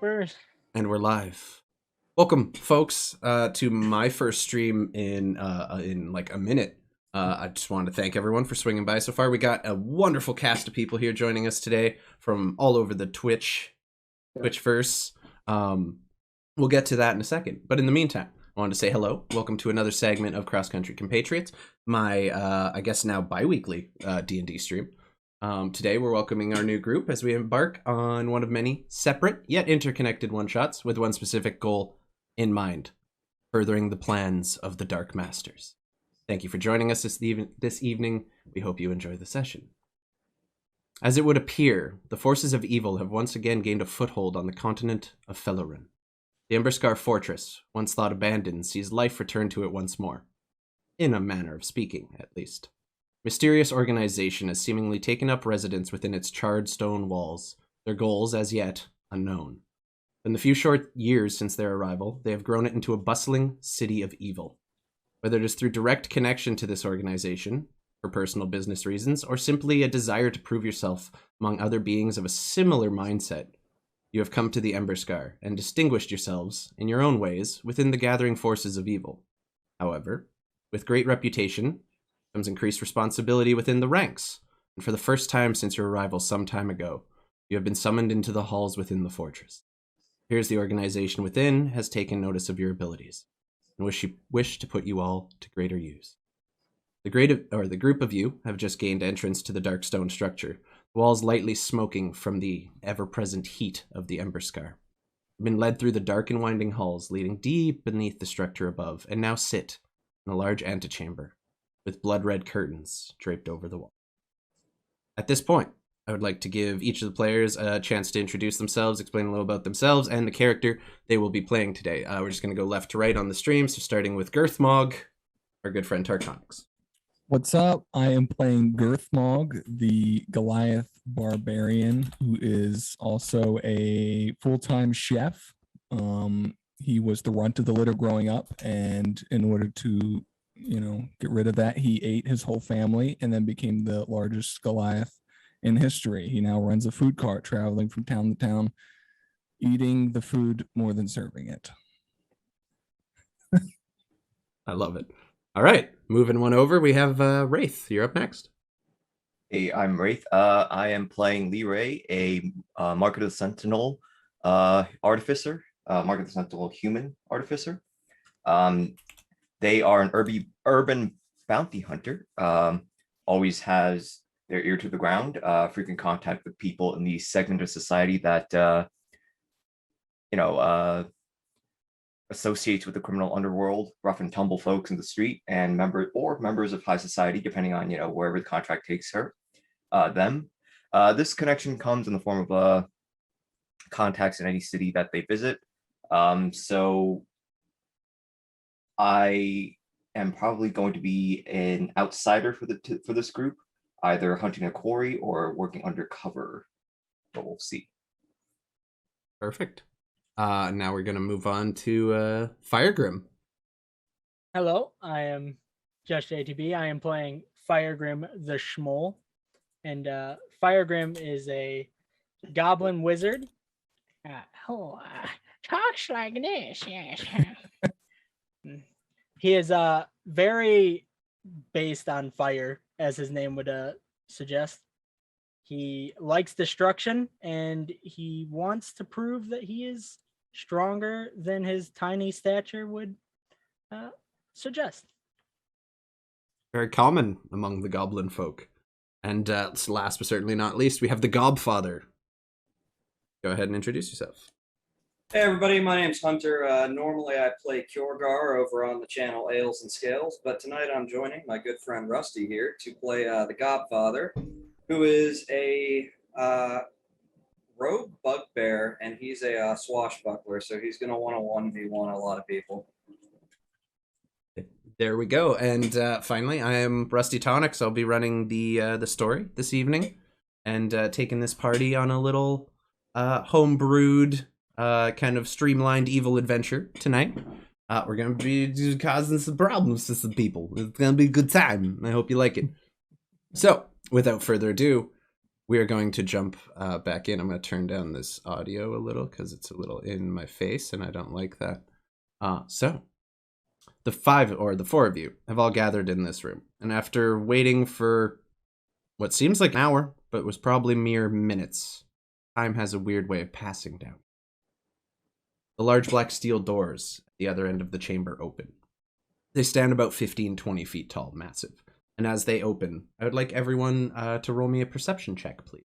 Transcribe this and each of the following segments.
Jumpers. And we're live. Welcome, folks, to my first stream in like a minute. I just wanted to thank everyone for swinging by so far. We got a wonderful cast of people here joining us today from all over the Twitchverse. We'll get to that in a second. But in the meantime, I wanted to say hello. Welcome to another segment of Cross Country Compatriots, my, I guess now bi-weekly D&D stream. Today we're welcoming our new group as we embark on one of many separate yet interconnected one-shots with one specific goal in mind: furthering the plans of the Dark Masters. Thank you for joining us this evening. We hope you enjoy the session. As it would appear, the forces of evil have once again gained a foothold on the continent of Felorun. The Emberscar Fortress, once thought abandoned, sees life return to it once more. In a manner of speaking, at least. Mysterious organization has seemingly taken up residence within its charred stone walls, their goals as yet unknown. In the few short years since their arrival, they have grown it into a bustling city of evil. Whether it is through direct connection to this organization, for personal business reasons, or simply a desire to prove yourself among other beings of a similar mindset, you have come to the Emberscar and distinguished yourselves, in your own ways, within the gathering forces of evil. However, with great reputation comes increased responsibility within the ranks, and for the first time since your arrival some time ago, you have been summoned into the halls within the fortress. Here's the organization within has taken notice of your abilities, and wish to put you all to greater use. The group of you have just gained entrance to the dark stone structure, the walls lightly smoking from the ever-present heat of the Emberscar. You've been led through the dark and winding halls leading deep beneath the structure above, and now sit in a large antechamber with blood-red curtains draped over the wall. At this point, I would like to give each of the players a chance to introduce themselves, explain a little about themselves and the character they will be playing today. We're just going to go left to right on the stream, so starting with Girthmog, our good friend Tarkonix. What's up? I am playing Girthmog, the Goliath barbarian, who is also a full-time chef. He was the runt of the litter growing up, and in order to get rid of that, he ate his whole family and then became the largest Goliath in history. He now runs a food cart, traveling from town to town, eating the food more than serving it. I love it. All right, moving one over, we have Wraith. You're up next. Hey, I'm Wraith. I am playing Lee Ray, a Market of the Sentinel artificer, Market of the Sentinel human artificer. They are an urban bounty hunter, always has their ear to the ground, frequent contact with people in the segment of society that, associates with the criminal underworld, rough and tumble folks in the street, and members of high society, depending on, wherever the contract takes them. This connection comes in the form of contacts in any city that they visit. So I am probably going to be an outsider for this group, either hunting a quarry or working undercover, but we'll see. Perfect. Now we're going to move on to Firegrim. Hello, I am Just ATB. I am playing Firegrim the Schmoll. And Firegrim is a goblin wizard. Talks like this, yes. He is very based on fire, as his name would suggest. He likes destruction, and he wants to prove that he is stronger than his tiny stature would suggest. Very common among the goblin folk. And last but certainly not least, we have the Gobfather. Go ahead and introduce yourself. Hey everybody, my name's Hunter. Normally I play Kjorgar over on the channel Ales and Scales, but tonight I'm joining my good friend Rusty here to play the Gobfather, who is a rogue bugbear, and he's a swashbuckler, so he's going to want to 1v1 a lot of people. There we go. And finally, I am Rusty Tonix. I'll be running the story this evening and taking this party on a little home-brewed, kind of streamlined evil adventure tonight. We're going to be causing some problems to some people. It's going to be a good time. I hope you like it. So, without further ado, we are going to jump back in. I'm going to turn down this audio a little because it's a little in my face, and I don't like that. So, the four of you have all gathered in this room, and after waiting for what seems like an hour, but was probably mere minutes, time has a weird way of passing down. The large black steel doors at the other end of the chamber open. They stand about 15, 20 feet tall, massive. And as they open, I would like everyone to roll me a perception check, please.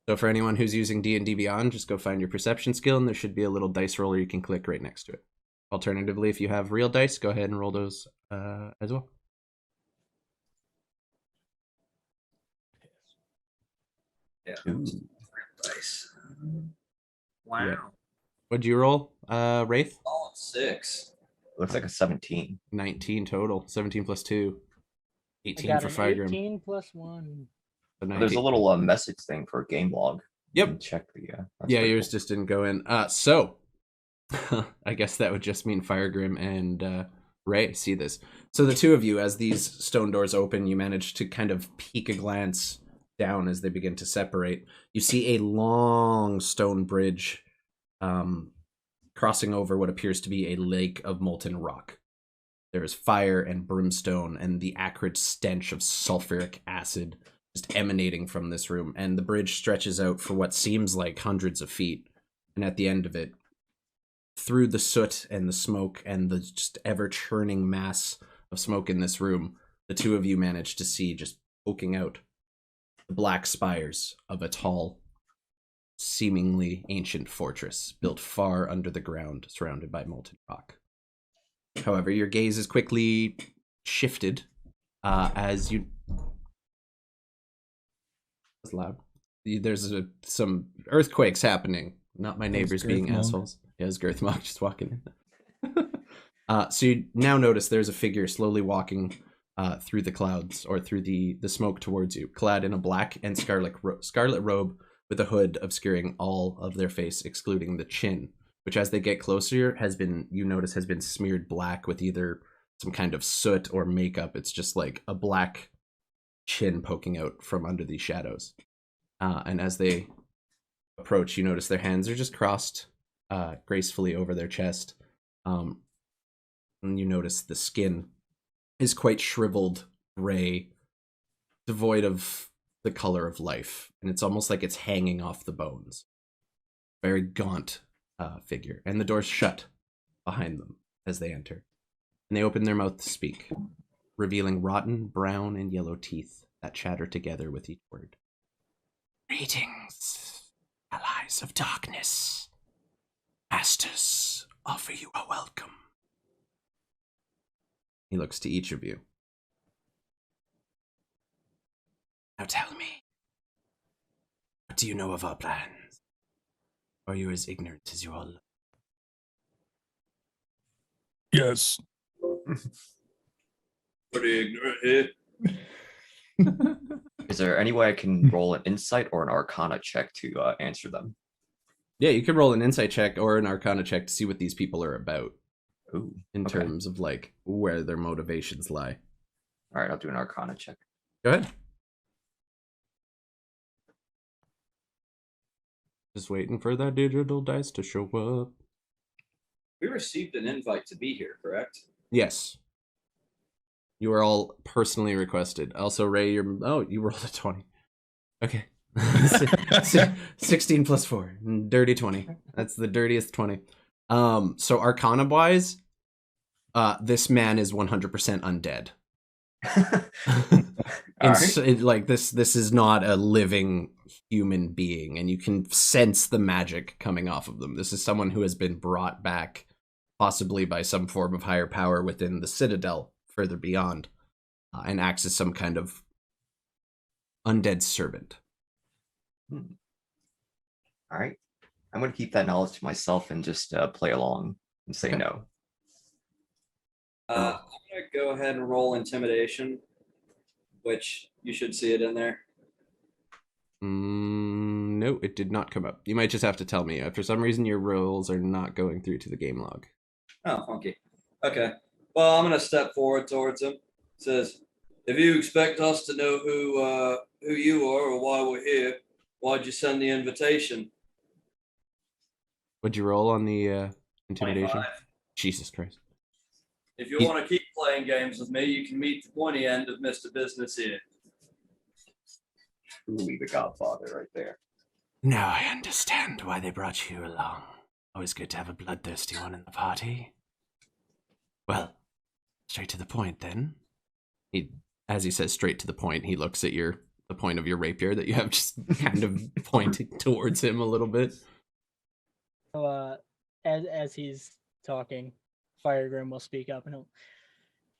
So for anyone who's using D&D Beyond, just go find your perception skill, and there should be a little dice roller you can click right next to it. Alternatively, if you have real dice, go ahead and roll those as well. Yeah. Nice. Wow. Yeah. What'd you roll, Wraith? All 6. Looks like a 17. 19 total. 17 plus 2. I 18 got for an Firegrim. 18 plus 1. So There's a 19. little message thing for game log. Yep. You can check the. That's Yeah, pretty yours cool. just didn't go in. So, I guess that would just mean Firegrim and Ray see this. So the two of you, as these stone doors open, you manage to kind of peek a glance down as they begin to separate. You see a long stone bridge crossing over what appears to be a lake of molten rock. There is fire and brimstone and the acrid stench of sulfuric acid just emanating from this room, and the bridge stretches out for what seems like hundreds of feet. And at the end of it, through the soot and the smoke and the just ever-churning mass of smoke in this room, the two of you manage to see, just poking out, the black spires of a tall, seemingly ancient fortress built far under the ground, surrounded by molten rock. However, your gaze is quickly shifted as you... That's loud. There's some earthquakes happening. Not my neighbors being Girthmog. assholes. Yeah, it's Girthmog just walking in. So you now notice there's a figure slowly walking through the clouds, or through the smoke towards you, clad in a black and scarlet robe with a hood obscuring all of their face, excluding the chin, which as they get closer has been smeared black with either some kind of soot or makeup. It's just like a black chin poking out from under these shadows. And as they approach, you notice their hands are just crossed gracefully over their chest. And you notice the skin is quite shriveled gray, devoid of the color of life, and it's almost like it's hanging off the bones. Very gaunt figure, and the doors shut behind them as they enter, and they open their mouth to speak, revealing rotten brown and yellow teeth that chatter together with each word. Greetings, allies of darkness. Masters offer you a welcome. He looks to each of you. Now tell me, what do you know of our plans? Or are you as ignorant as you all look? Yes. Pretty ignorant here. Is there any way I can roll an insight or an arcana check to answer them? Yeah, you could roll an insight check or an arcana check to see what these people are about. Ooh, In okay. terms of like where their motivations lie. All right, I'll do an arcana check. Go ahead. Just waiting for that digital dice to show up. We received an invite to be here, correct? Yes. You are all personally requested. Also, Ray, you rolled a 20. Okay. 16 plus 4. Dirty 20. That's the dirtiest 20. So Arcana wise, this man is 100% undead. Alright. This is not a living human being, and you can sense the magic coming off of them. This is someone who has been brought back, possibly by some form of higher power within the Citadel, further beyond, and acts as some kind of undead servant. All right. I'm going to keep that knowledge to myself and just play along and say Okay. no. I'm gonna go ahead and roll intimidation, which you should see it in there. No, it did not come up. You might just have to tell me. For some reason, your rolls are not going through to the game log. Oh, funky. Okay. Well, I'm gonna step forward towards him. It says, If you expect us to know who you are or why we're here, why'd you send the invitation? Would you roll on the intimidation? 25. Jesus Christ. If you want to keep playing games with me, you can meet the pointy end of Mr. Business here. Truly the Godfather right there. Now I understand why they brought you along. Always good to have a bloodthirsty one in the party. Well, straight to the point then. As he says straight to the point, he looks at the point of your rapier that you have just kind of pointing towards him a little bit. So, as he's talking, Firegrim will speak up and he'll,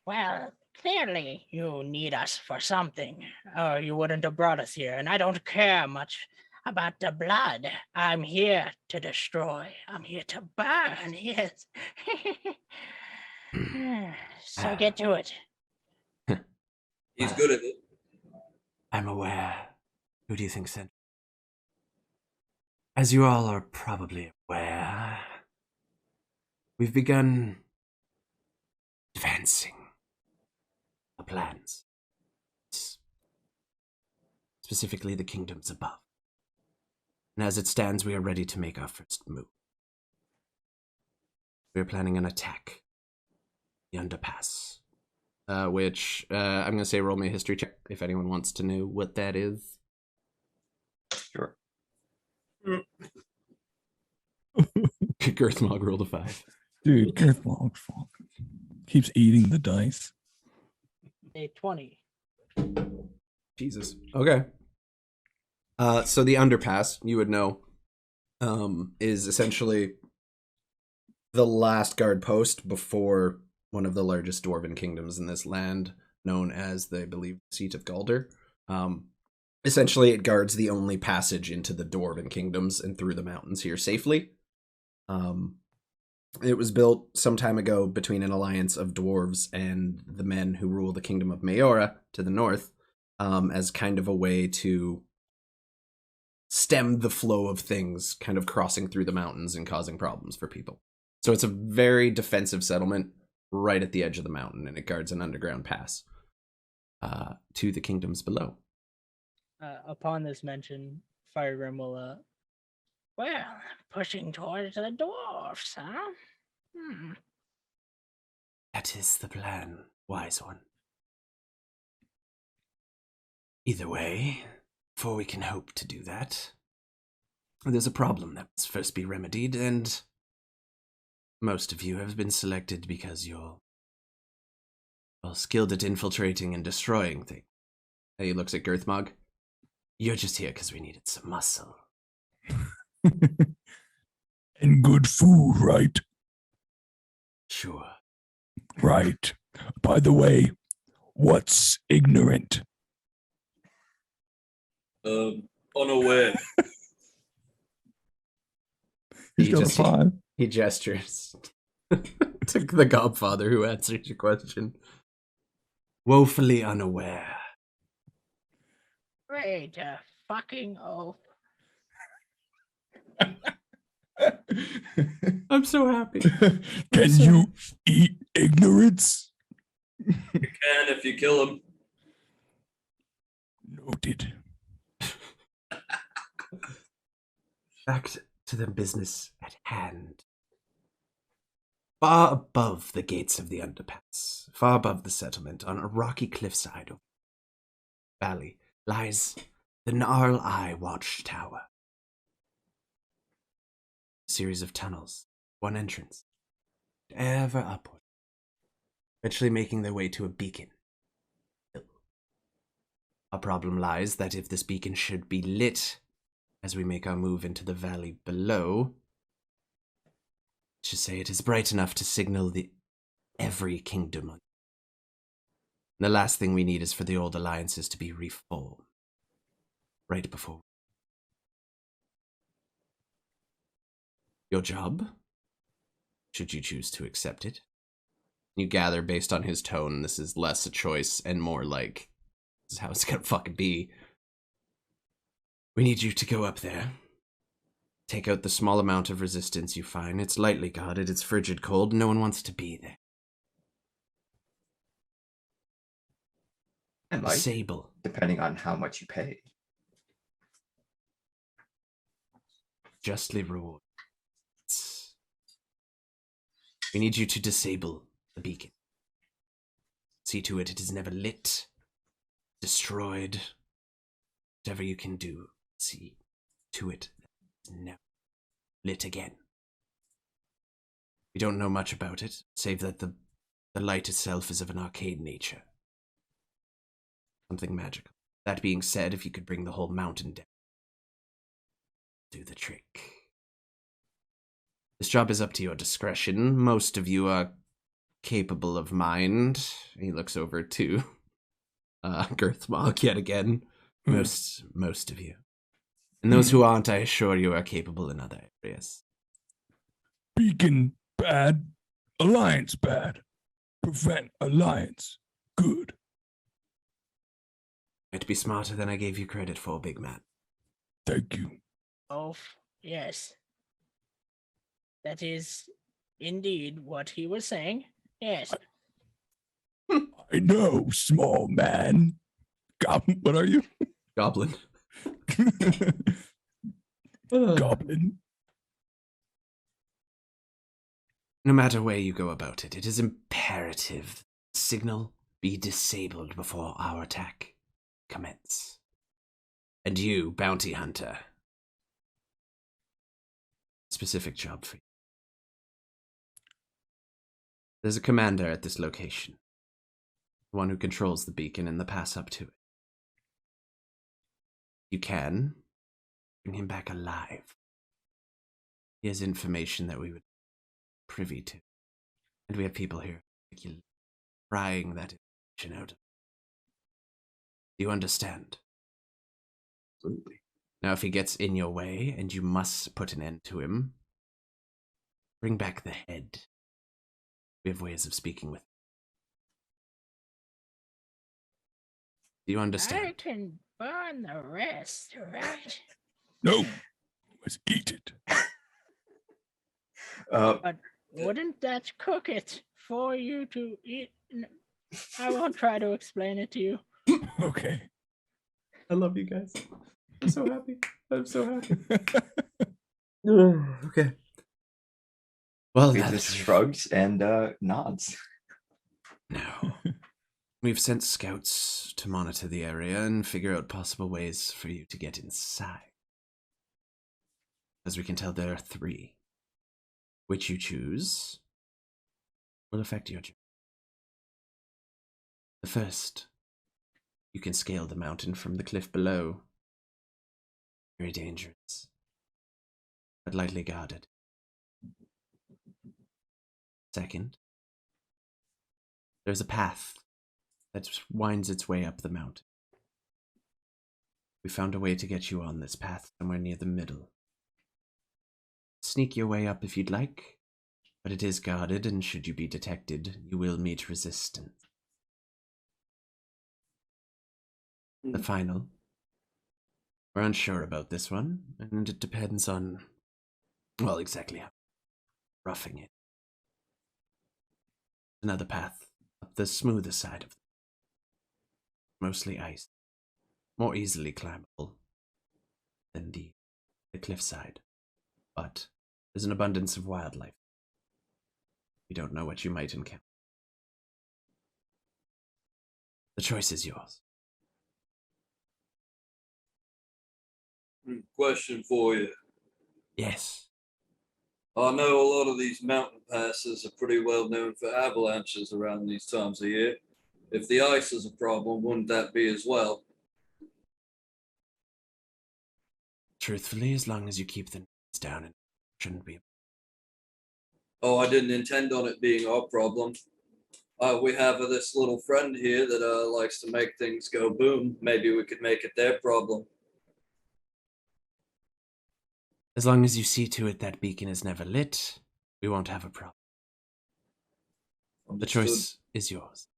well, clearly you need us for something, or you wouldn't have brought us here, and I don't care much about the blood. I'm here to destroy. I'm here to burn, yes. So get to it. He's good at it. I'm aware. Who do you think sent? As you all are probably aware, we've begun advancing our plans. Specifically the kingdoms above. And as it stands, we are ready to make our first move. We are planning an attack. The Underpass. Which, I'm going to say roll me a history check if anyone wants to know what that is. Sure. Girthmog rolled a 5. Dude, Girthmog keeps eating the dice. A 20. Jesus. Okay. So the Underpass, you would know, is essentially the last guard post before one of the largest dwarven kingdoms in this land, known as the, I believe, seat of Galder. Essentially, it guards the only passage into the dwarven kingdoms and through the mountains here safely. It was built some time ago between an alliance of dwarves and the men who rule the kingdom of Mayora to the north, as kind of a way to stem the flow of things kind of crossing through the mountains and causing problems for people. So it's a very defensive settlement right at the edge of the mountain, and it guards an underground pass to the kingdoms below. Upon this mention, Firegrim will, well, pushing towards the dwarfs, huh? That is the plan, wise one. Either way, before we can hope to do that, there's a problem that must first be remedied, and most of you have been selected because you're, well, skilled at infiltrating and destroying things. He looks at Girthmog. You're just here because we needed some muscle. And good food, right? Sure. Right. By the way, what's ignorant? Unaware. He's got a 5. He gestures to the Godfather who answers your question. Woefully unaware. Great, fucking oath. I'm so happy. Can you eat ignorance? You can if you kill him. Noted. Back to the business at hand. Far above the gates of the Underpass, far above the settlement, on a rocky cliffside of valley, lies the Gnarl Eye watchtower. A series of tunnels, one entrance, ever upward, eventually making their way to a beacon. Our problem lies that if this beacon should be lit as we make our move into the valley below, let's just say it is bright enough to signal every kingdom. The last thing we need is for the old alliances to be reformed. Right before. Your job, should you choose to accept it. You gather based on his tone, this is less a choice and more like, this is how it's gonna fucking be. We need you to go up there. Take out the small amount of resistance you find. It's lightly guarded, it's frigid cold, no one wants to be there. Might, Disable. depending on how much you pay. Justly reward. We need you to disable the beacon. See to it is never lit, destroyed. Whatever you can do, see to it it's never lit again. We don't know much about it, save that the light itself is of an arcane nature. Something magical. That being said, if you could bring the whole mountain down, do the trick. This job is up to your discretion. Most of you are capable of mind. He looks over to Girthmog yet again. Most of you. And those who aren't, I assure you, are capable in other areas. Beacon bad, alliance bad. Prevent alliance good. Might be smarter than I gave you credit for, big man. Thank you. Oh, yes. That is indeed what he was saying. Yes. I know, small man. Goblin, what are you? Goblin. Goblin. No matter where you go about it, it is imperative the signal be disabled before our attack commence. And you, bounty hunter, specific job for you. There's a commander at this location, the one who controls the beacon and the pass up to it. You can bring him back alive. He has information that we would be privy to, and we have people here prying that information out. Do you understand? Absolutely. Now, if he gets in your way and you must put an end to him, bring back the head. We have ways of speaking with him. Do you I understand? can burn the rest, right? No, let's eat it. But wouldn't that cook it for you to eat? I won't try to explain it to you. Okay. I love you guys. I'm so happy. I'm so happy. Okay. Well, he that just shrugs and nods. No. We've sent scouts to monitor the area and figure out possible ways for you to get inside. As we can tell, there are 3. Which you choose will affect your journey. The first, you can scale the mountain from the cliff below. Very dangerous, but lightly guarded. Second, there's a path that winds its way up the mountain. We found a way to get you on this path somewhere near the middle. Sneak your way up if you'd like, but it is guarded, and should you be detected, you will meet resistance. The final. We're unsure about this one, and it depends on, well, exactly how roughing it. Another path up the smoother side of it. Mostly ice. More easily climbable than the cliffside. But there's an abundance of wildlife. We don't know what you might encounter. The choice is yours. Question for you. Yes. I know a lot of these mountain passes are pretty well known for avalanches around these times of year. If the ice is a problem, wouldn't that be as well? Truthfully, as long as you keep the noise down, it shouldn't be. Oh, I didn't intend on it being our problem. We have this little friend here that likes to make things go boom. Maybe we could make it their problem. As long as you see to it that beacon is never lit, we won't have a problem. The Understood. choice is yours.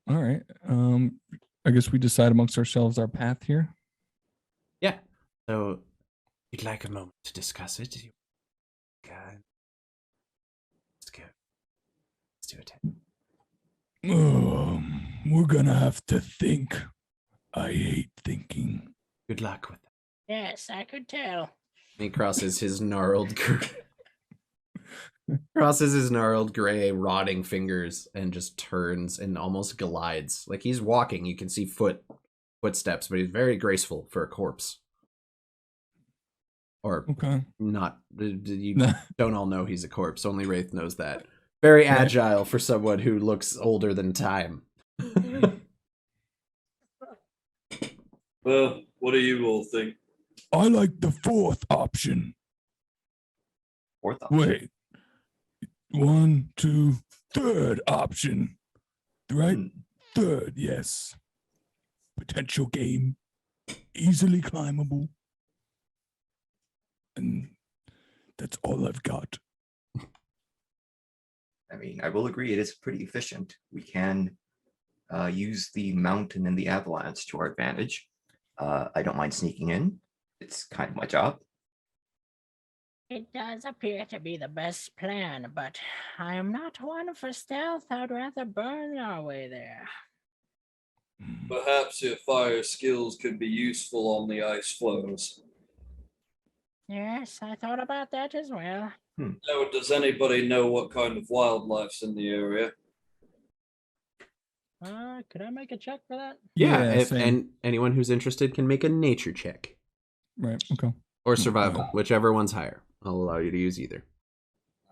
All right. I guess we decide amongst ourselves our path here. Yeah. So, if you'd like a moment to discuss it, let's go. Let's do it. We're gonna have to think. I hate thinking. Good luck with that. Yes, I could tell. He crosses his gnarled gray rotting fingers and just turns and almost glides. Like he's walking, you can see footsteps, but he's very graceful for a corpse. Or Okay. not. You don't all know he's a corpse. Only Wraith knows that. Very agile for someone who looks older than time. Well, what do you all think? I like the fourth option. Fourth option. Wait. 1, 2, third option. Right? Third, yes. Potential game. Easily climbable. And that's all I've got. I mean, I will agree it is pretty efficient. We can use the mountain and the avalanche to our advantage. I don't mind sneaking in. It's kind of my job. It does appear to be the best plan, but I am not one for stealth. I'd rather burn our way there. Perhaps your fire skills could be useful on the ice floes. Yes, I thought about that as well. Now, does anybody know what kind of wildlife's in the area? Could I make a check for that? And anyone who's interested can make a nature check. Right, okay. Or survival, whichever one's higher. I'll allow you to use either.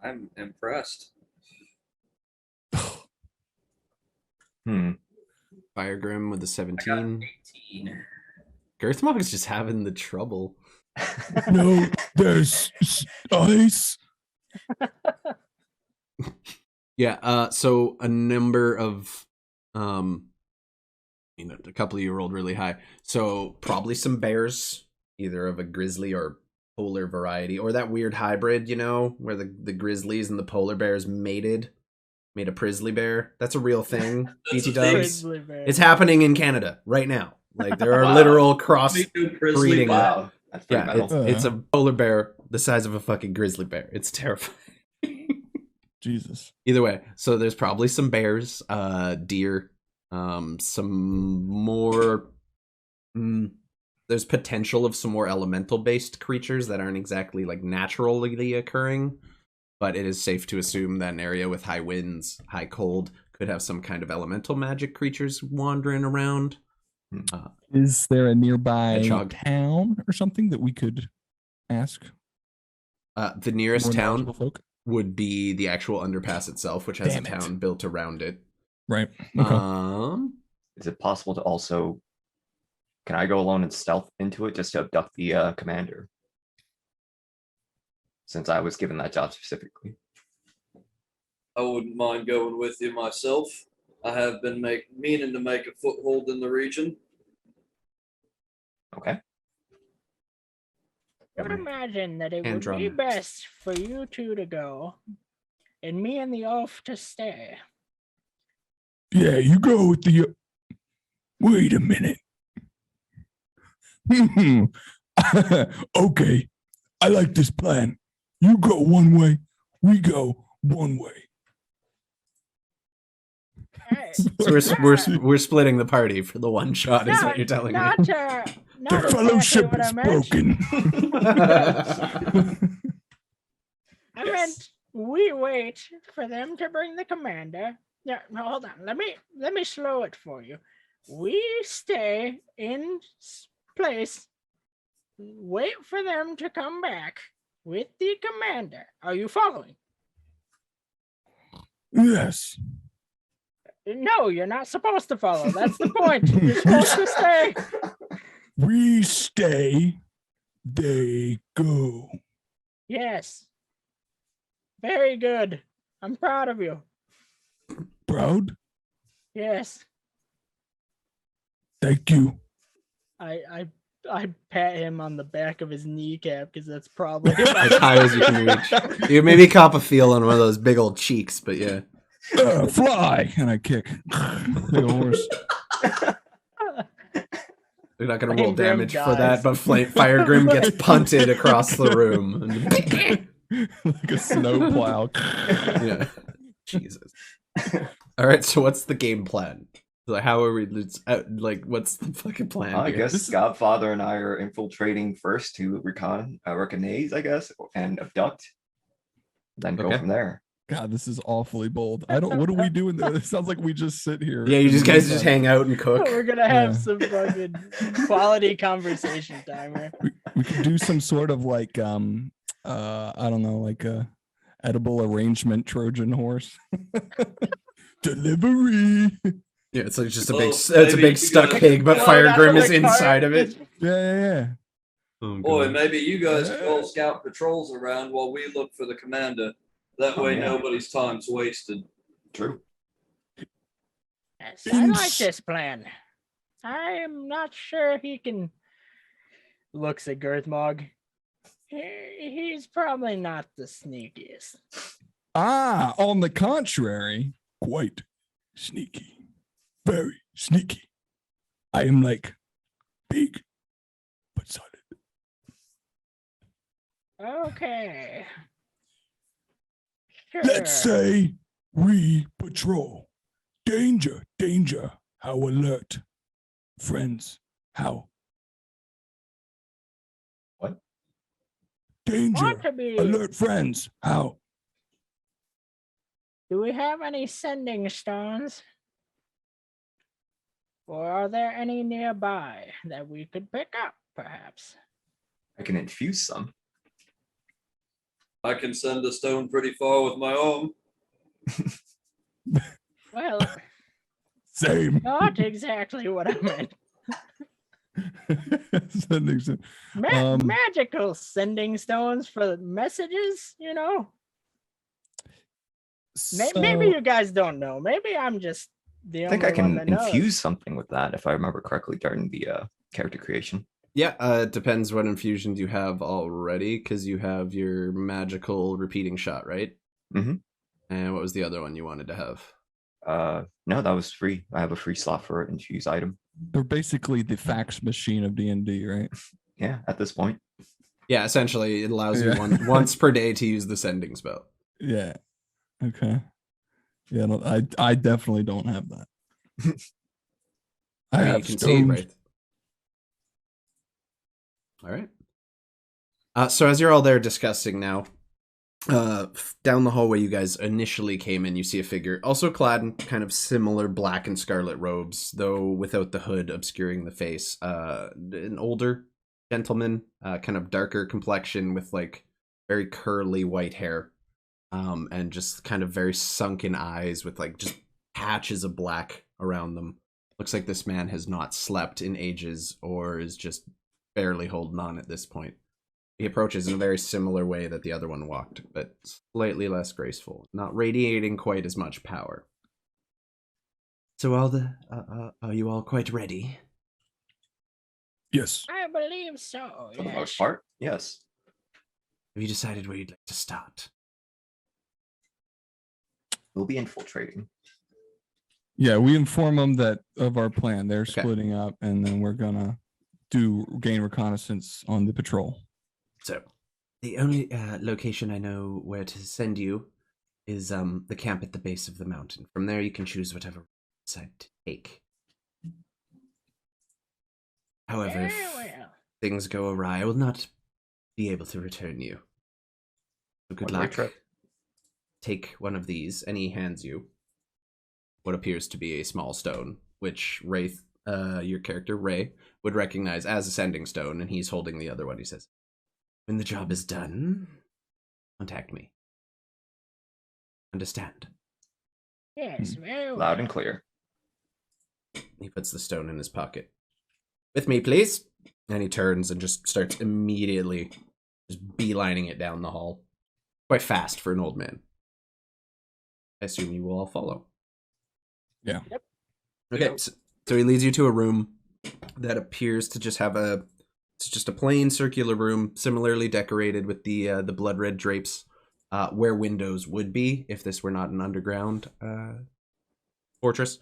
I'm impressed. Firegrim with a 17. 18. Girthmog is just having the trouble. No, there's ice. Yeah, so a number of a couple of you rolled really high. So probably some bears, either of a grizzly or polar variety, or that weird hybrid, where the grizzlies and the polar bears made a prizzly bear. That's a real thing. BT Dubs. It's happening in Canada right now. Like there are literal cross breeding. Wow. That's pretty metal. It's a polar bear the size of a fucking grizzly bear. It's terrifying. Jesus. Either way, so there's probably some bears, deer, some more. There's potential of some more elemental-based creatures that aren't exactly like naturally occurring, but it is safe to assume that an area with high winds, high cold, could have some kind of elemental magic creatures wandering around. Is there a nearby Hedgehog. town or something that we could ask? The nearest More town knowledgeable folk? would be the actual underpass itself, which has Damn a it. town built around it. Right. Okay. Is it possible to also... Can I go alone and stealth into it just to abduct the commander? Since I was given that job specifically. I wouldn't mind going with you myself. I have been meaning to make a foothold in the region. Okay. I would imagine that it would be Andron. best for you two to go, and me and the elf to stay. Yeah, you go with the... Wait a minute. Okay, I like this plan. You go one way, we go one way. Hey, So we're splitting the party for the one shot, is what you're telling me. The fellowship is broken. I meant we wait for them to bring the commander. Yeah, no, hold on. Let me slow it for you. We stay in place, wait for them to come back with the commander. Are you following? Yes. No, you're not supposed to follow. That's the point. You're supposed to stay. We stay, they go. Yes. Very good. I'm proud of you. Proud? Yes. Thank you. I pat him on the back of his kneecap because that's probably As high as you can reach. You maybe cop a feel on one of those big old cheeks, but yeah. Fly! And I kick. Big horse. They're not going to roll Flame Grim damage for dies. that, but Fire Grim gets punted across the room. Like a snowplow. Yeah. Jesus. All right, so what's the game plan? Like, how are we? Like, what's the fucking plan? I here? guess Godfather and I are infiltrating first to recognize, I guess, and abduct. Then go Okay. from there. God, this is awfully bold. I don't. What do we do in there? It sounds like we just sit here. Yeah, you in just the guys just meantime. hang out and cook. We're gonna have Yeah. some fucking quality conversation timer. We could do some sort of like I don't know, like a edible arrangement Trojan horse. Delivery. Yeah, it's like just a Well, big, it's a maybe big you stuck guys- pig, but Load Fire out Grim the is cart. inside of it. Yeah. Oh, Boy, God. maybe you guys can all scout patrols around while we look for the commander. That Oh, way, yeah. nobody's time's wasted. True. Yes, I like this plan. I am not sure he can. Looks at Girthmog. He's probably not the sneakiest. Ah, on the contrary, quite sneaky. Very sneaky. I am like big but solid. Okay. Sure. Let's say we patrol. Danger, danger. How alert. Friends, how? What? Danger. Want to be. Alert friends, how? Do we have any sending stones? Or are there any nearby that we could pick up, perhaps? I can infuse some. I can send a stone pretty far with my arm. Well, Same. not exactly what I meant. Sending some- Um, Magical sending stones for messages, you know? Maybe so- you guys don't know. Maybe I'm just the I think only I can one that knows. infuse something with that if I remember correctly during the character creation. Yeah, it depends what infusions you have already, because you have your magical repeating shot, right? Mhm. And what was the other one you wanted to have? No, that was free. I have a free slot for an infuse item. They're basically the fax machine of D&D, right? Yeah, at this point. Yeah, essentially, it allows you Yeah. once per day to use the sending spell. Yeah. Okay. Yeah, no, I definitely don't have that. I mean, you have can see, stones. right? All right. So as you're all there discussing now, down the hallway you guys initially came in, you see a figure, also clad in kind of similar black and scarlet robes, though without the hood obscuring the face. An older gentleman, kind of darker complexion with like very curly white hair, and just kind of very sunken eyes with like just patches of black around them. Looks like this man has not slept in ages or is just barely holding on at this point. He approaches in a very similar way that the other one walked, but slightly less graceful, not radiating quite as much power. So are you all quite ready? Yes. I believe so. For the yes. most part, yes. Have you decided where you'd like to start? We'll be infiltrating. Yeah, we inform them that of our plan. They're Okay. splitting up, and then we're gonna gain reconnaissance on the patrol. So, the only location I know where to send you is the camp at the base of the mountain. From there, you can choose whatever you decide to take. However, Very if well. things go awry, I will not be able to return you. So good One-way luck. trip. Take one of these, and he hands you what appears to be a small stone, which Wraith, your character Ray, would recognize as a sending stone, and he's holding the other one. He says, "When the job is done, contact me. Understand?" Yes, very well. Loud and clear. He puts the stone in his pocket. "With me, please." And he turns and just starts immediately just beelining it down the hall. Quite fast for an old man. I assume you will all follow. Yeah. Yep. Okay, Yep. so he leads you to a room that appears to just have it's just a plain circular room, similarly decorated with the blood red drapes, where windows would be if this were not an underground fortress.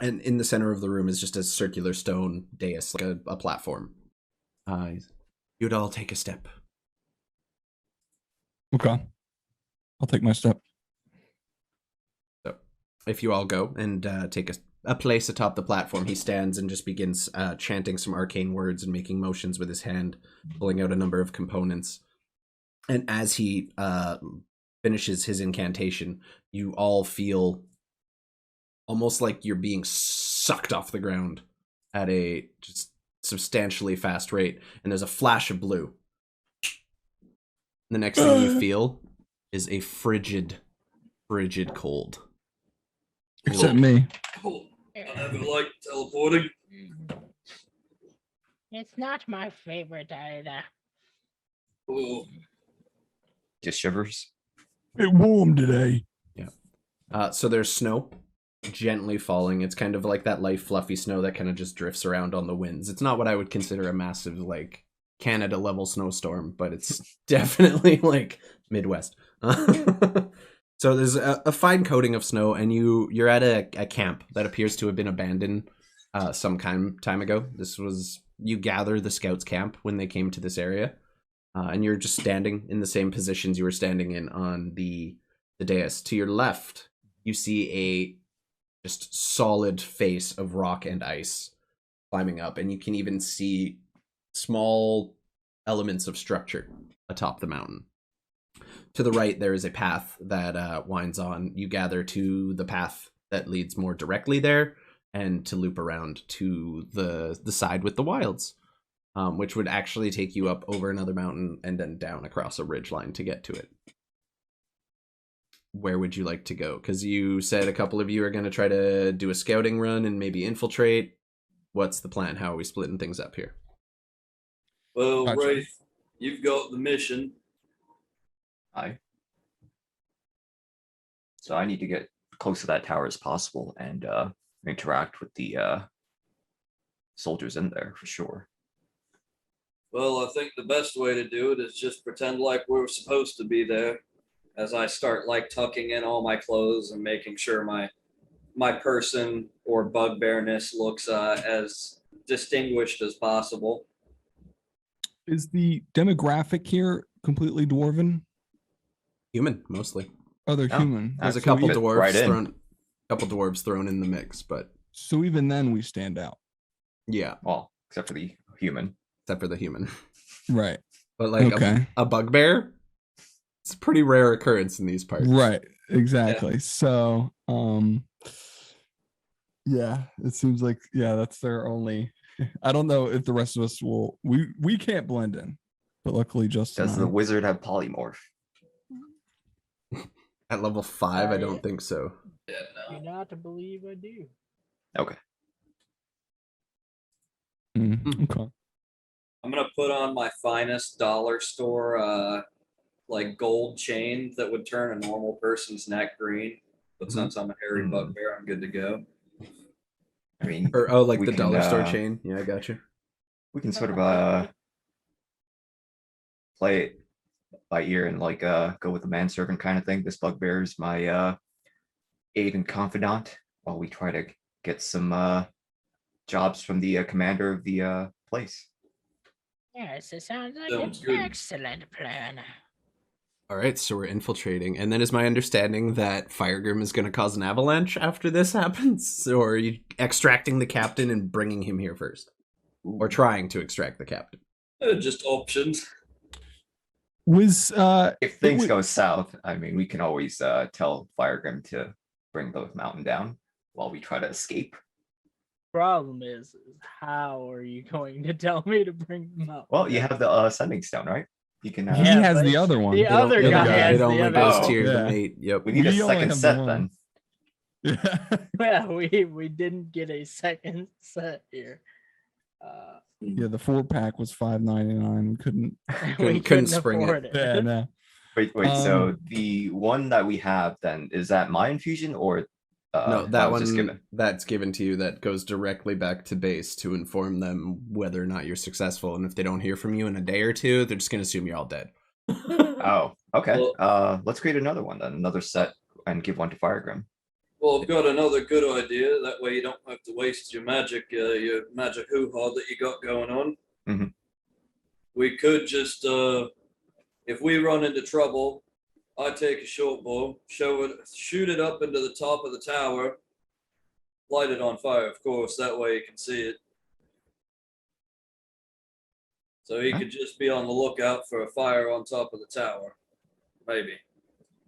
And in the center of the room is just a circular stone dais, like a platform. You'd all take a step. Okay. I'll take my step. So if you all go and take a place atop the platform, he stands and just begins chanting some arcane words and making motions with his hand, pulling out a number of components. And as he finishes his incantation, you all feel almost like you're being sucked off the ground at a just substantially fast rate. And there's a flash of blue. The next thing you feel is a frigid cold. Except me. I never liked teleporting. It's not my favorite either. Oh, Just shivers. It warm today. So there's snow gently falling. It's kind of like that light, fluffy snow that kind of just drifts around on the winds. It's not what I would consider a massive, like, Canada level snowstorm, but it's definitely like Midwest. So there's a fine coating of snow, and you're at a camp that appears to have been abandoned some time ago. This was, you gather the scouts camp when they came to this area, and you're just standing in the same positions you were standing in on the dais. To your left, you see a just solid face of rock and ice climbing up, and you can even see small elements of structure atop the mountain. To the right, there is a path that winds on. You gather to the path that leads more directly there, and to loop around to the side with the wilds, which would actually take you up over another mountain and then down across a ridge line to get to it. Where would you like to go? Because you said a couple of you are going to try to do a scouting run and maybe infiltrate. What's the plan? How are we splitting things up here? well, Gotcha. Wraith, you've got the mission. Aye. So I need to get close to that tower as possible and interact with the soldiers in there for sure. Well, I think the best way to do it is just pretend like we're supposed to be there. As I start like tucking in all my clothes and making sure my person or bugbearness looks as distinguished as possible. Is the demographic here completely dwarven? Human, mostly. Oh, they're Oh, human. There's a So couple fit dwarves right in. thrown in the mix, but So even then we stand out. yeah, Well, except for the human. except for the human. Right. But like Okay. a bugbear, it's a pretty rare occurrence in these parts. Right. Exactly. So, yeah, it seems like, yeah, that's their only. I don't know if the rest of us will. We can't blend in, but luckily Justin. Does the wizard have polymorph? At level 5, I I- don't think so. Yeah, Do not believe I do. Okay. Okay. I'm gonna put on my finest dollar store like gold chain that would turn a normal person's neck green. But since I'm a hairy Mhm. bugbear, I'm good to go. I mean, Or like we the can, dollar store chain. Yeah, I got you. we can sort of play it by ear and like go with the manservant kind of thing. This bugbear is my aide and confidant while we try to get some jobs from the commander of the place. Yes, it sounds like Sounds an good. excellent plan. All right, so we're infiltrating, and then is my understanding that Firegrim is going to cause an avalanche after this happens, or are you extracting the captain and bringing him here first, or trying to extract the captain? Just options. Was If things go south, I mean, we can always tell Firegrim to bring the mountain down while we try to escape. Problem is how are you going to tell me to bring them up? Well, you have the sending stone, right? You can. he Yeah, has but the other one. the other It guy only- has it the only other goes one. to your Yeah. mate. Yep. We need a We only second have the set one. then. Yeah. Well, we didn't get a second set here. Yeah, the 4-pack was $5.99. We couldn't. We couldn't spring it. afford it. Yeah, no. Wait. So the one that we have then, is that my infusion or No, that was one just given? that's given to you that goes directly back to base to inform them whether or not you're successful, and if they don't hear from you in a day or two, they're just going to assume you're all dead. Oh, okay. Well- Let's create another one then, another set, and give one to Firegrim. Well, I've got another good idea. That way you don't have to waste your magic hoo-ha that you got going on. Mhm. We could just, if we run into trouble, I take a short bow, shoot it up into the top of the tower, light it on fire, of course. That way you can see it. So he could just be on the lookout for a fire on top of the tower. Maybe.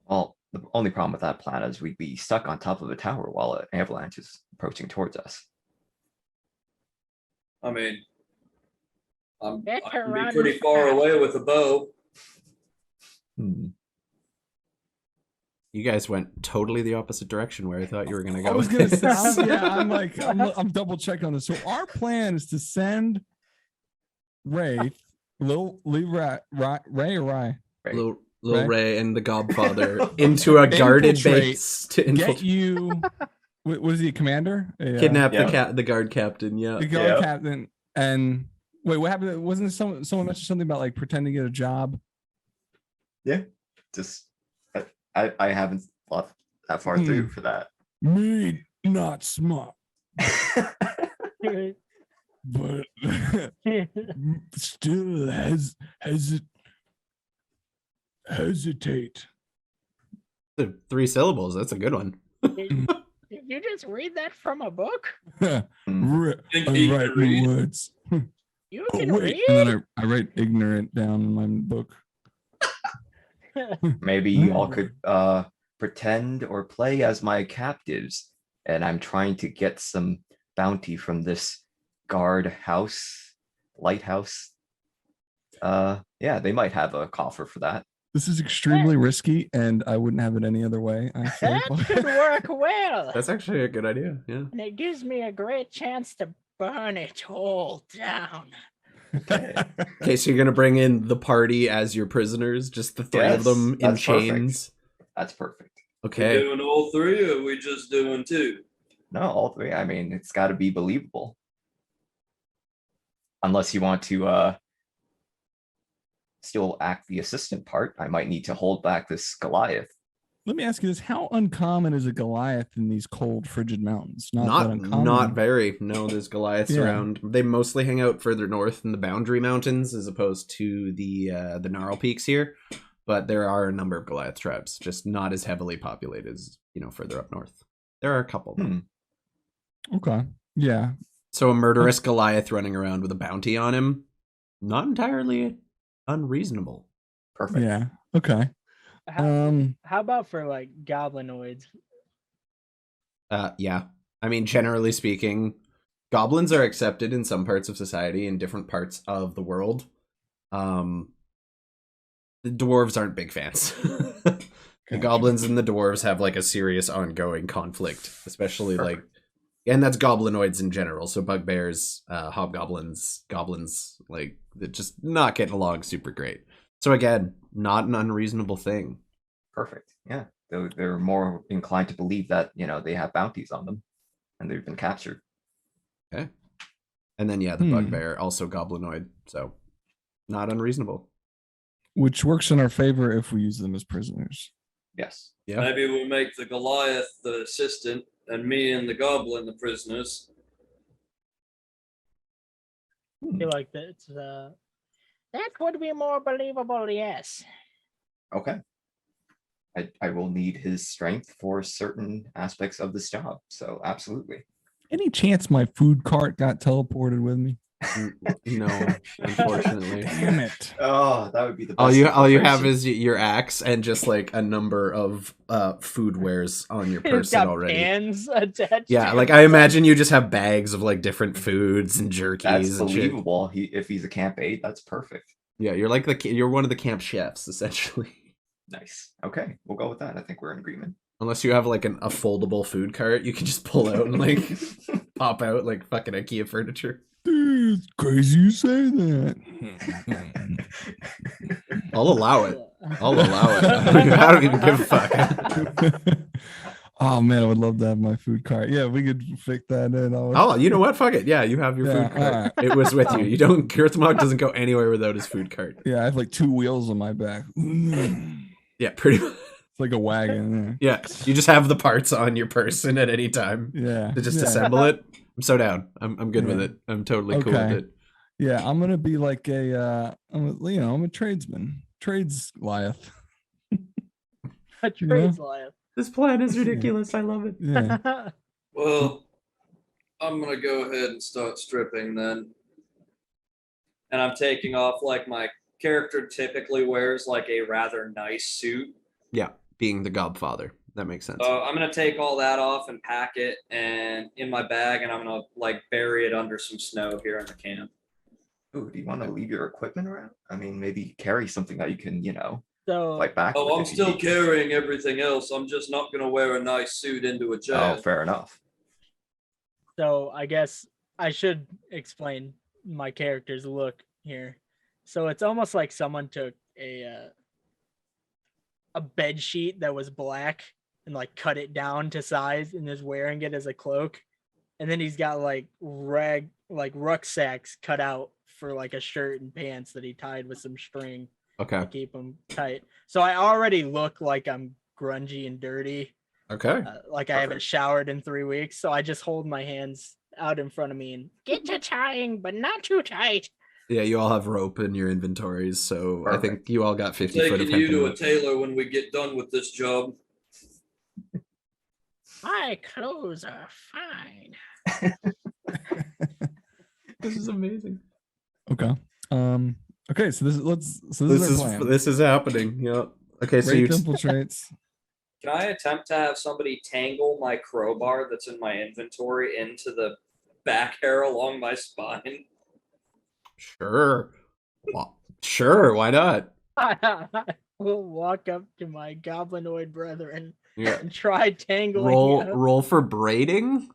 Well, the only problem with that plan is we'd be stuck on top of a tower while an avalanche is approaching towards us. I mean, I Better can be run pretty far fast. away with a bow. You guys went totally the opposite direction where I thought you were going to go. I was with gonna this. say, I'm double checking on this. So our plan is to send Wraith, Ray, Right. Little Right. Ray and the Godfather into a guarded Infiltrate, base to get infiltrate. you. Was he a commander? Kidnap Yeah. the guard captain. Yeah. The guard Yeah. captain. And wait, what happened? Wasn't someone mentioned something about like pretending to get a job? Just I haven't thought that far through for that. Me, not smart, but still hesitate. 3 syllables. That's a good one. Did you just read that from a book? Mm. Think I he write can read? the words. You Oh can wait, read? and then I write ignorant down in my book. Maybe you all could pretend or play as my captives, and I'm trying to get some bounty from this lighthouse. Yeah, they might have a coffer for that. This is extremely risky, and I wouldn't have it any other way. I That could work well. That's actually a good idea. Yeah. And it gives me a great chance to burn it all down. Okay, so you're gonna bring in the party as your prisoners, just the 3 of Yes, them in that's perfect. chains. That's perfect. We Okay. doing all 3, or are we just doing 2? No, all 3. I mean, it's got to be believable. Unless you want to still act the assistant part, I might need to hold back this Goliath. Let me ask you this: how uncommon is a Goliath in these cold, frigid mountains? That Not uncommon. very. No, there's Goliaths Yeah. around. They mostly hang out further north in the Boundary Mountains as opposed to the Gnarl Peaks here. But there are a number of Goliath tribes, just not as heavily populated as, further up north. There are a couple. though. Okay. Yeah. So a murderous Goliath running around with a bounty on him, not entirely unreasonable. Perfect. Yeah. Okay. How about for like goblinoids? Yeah. I mean, generally speaking, goblins are accepted in some parts of society in different parts of the world. The dwarves aren't big fans. The goblins and the dwarves have like a serious ongoing conflict, especially like, and that's goblinoids in general. So bugbears, hobgoblins, goblins, like they're just not getting along super great. So again, not an unreasonable thing. Perfect. Yeah. They're more inclined to believe that, they have bounties on them and they've been captured. Okay. And then, yeah, the bugbear, also goblinoid. So not unreasonable. Which works in our favor if we use them as prisoners. Yes. Yeah. Maybe we'll make the Goliath the assistant and me and the goblin the prisoners. I feel like that's that would be more believable, yes. Okay. I will need his strength for certain aspects of this job. So absolutely. Any chance my food cart got teleported with me? No, unfortunately. Damn it. Oh, that would be the best. All you have infiltration. is your axe and just like a number of food wares on your It's person got already. pans attached. Yeah, to like it. I imagine you just have bags of like different foods and jerkies That's and shit. believable. If he's a camp aide, that's perfect. Yeah, you're like you're one of the camp chefs essentially. Nice. Okay, we'll go with that. I think we're in agreement. Unless you have like a foldable food cart, you can just pull out and like pop out like fucking IKEA furniture. Dude, it's crazy you say that. I'll allow it. I'll allow it. I don't even give a fuck. Oh man, I would love to have my food cart. Yeah, we could fit that in. Oh, you know what? Fuck it. Yeah, you have your Yeah, food cart. alright. It was with you. You don't. Girthmog doesn't go anywhere without his food cart. Yeah, I have like 2 wheels on my back. It's Yeah, pretty much. like a wagon. Yeah, you just have the parts on your person at any time Yeah. to just yeah. assemble it. I'm so down. I'm good with Yeah. it. I'm totally cool with Okay. it. Yeah, I'm gonna be like I'm a tradesman. Trades Goliath. A trades laugh. This plan is ridiculous. I love it. Yeah. Well, I'm gonna go ahead and start stripping then. And I'm taking off like my character typically wears like a rather nice suit. Yeah, being the Godfather. That makes sense. So I'm gonna take all that off and pack it and in my bag, and I'm gonna like bury it under some snow here in the camp. Ooh, do you want to leave your equipment around? I mean, maybe carry something that you can, So fight back. Oh, with I'm if you still need. carrying everything else. I'm just not gonna wear a nice suit into a jail. Oh, fair enough. So I guess I should explain my character's look here. So it's almost like someone took a bed sheet that was black and like cut it down to size and is wearing it as a cloak. And then he's got like rucksacks cut out for like a shirt and pants that he tied with some string Okay. to keep them tight. So I already look like I'm grungy and dirty. Okay. Like I haven't showered in 3 weeks, so I just hold my hands out in front of me and get to tying, but not too tight. Yeah, you all have rope in your inventories, so I think Perfect. you all got 50 foot of Taking you hempen to a rope. tailor when we get done with this job. My clothes are fine. This is amazing. Okay. Okay. So this is our plan. This is happening. Yep. Okay, so Wraith you infiltrates. Can I attempt to have somebody tangle my crowbar that's in my inventory into the back hair along my spine? sure. Well, sure, why not? I will walk up to my goblinoid brethren Yeah. and try tangling. Roll for braiding?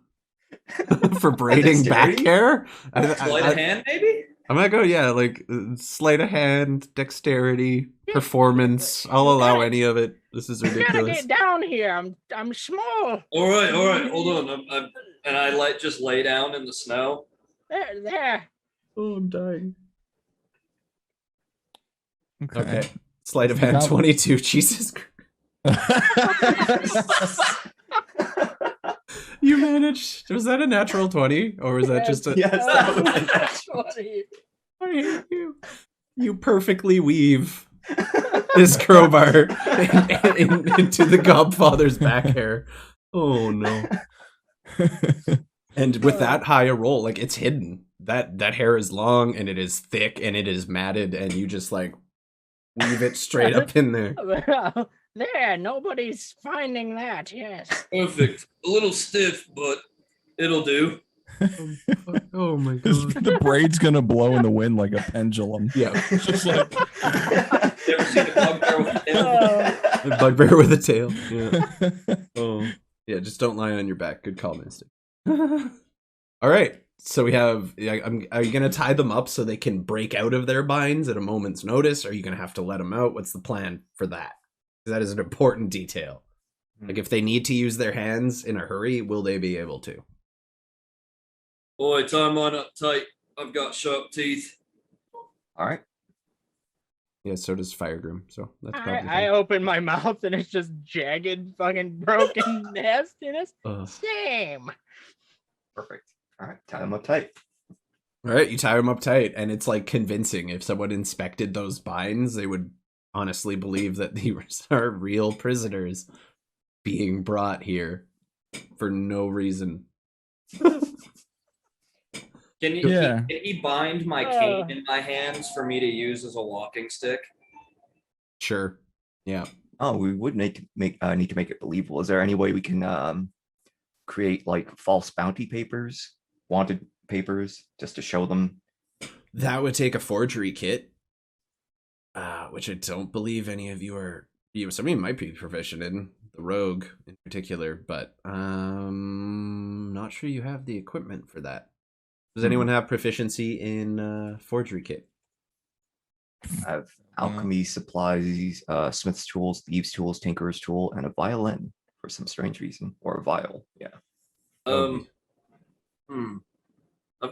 For braiding back Dexterity? hair? Sleight of hand, maybe? I'm gonna go, yeah, like sleight of hand, dexterity, performance. I'll allow any of it. This is You gotta ridiculous. get down here. I'm small. All right, hold on. And I just lay down in the snow. There. Oh, I'm dying. Okay. Okay. Sleight of hand 22. Jesus Christ. You managed. Was that a natural 20? Or was that just a. Yes, that was That's funny. I hate you. You perfectly weave this crowbar into the Godfather's back hair. Oh, no. And with that high a roll, like it's hidden. That hair is long and it is thick and it is matted, and you just like weave it straight up in there. There, nobody's finding that. Yes. Perfect. A little stiff, but it'll do. Oh my god. The braid's gonna blow in the wind like a pendulum. Yeah. Just like You ever seen a bugbear with a tail? The bugbear with a tail. Yeah. Oh. Yeah, just don't lie on your back. Good call, Mystic. All right. So we have. Are you gonna tie them up so they can break out of their binds at a moment's notice? Or are you gonna have to let them out? What's the plan for that? That is an important detail. Like if they need to use their hands in a hurry, will they be able to? Boy, tie mine up tight. I've got sharp teeth. All right. Yeah, so does Firegrim. So that's probably I fine. open my mouth and it's just jagged, fucking broken nastiness. Ugh. Same. Perfect. All right. Tie them up tight. All right, you tie them up tight, and it's like convincing. If someone inspected those binds, they would honestly believe that these are real prisoners being brought here for no reason. Can he bind my cane in my hands for me to use as a walking stick? Sure. Yeah. Oh, we would need to make it believable. Is there any way we can create like false bounty papers, wanted papers, just to show them? That would take a forgery kit, which I don't believe any of you are. Some of you might be proficient in, the rogue in particular, but not sure you have the equipment for that. Does anyone have proficiency in forgery kit? I have alchemy supplies, smith's tools, thieves' tools, tinkerer's tool, and a violin for some strange reason, or a viol. Yeah. I've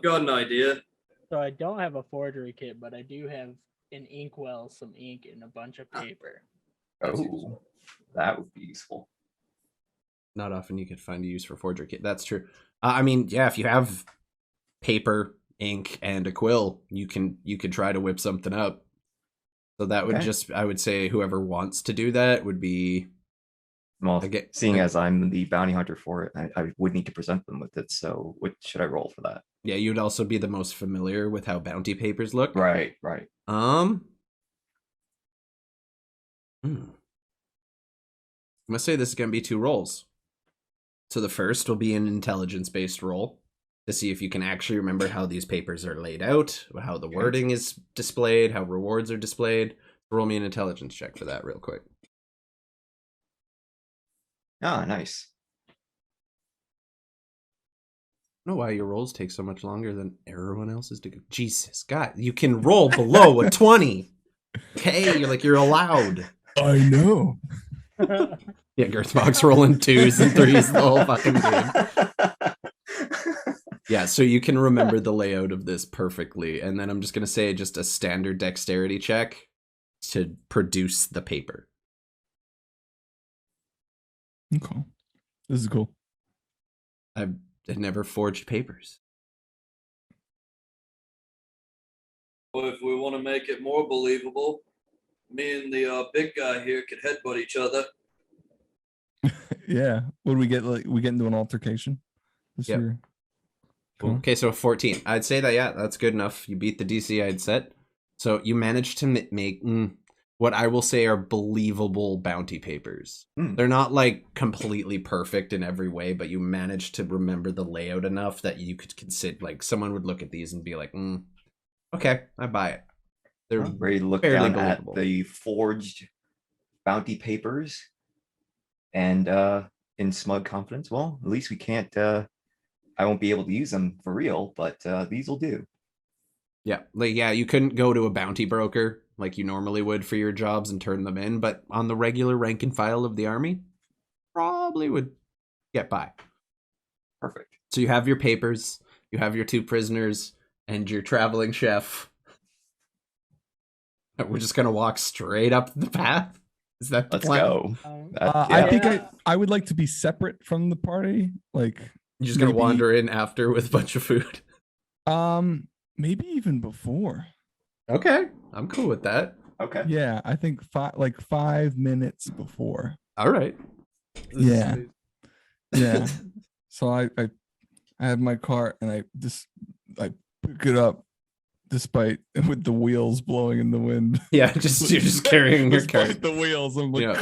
got an idea. So I don't have a forgery kit, but I do have an inkwell, some ink, and a bunch of paper. Oh, that would be useful. Not often you could find a use for forgery kit. That's true. I mean, yeah, if you have paper, ink, and a quill, you could try to whip something up. So that would Okay. I would say whoever wants to do that would be Well, I get- seeing I- as I'm the bounty hunter for it, I would need to present them with it. So what should I roll for that? Yeah, you'd also be the most familiar with how bounty papers look. Right. I'm gonna say this is gonna be 2 rolls. So the first will be an intelligence-based roll to see if you can actually remember how these papers are laid out, how the wording is displayed, how rewards are displayed. Roll me an intelligence check for that real quick. Ah, nice. I don't know why your rolls take so much longer than everyone else's to go. Jesus, God, you can roll below a 20. Okay, you're allowed. I know. Yeah, Girthmog's rolling 2s and 3s the whole fucking game. Yeah, so you can remember the layout of this perfectly. And then I'm just going to say just a standard dexterity check to produce the paper. Okay. This is cool. I've never forged papers. Well, if we want to make it more believable, me and the big guy here could headbutt each other. Yeah. What do we get? Like, we get into an altercation this Yep. year? Cool. Okay, so 14. I'd say that, yeah, that's good enough. You beat the DC I'd set. So you managed to make what I will say are believable bounty papers. They're not like completely perfect in every way, but you managed to remember the layout enough that you could consider, like, someone would look at these and be like, okay, I buy it. They're I'm ready to look fairly down at believable. the forged bounty papers and in smug confidence. Well, at least we can't I won't be able to use them for real, but these will do. Yeah, you couldn't go to a bounty broker like you normally would for your jobs and turn them in, but on the regular rank and file of the army, probably would get by. Perfect. So you have your papers, you have your 2 prisoners, and your traveling chef. We're just gonna walk straight up the path. Is that the Let's plan? go. I think Yeah. I would like to be separate from the party. Like, You're just gonna maybe- wander in after with a bunch of food. maybe even before. Okay, I'm cool with that. Okay. Yeah, I think 5 minutes before. All right. Yeah. Yeah. So I have my cart and I pick it up despite with the wheels blowing in the wind. Yeah, you're just carrying your Despite cart. the wheels. I'm like,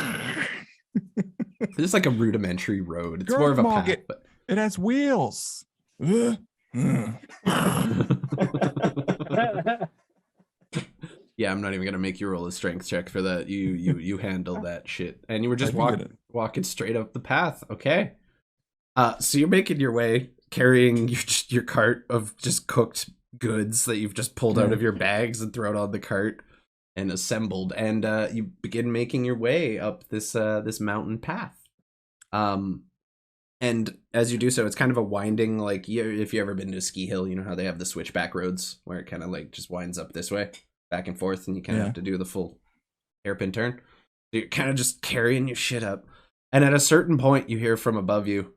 It's like a rudimentary road. It's more of a Girth path. market. But... it has wheels. Yeah, I'm not even gonna make you roll a strength check for that. You handle that shit, and you were just I figured walking straight up the path. Okay. So you're making your way, carrying your cart of just cooked goods that you've just pulled out of your bags and thrown on the cart and assembled, and you begin making your way up this mountain path. And as you do so, it's kind of a winding, like, if you ever been to a ski hill, you know how they have the switchback roads where it kind of like just winds up this way, back and forth, and you kind of have to do the full hairpin turn. So you're kind of just carrying your shit up. And at a certain point, you hear from above you,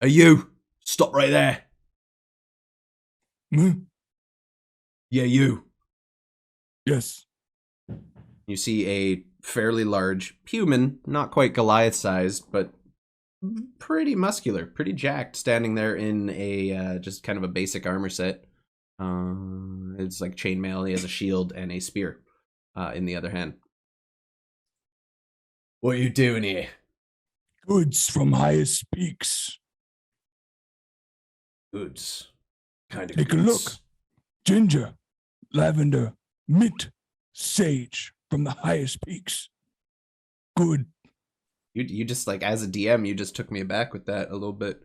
"Hey, you! Stop right there!" "Yeah, you." Yes. You see a fairly large human, not quite Goliath-sized, but pretty muscular, pretty jacked, standing there in a just kind of a basic armor set. It's like chainmail. He has a shield and a spear in the other hand. "What are you doing here?" Goods from highest peaks. "Goods. Kind of Take a look. Ginger, lavender, mint, sage from the highest peaks. Good. You just, like, as a DM, you just took me aback with that a little bit.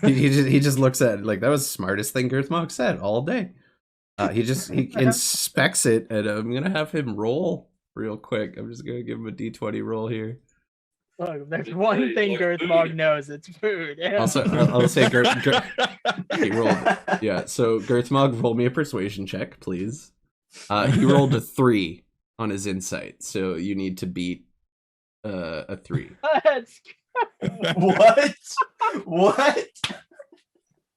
he just looks at it like that was the smartest thing Girthmog said all day. He inspects it, and I'm gonna have him roll real quick. I'm just gonna give him a d20 roll here. Look, there's one thing Girthmog knows, it's food. Also, I'll say he rolled. Yeah, so Girthmog, roll me a persuasion check, please. He rolled a 3 on his insight, so you need to beat a 3. Let's What? What?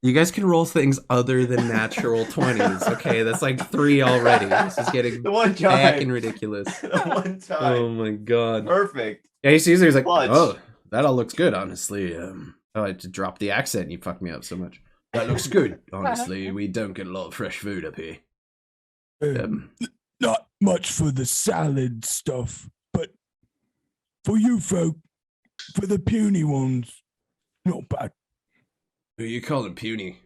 You guys can roll things other than natural 20s. Okay, that's like 3 already. This is getting The one back time. and ridiculous. The one time. Oh my god. Perfect. Yeah, he sees it. He's like, Clutch. oh, that all looks good, honestly. Oh, I had to drop the accent. You fucked me up so much. That looks good, honestly. We don't get a lot of fresh food up here. Not much for the salad stuff, but for you folk, for the puny ones, not bad. Who you calling puny?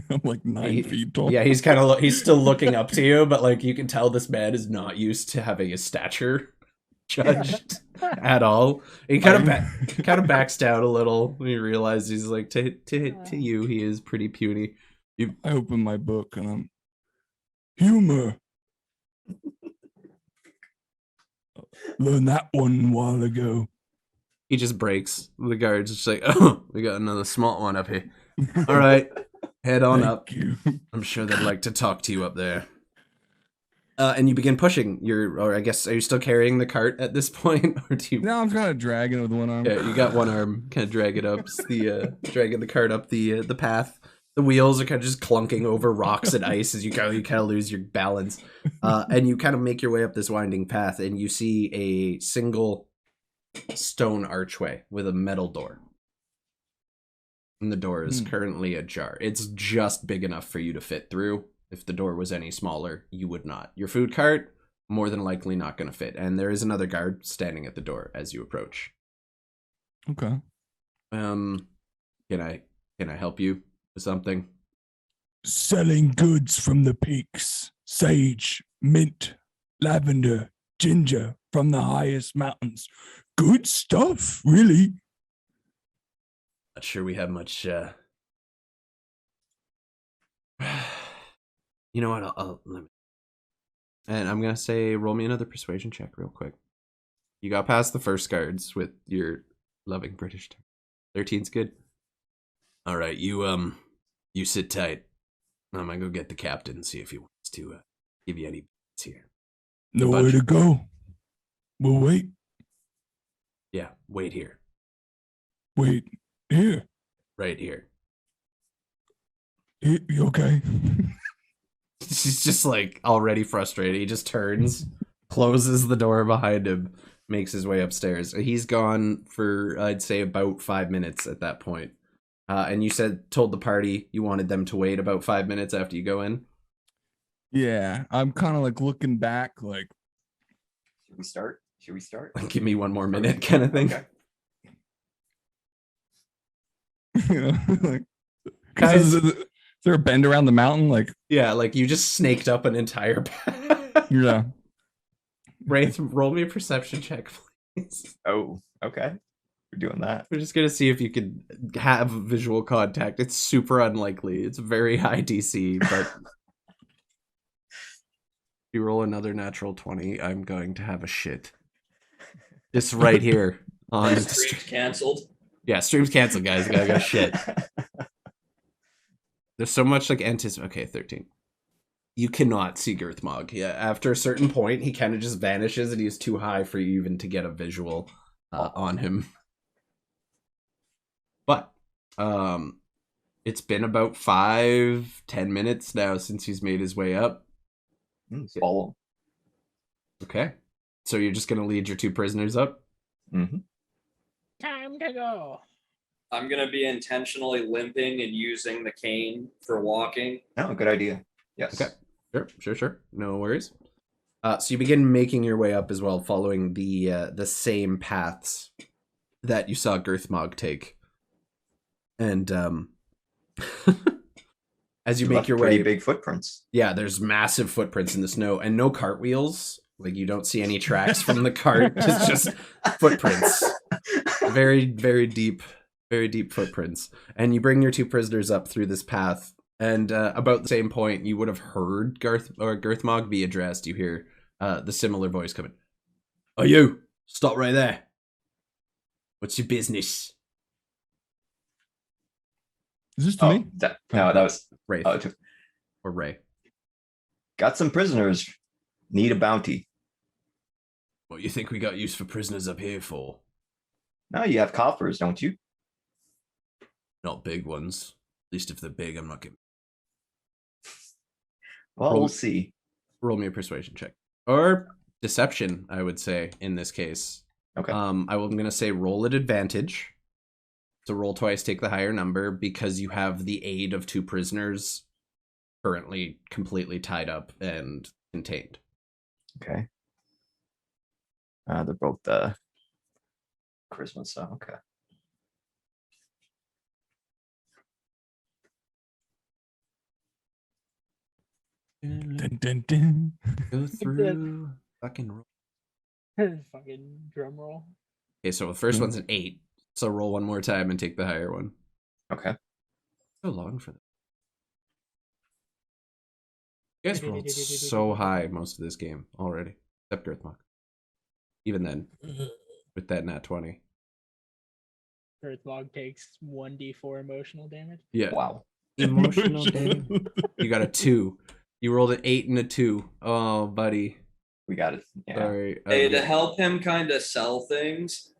I'm like 9 feet tall. Yeah, he's kind of he's still looking up to you, but like you can tell this man is not used to having his stature judged at all. He kind of backs down a little when he realizes he's like to you he is pretty puny. I open my book and I'm humor. Learned that one a while ago. He just breaks. The guard's just like, oh, we got another smart one up here. All right, head on up. You. I'm sure they'd like to talk to you up there. And you begin pushing or I guess, are you still carrying the cart at this point? Or do you... No, I'm kind of dragging it with one arm. Yeah, you got one arm, kind of drag it up, dragging the cart up the path. The wheels are kind of just clunking over rocks and ice as you kind of lose your balance. And you kind of make your way up this winding path, and you see a single stone archway with a metal door. And the door is currently ajar. It's just big enough for you to fit through. If the door was any smaller, you would not. Your food cart, more than likely not going to fit. And there is another guard standing at the door as you approach. Okay. Can I help you with something? Selling goods from the peaks. Sage, mint, lavender, ginger from the highest mountains. Good stuff, really. Not sure we have much, You know what, I'll let me... And I'm gonna say, roll me another persuasion check real quick. You got past the first guards with your loving British turn. 13's good. Alright, you sit tight. I'm gonna go get the captain and see if he wants to give you any bits here. Nowhere to go. We'll wait. Yeah, wait here. Wait. Here. Right here. You okay? She's just like already frustrated. He just turns, closes the door behind him, makes his way upstairs. He's gone for, I'd say, about 5 minutes at that point. And you told the party you wanted them to wait about 5 minutes after you go in. Yeah, I'm kind of like looking back, like. Should we start? Like, give me one more minute, kind of thing. Okay. Like, Guys, is there a bend around the mountain? Like, yeah, like you just snaked up an entire path. yeah. Wraith, roll me a perception check, please. Oh, okay. We're doing that. We're just gonna see if you can have visual contact. It's super unlikely. It's very high DC, but if you roll another natural 20, I'm going to have a shit. Just right here on the Stream's canceled. Yeah, stream's canceled, guys. Gotta go shit. There's so much like Okay, 13. You cannot see Girthmog. Yeah, after a certain point, he kind of just vanishes, and he's too high for you even to get a visual on him. But it's been about 5-10 minutes now since he's made his way up. Follow. Okay, so you're just gonna lead your 2 prisoners up. Mm-hmm. Time to go. I'm going to be intentionally limping and using the cane for walking. Oh, good idea. Yes. Okay. Sure. No worries. So you begin making your way up as well, following the same paths that you saw Girthmog take. And as you make your way, pretty big footprints. Yeah, there's massive footprints in the snow, and no cartwheels. Like, you don't see any tracks from the cart. It's just footprints. Very, very deep footprints. And you bring your 2 prisoners up through this path, and about the same point, you would have heard Girthmog be addressed. You hear the similar voice coming. Oh, you! Stop right there. What's your business? Is this to me? That was Wraith. Or Ray. Got some prisoners. Need a bounty. What you think we got use for prisoners up here for? No, you have coffers, don't you? Not big ones. least if they're big, I'm not giving. Well, Roll- we'll see. Roll me a persuasion check. Or deception, I would say, in this case. Okay. I'm going to say roll at advantage. So roll twice, take the higher number, because you have the aid of 2 prisoners currently completely tied up and contained. Okay. They're both charisma, so okay. Dun, dun, dun. Go through fucking roll. Fucking drum roll. Okay, so the first one's an 8. So roll one more time and take the higher one. Okay. So long for that. You guys rolled so high most of this game already. Except Girthmock. Even then, with that nat 20. Earthmog takes 1d4 emotional damage. Yeah. Wow. Emotional damage. You got a 2. You rolled an 8 and a 2. Oh, buddy. We got it. Yeah. Sorry. Hey, to help him kind of sell things,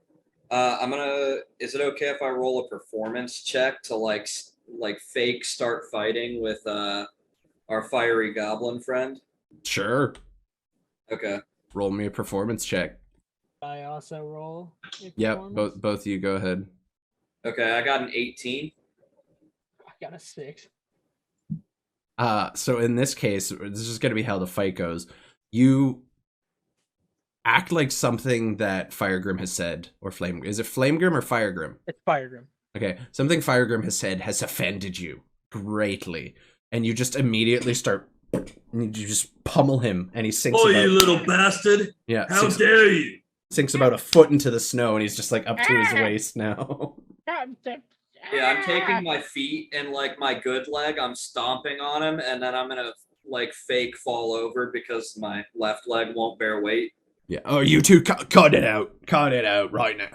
is it okay if I roll a performance check to like fake start fighting with our fiery goblin friend? Sure. Okay. Roll me a performance check. I also roll. a Yep, performance. both of you go ahead. Okay, I got an 18. I got a 6. So in this case, this is going to be how the fight goes. You act like something that Firegrim has said, or Flame. Is it Flamegrim or Firegrim? It's Firegrim. Okay, something Firegrim has said has offended you greatly, and you just immediately start. You just pummel him, and he sinks. Oh, about, you little bastard! yeah, How sinks, dare you! sinks about a foot into the snow, and he's just like up to his waist now. Yeah, I'm taking my feet and like my good leg, I'm stomping on him, and then I'm gonna like fake fall over because my left leg won't bear weight. Yeah. Oh, you two, cut it out right now.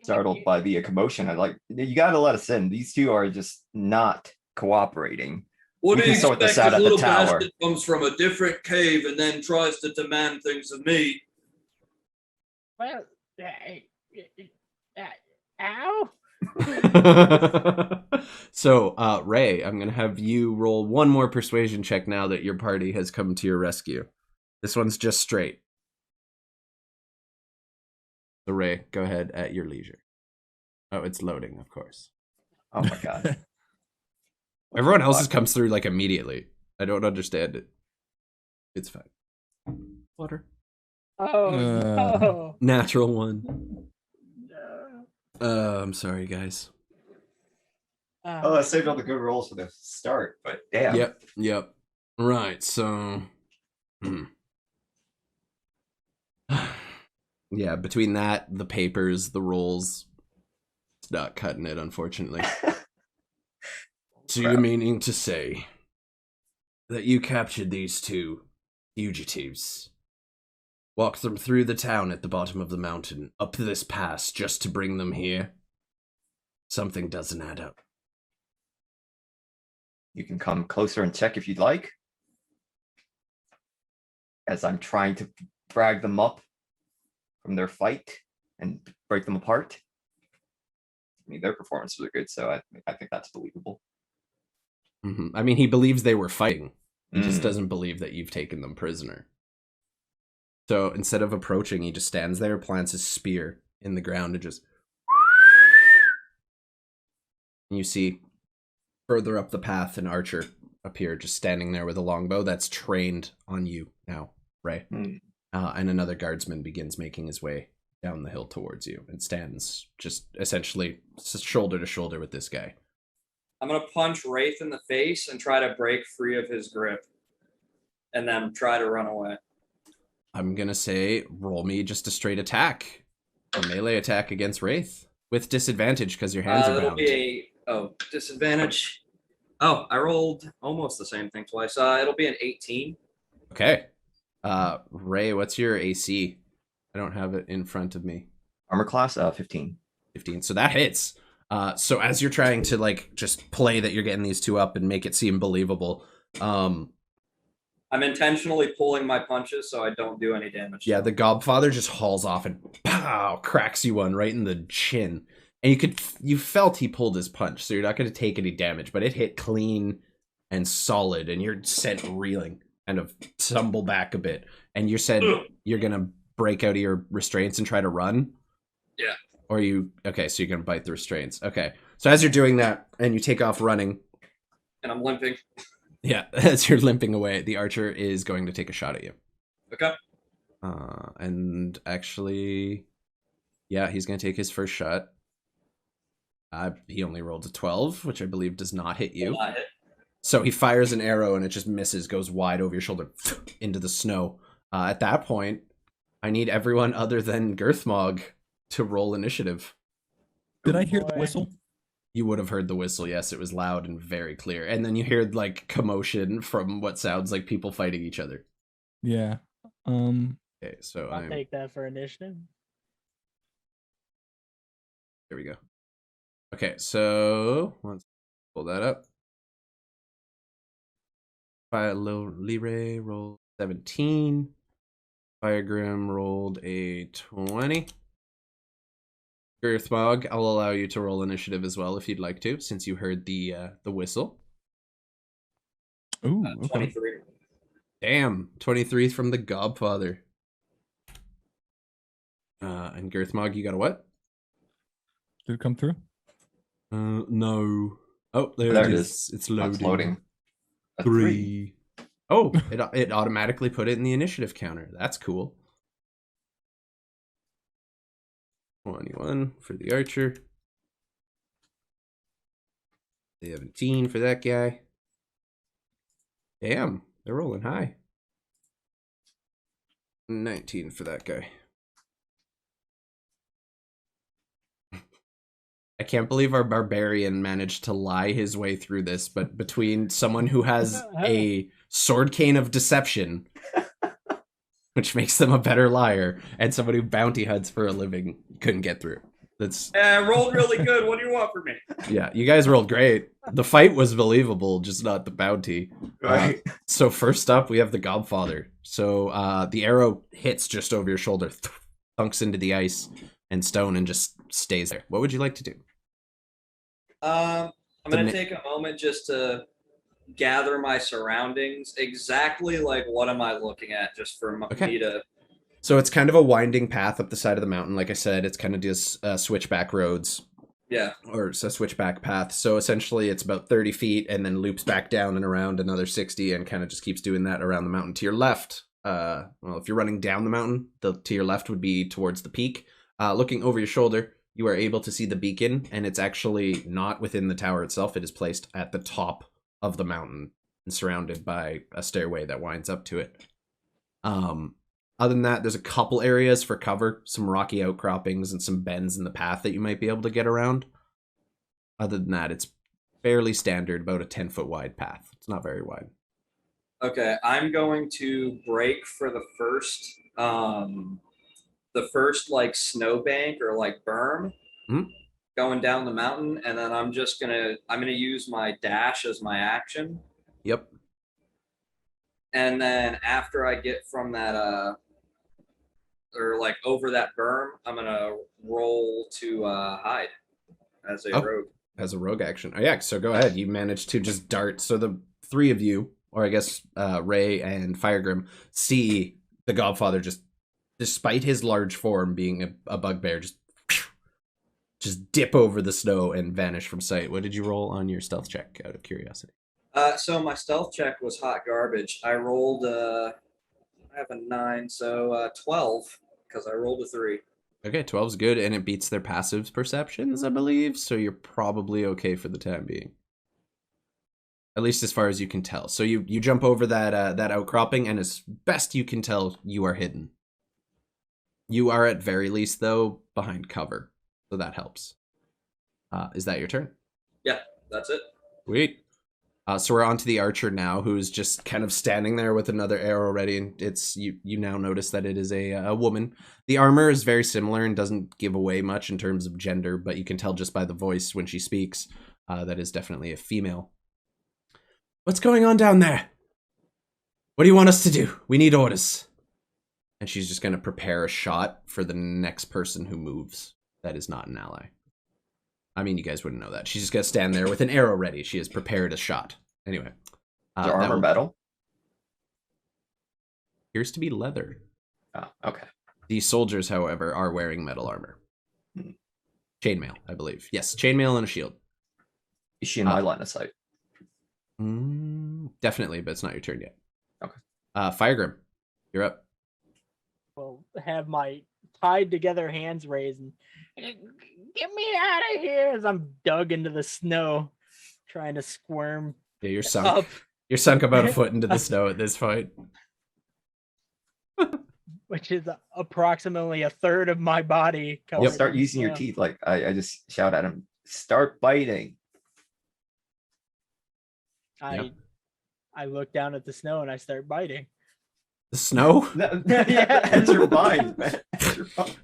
Startled by the commotion. I like, you gotta let us in. These two are just not cooperating. What We do you can sort this expect? out This at the little tower. bastard comes from a different cave and then tries to demand things of me. Well, ow. So, Ray, I'm gonna have you roll one more persuasion check now that your party has come to your rescue. This one's just straight. So, Ray, go ahead at your leisure. Oh, it's loading, of course. Oh my god. Everyone else's comes through like immediately. I don't understand it. It's fine. Water. Oh no. Natural one. No. I'm sorry, guys. Oh, I saved all the good rolls for the start, but damn. Yep. Right, so... Yeah, between that, the papers, the rolls, it's not cutting it, unfortunately. So you're meaning to say that you captured these 2 fugitives, walked them through the town at the bottom of the mountain, up this pass just to bring them here? Something doesn't add up. You can come closer and check if you'd like. As I'm trying to drag them up from their fight and break them apart. I mean, their performances are good, so I think that's believable. Mm-hmm. I mean, he believes they were fighting. He just Mm. doesn't believe that you've taken them prisoner. So instead of approaching, he just stands there, plants his spear in the ground, and just... And you see further up the path an archer appear, just standing there with a longbow that's trained on you now, Ray. Mm. And another guardsman begins making his way down the hill towards you and stands just essentially shoulder to shoulder with this guy. I'm gonna punch Wraith in the face and try to break free of his grip, and then try to run away. I'm gonna say roll me just a straight attack, a melee attack against Wraith with disadvantage because your hands are That'll bound. be disadvantage. Oh, I rolled almost the same thing twice. It'll be an 18. Okay. Ray, what's your AC? I don't have it in front of me. Armor class, 15. 15. So that hits. So as you're trying to like just play that you're getting these 2 up and make it seem believable, I'm intentionally pulling my punches so I don't do any damage. yeah, the Gobfather just hauls off and pow, cracks you one right in the chin. And you felt he pulled his punch, so you're not going to take any damage, but it hit clean and solid, and you're sent reeling, kind of tumble back a bit. And you said you're going to break out of your restraints and try to run? Yeah. Or okay, so you're going to bite the restraints. Okay. So as you're doing that, and you take off running. And I'm limping. Yeah, as you're limping away, the archer is going to take a shot at you. Okay. And actually, yeah, he's going to take his first shot. He only rolled a 12, which I believe does not hit you. Will not hit. So he fires an arrow and it just misses, goes wide over your shoulder into the snow. At that point, I need everyone other than Girthmog to roll initiative. Did I hear the whistle? You would have heard the whistle, yes. It was loud and very clear. And then you hear like commotion from what sounds like people fighting each other. Yeah. Okay, so I'll take that for initiative. There we go. Okay, so let's pull that up. Lire rolled 17. Firegrim rolled a 20. Girthmog, I'll allow you to roll initiative as well if you'd like to, since you heard the whistle. Ooh, okay. 23. Damn, 23 from the Godfather. And Girthmog, you got a what? Did it come through? No. Oh, there it is. It's loading. It's loading. A 3. Oh, it automatically put it in the initiative counter. That's cool. 21 for the archer. 17 for that guy. Damn, they're rolling high. 19 for that guy. I can't believe our barbarian managed to lie his way through this, but between someone who has a sword cane of deception, which makes them a better liar, and someone who bounty hunts for a living, couldn't get through. I rolled really good. What do you want from me? Yeah, you guys rolled great. The fight was believable, just not the bounty. Right. So first up, we have the Godfather. So the arrow hits just over your shoulder, thunks into the ice and stone, and just stays there. What would you like to do? I'm going to take a moment just to gather my surroundings. Exactly like what am I looking at, just for me to... So it's kind of a winding path up the side of the mountain. Like I said, it's kind of just switchback roads. Yeah. Or it's a switchback path. So essentially it's about 30 feet and then loops back down and around another 60 and kind of just keeps doing that around the mountain. To your left, well, if you're running down the mountain, to your left would be towards the peak. Looking over your shoulder, you are able to see the beacon, and it's actually not within the tower itself. It is placed at the top of the mountain and surrounded by a stairway that winds up to it. Other than that, there's a couple areas for cover, some rocky outcroppings and some bends in the path that you might be able to get around. Other than that, it's fairly standard, about a 10-foot wide path. It's not very wide. Okay, I'm going to break for the first like snowbank or like berm going down the mountain, and then I'm gonna use my dash as my action. Yep. And then after I get from that or like over that berm, I'm gonna roll to hide as a rogue. As a rogue action. Oh yeah, so go ahead. You managed to just dart. So the three of you, or I guess Ray and Firegrim, see the Godfather just, despite his large form being a bugbear, just dip over the snow and vanish from sight. What did you roll on your stealth check, out of curiosity? So my stealth check was hot garbage. I rolled I have a 9, so 12, because I rolled a 3. Okay, 12's good, and it beats their passive perceptions, I believe, so you're probably okay for the time being. At least as far as you can tell. So you jump over that outcropping, and as best you can tell, you are hidden. You are at very least, though, behind cover, so that helps. Is that your turn? Yeah, that's it. Sweet. So we're on to the archer now, who's just kind of standing there with another arrow ready, and it's you now notice that it is a woman. The armor is very similar and doesn't give away much in terms of gender, but you can tell just by the voice when she speaks that is definitely a female. What's going on down there? What do you want us to do? We need orders. And she's just going to prepare a shot for the next person who moves that is not an ally. I mean, you guys wouldn't know that. She's just gonna stand there with an arrow ready. She has prepared a shot. Anyway, Is that her armor will- metal? appears to be leather. Oh, okay. The soldiers, however, are wearing metal armor. Hmm. Chainmail, I believe. Yes, chainmail and a shield. Is she in my line of sight? Definitely, but it's not your turn yet. Okay. Firegrim, you're up. Well, have my tied together hands raised and get me out of here as I'm dug into the snow, trying to squirm Yeah, you're sunk. up, You're sunk about a foot into the snow at this point. which is approximately a third of my body. Well, covered start in using your snow. teeth. Like I just shout at him, start biting. Yep. I look down at the snow and I start biting. The snow That's your mind, man. That's your mind.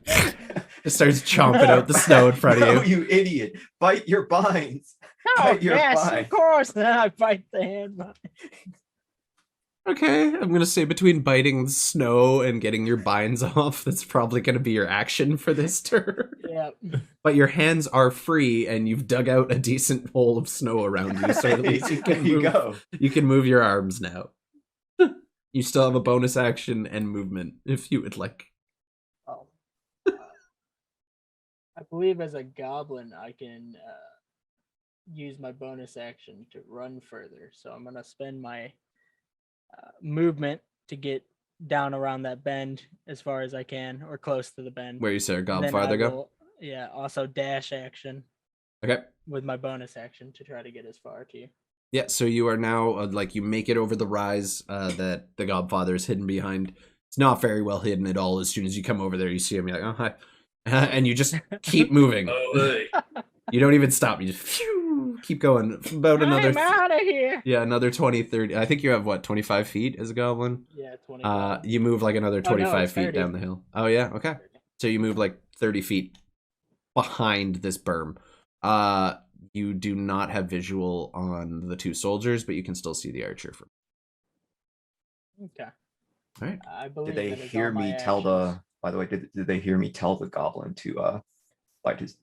just starts chomping out the snow in front No, of you. you idiot. Bite your binds. Oh, Bite your yes, bind. of course. Then I bite the hand. Okay, I'm gonna say between biting the snow and getting your binds off, that's probably gonna be your action for this turn. Yeah. But your hands are free, and you've dug out a decent hole of snow around you, so at least you There can you move. go. You can move your arms now. You still have a bonus action and movement if you would like. Oh. I believe as a goblin, I can use my bonus action to run further. So I'm going to spend my movement to get down around that bend as far as I can, or close to the bend. Where you say And then Godfather I go? will, yeah, also dash action Okay. with my bonus action to try to get as far to you. Yeah, so you are now, you make it over the rise that the Godfather is hidden behind. It's not very well hidden at all. As soon as you come over there, you see him, you're like, oh, hi. And you just keep moving. You don't even stop. You just phew, keep going. About another... I'm out of here. Yeah, another 20, 30. I think you have, 25 feet as a goblin? Yeah, 20. You move like another Oh, no, 25 it's feet 30. down the hill. Oh, yeah? Okay. So you move like 30 feet behind this berm. You do not have visual on the two soldiers, but you can still see the archer. Okay. All right. I believe Did they that is hear all my me tell actions. by the way, did they hear me tell the goblin to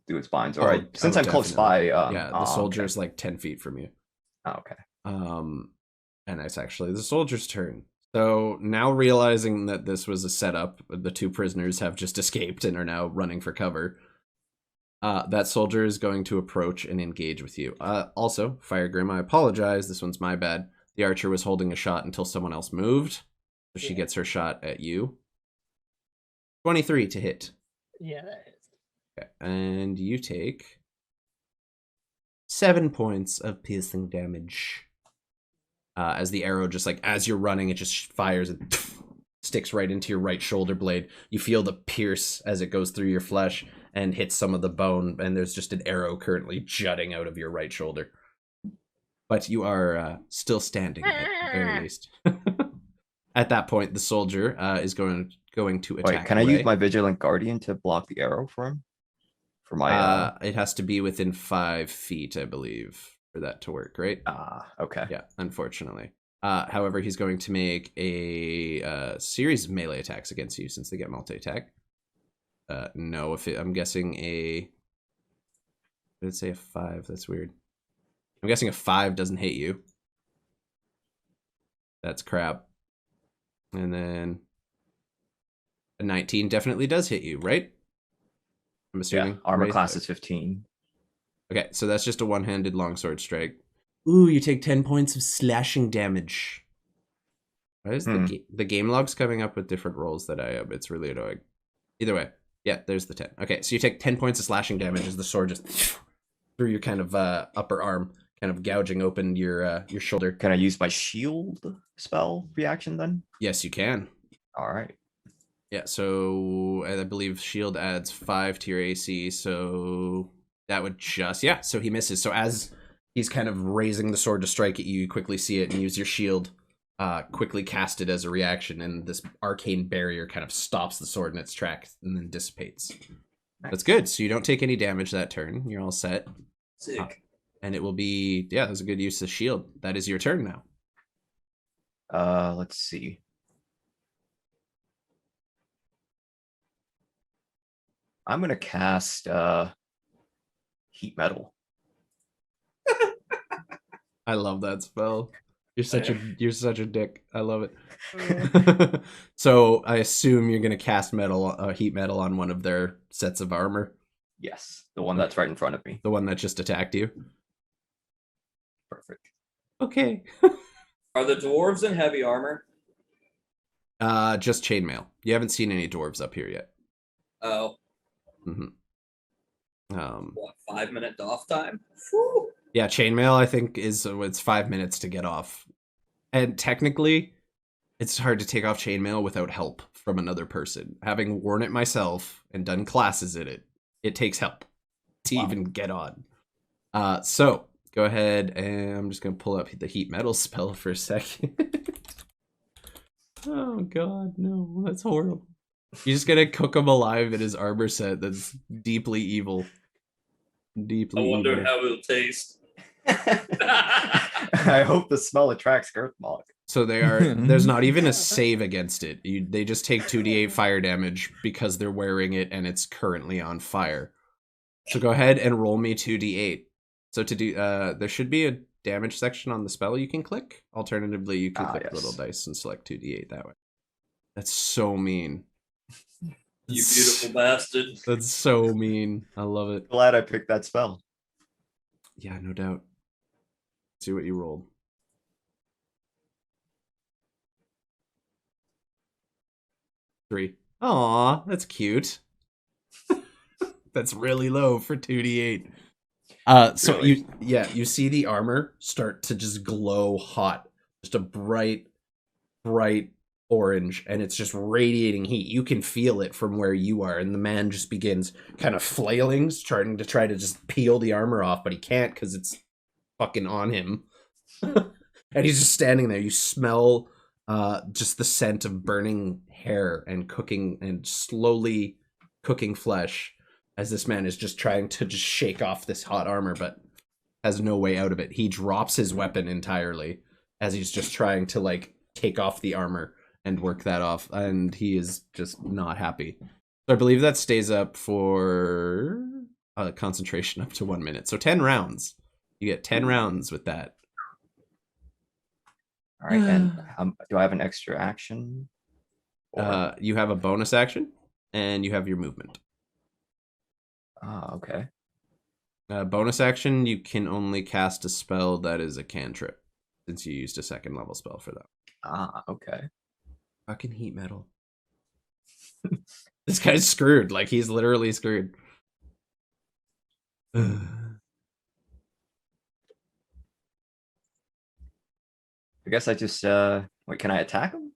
do its binds? All Oh, right. Since I'm close by, definitely. Yeah, the okay. soldier's like 10 feet from you. Oh, okay. And it's actually the soldier's turn. So now realizing that this was a setup, the two prisoners have just escaped and are now running for cover. That soldier is going to approach and engage with you. Also, Firegrim, I apologize. This one's my bad. The archer was holding a shot until someone else moved. So she gets her shot at you. 23 to hit. Yeah, that is. Okay. And you take 7 points of piercing damage. As the arrow just as you're running, it just fires and sticks right into your right shoulder blade. You feel the pierce as it goes through your flesh and hits some of the bone, and there's just an arrow currently jutting out of your right shoulder. But you are still standing at the very least. At that point, the soldier is going to attack. Wait, can I use my Vigilant Guardian to block the arrow for him? For my It has to be within 5 feet, I believe, for that to work, right? Okay. Yeah, unfortunately. However, he's going to make a series of melee attacks against you since they get multi-attack. No, I'm guessing did it say a 5? That's weird. I'm guessing a 5 doesn't hit you. That's crap. And then a 19 definitely does hit you, right? I'm assuming. Yeah, armor right? class is 15. Okay, so that's just a one-handed longsword strike. Ooh, you take 10 points of slashing damage. Why is the game log's coming up with different rolls that I have? It's really annoying. Either way, yeah, there's the 10. Okay, so you take 10 points of slashing damage as the sword just through your kind of upper arm, kind of gouging open your shoulder. Can I use my shield spell reaction then? Yes, you can. All right. Yeah, so I believe shield adds 5 to your AC, so that would just... Yeah, so he misses. So as he's kind of raising the sword to strike at you, you quickly see it and use your shield, quickly cast it as a reaction, and this arcane barrier kind of stops the sword in its tracks and then dissipates. Nice. That's good. So you don't take any damage that turn. You're all set. Sick. And it will be... Yeah, that was a good use of shield. That is your turn now. Let's see. I'm gonna cast heat metal. I love that spell. You're such a dick. I love it. So I assume you're gonna cast heat metal on one of their sets of armor. Yes, the one that's right in front of me. The one that just attacked you. Perfect. Okay. Are the dwarves in heavy armor? Just chainmail. You haven't seen any dwarves up here yet. Oh, what, 5-minute doff time? Whew. Yeah, chainmail I think it's 5 minutes to get off. And technically, it's hard to take off chainmail without help from another person. Having worn it myself and done classes in it, it takes help to even get on. So go ahead, and I'm just gonna pull up the heat metal spell for a second. Oh god, no, that's horrible. You're just gonna cook him alive in his armor set that's deeply evil. Deeply evil. How it'll taste. I hope the smell attracts Girthmog. So there's not even a save against it. They just take 2d8 fire damage because they're wearing it and it's currently on fire. So go ahead and roll me 2d8. So to do, there should be a damage section on the spell you can click. Alternatively, you can click the little dice and select 2d8 that way. That's so mean. You beautiful bastard. That's so mean. I love it. Glad I picked that spell. Yeah, no doubt. See what you rolled. Three. Aw, that's cute. That's really low for 2d8. So Really? you see the armor start to just glow hot. Just a bright orange, and it's just radiating heat. You can feel it from where you are, and the man just begins kind of flailing, trying to just peel the armor off, but he can't because it's fucking on him. And he's just standing there. You smell just the scent of burning hair and cooking and slowly cooking flesh as this man is just trying to just shake off this hot armor, but has no way out of it. He drops his weapon entirely as he's just trying to like take off the armor and work that off, and he is just not happy. So I believe that stays up for concentration up to 1 minute. So 10 rounds. You get 10 rounds with that. All right, and do I have an extra action? You have a bonus action, and you have your movement. Okay. Bonus action, you can only cast a spell that is a cantrip, since you used a 2nd level spell for that. Okay. Fucking heat metal. This guy's screwed. Like, he's literally screwed. I guess I just wait, can I attack him?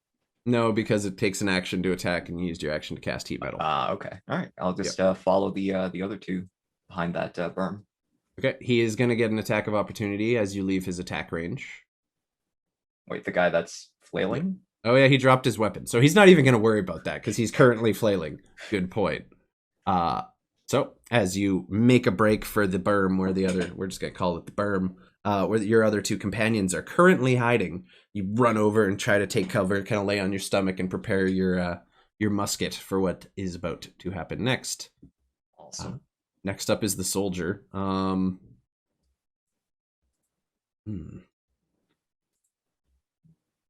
No, because it takes an action to attack, and you used your action to cast heat metal. Okay. All right. I'll just follow the other two behind that berm. Okay, he is going to get an attack of opportunity as you leave his attack range. Wait, the guy that's flailing? Oh yeah, he dropped his weapon. So he's not even going to worry about that because he's currently flailing. Good point. So as you make a break for the berm where we're just going to call it the berm, where your other two companions are currently hiding, you run over and try to take cover, kind of lay on your stomach and prepare your musket for what is about to happen next. Awesome. Next up is the soldier.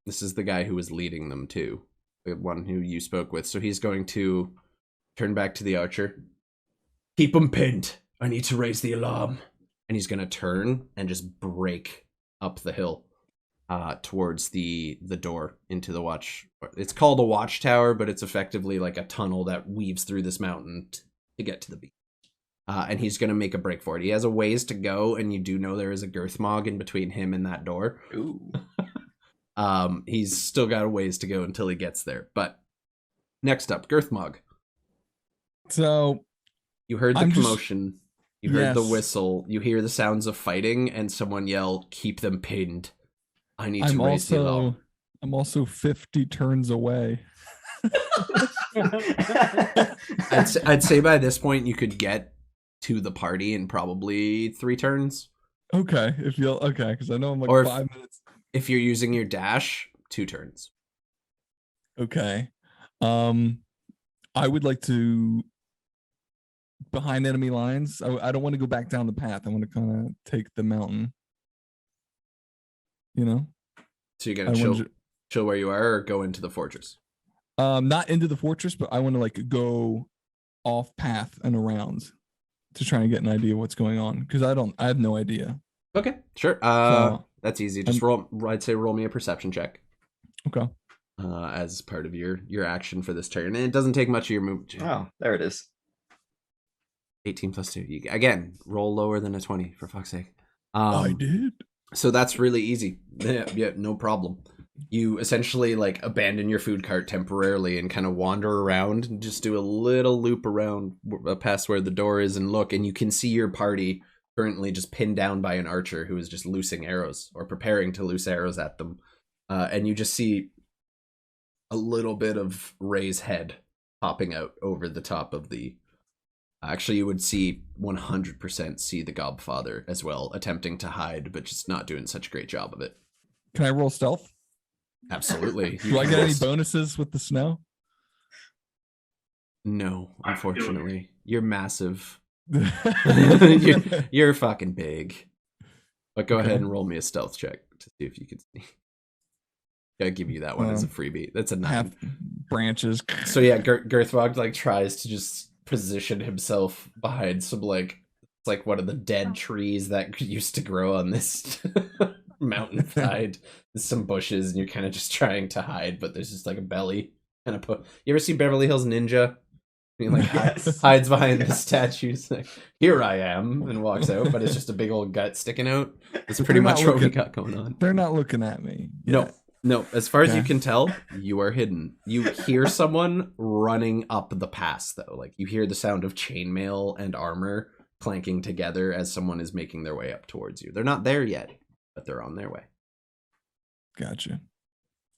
This is the guy who was leading them too, the one who you spoke with. So he's going to turn back to the archer. Keep him pinned. I need to raise the alarm. And he's going to turn and just break up the hill towards the door into the watch. It's called a watchtower, but it's effectively like a tunnel that weaves through this mountain to get to the beach. And he's going to make a break for it. He has a ways to go, and you do know there is a Girthmog in between him and that door. Ooh. He's still got a ways to go until he gets there. But next up, Girthmog. So you heard the commotion. You heard the Yes. whistle. You hear the sounds of fighting, and someone yell, "Keep them pinned. I need to raise the alarm." I'm also 50 turns away. I'd say by this point you could get to the party in probably 3 turns. Okay, because I know I'm like Or 5 minutes. If you're using your dash, 2 turns. Okay. I would like to behind enemy lines. I don't want to go back down the path. I want to kind of take the mountain. You know? So you're I gonna wanna chill where you are, or go into the fortress? not into the fortress, but I want to like go off path and around to try and get an idea of what's going on, because I have no idea. Okay, sure. So, That's easy. Just roll. I'd say roll me a perception check. Okay. As part of your action for this turn, and it doesn't take much of your move. Oh, there it is. 18 plus 2. You, again, roll lower than a 20, for fuck's sake. I did. So that's really easy. Yeah, no problem. You essentially like abandon your food cart temporarily and kind of wander around and just do a little loop around past where the door is and look, and you can see your party currently just pinned down by an archer who is just loosing arrows or preparing to loose arrows at them. And you just see a little bit of Ray's head popping out over the top of the... Actually, you would see 100% see the Godfather as well, attempting to hide, but just not doing such a great job of it. Can I roll stealth? Absolutely. Do I get any bonuses with the snow? No, unfortunately. You're massive. you're, You're fucking big. But go Okay. ahead and roll me a stealth check to see if you can see. Gotta give you that one as a freebie. That's a 9. half branches. So yeah, Girthwog like tries to just position himself behind some like it's like one of the dead trees that used to grow on this mountainside. There's some bushes, and you're kind of just trying to hide, but there's just like a belly kind of put. You ever see Beverly Hills Ninja? He like Yes. hides behind the statues, like here I am, and walks out, but it's just a big old gut sticking out. That's pretty They're not much what we looking- got going on. They're not looking at me. No, yet. no. As far as you Okay. can tell, you are hidden. You hear someone running up the pass, though. Like you hear the sound of chainmail and armor clanking together as someone is making their way up towards you. They're not there yet, but they're on their way. Gotcha.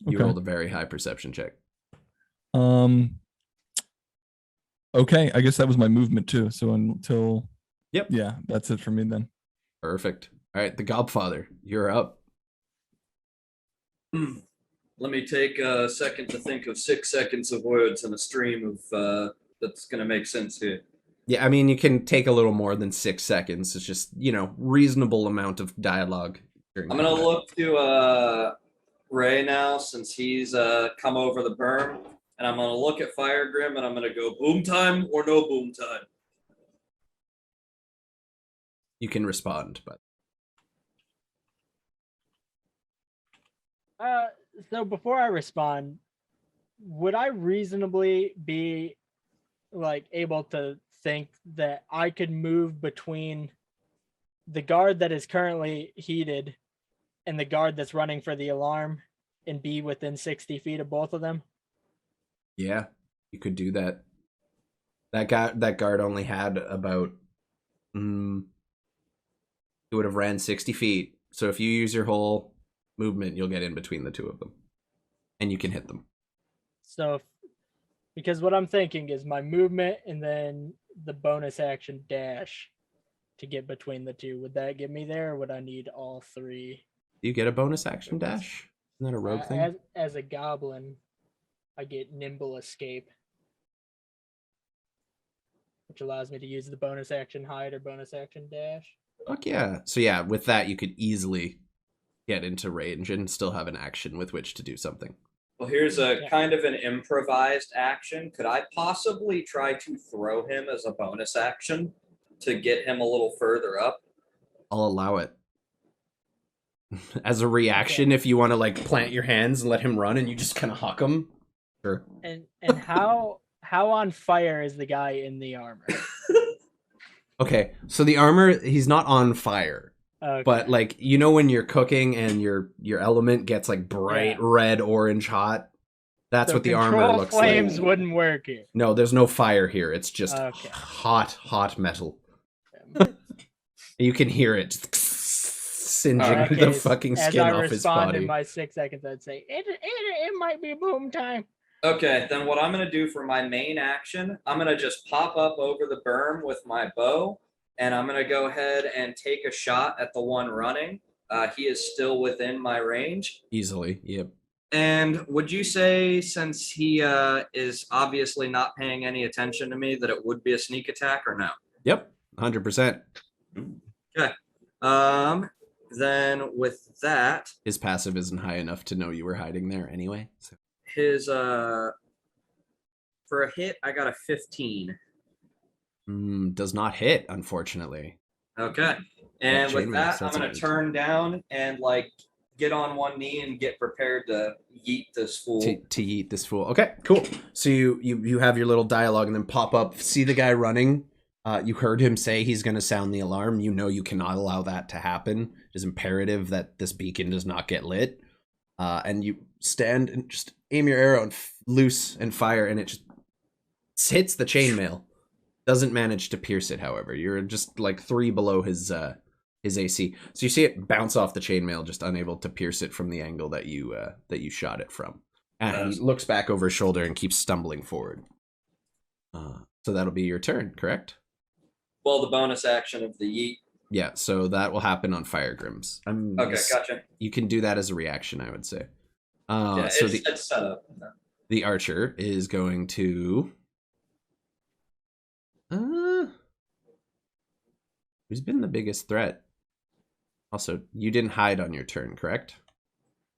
You Okay. rolled a very high perception check. Okay, I guess that was my movement too. So until Yep. yeah, that's it for me then. Perfect. All right, the Godfather, you're up. Let me take a second to think of 6 seconds of words in a stream of that's going to make sense here. Yeah, I mean, you can take a little more than 6 seconds. It's just, reasonable amount of dialogue. I'm going to look to Ray now, since he's come over the berm, and I'm going to look at Fire Grim, and I'm going to go boom time or no boom time. You can respond, but So before I respond, would I reasonably be like able to think that I could move between the guard that is currently heated and the guard that's running for the alarm and be within 60 feet of both of them? yeah, you could do that. That guard only had about he would have ran 60 feet. So if you use your whole movement, you'll get in between the two of them, and you can hit them. So, because what I'm thinking is my movement and then the bonus action dash to get between the two. Would that get me there, or would I need all three? Do you get a bonus action dash? Isn't that a rogue thing? As a goblin, I get nimble escape, which allows me to use the bonus action hide or bonus action dash. Fuck yeah. So yeah, with that, you could easily get into range and still have an action with which to do something. Well, here's a kind of an improvised action. Could I possibly try to throw him as a bonus action to get him a little further up? I'll allow it. As a reaction, if you want to like plant your hands and let him run and you just kind of huck him. Sure. And how on fire is the guy in the armor? Okay, so the armor, he's not on fire. Okay. But like, when you're cooking and your element gets like bright red, orange hot, that's So what the armor control looks flames like. wouldn't work here. No, there's no fire here. It's just Okay. hot metal. You can hear it singeing Alright. the fucking skin As I off his respond body. in my 6 seconds, I'd say it might be boom time. Okay, then what I'm going to do for my main action, I'm going to just pop up over the berm with my bow, and I'm going to go ahead and take a shot at the one running. He is still within my range. Easily, yep. And would you say, since he is obviously not paying any attention to me, that it would be a sneak attack or no? Yep, 100%. Okay. Then with that, His passive isn't high enough to know you were hiding there anyway. So. his for a hit, I got a 15. Does not hit, unfortunately. Okay. And with chainmail, that, so I'm that's gonna a- turn down and like get on one knee and get prepared to yeet this fool. To eat this fool. Okay, cool. So you have your little dialogue and then pop up, see the guy running. You heard him say he's going to sound the alarm. You know you cannot allow that to happen. It is imperative that this beacon does not get lit. And you stand and just aim your arrow and loose and fire, and it just hits the chainmail. Doesn't manage to pierce it, however. You're just like 3 below his AC. So you see it bounce off the chainmail, just unable to pierce it from the angle that you shot it from. And he looks back over his shoulder and keeps stumbling forward. So that'll be your turn, correct? Well, the bonus action of the yeet. Yeah, so that will happen on Fire Grims. Okay, gotcha. You can do that as a reaction, I would say. Yeah, So it's set up. the archer is going to... who's been the biggest threat? Also, you didn't hide on your turn, correct?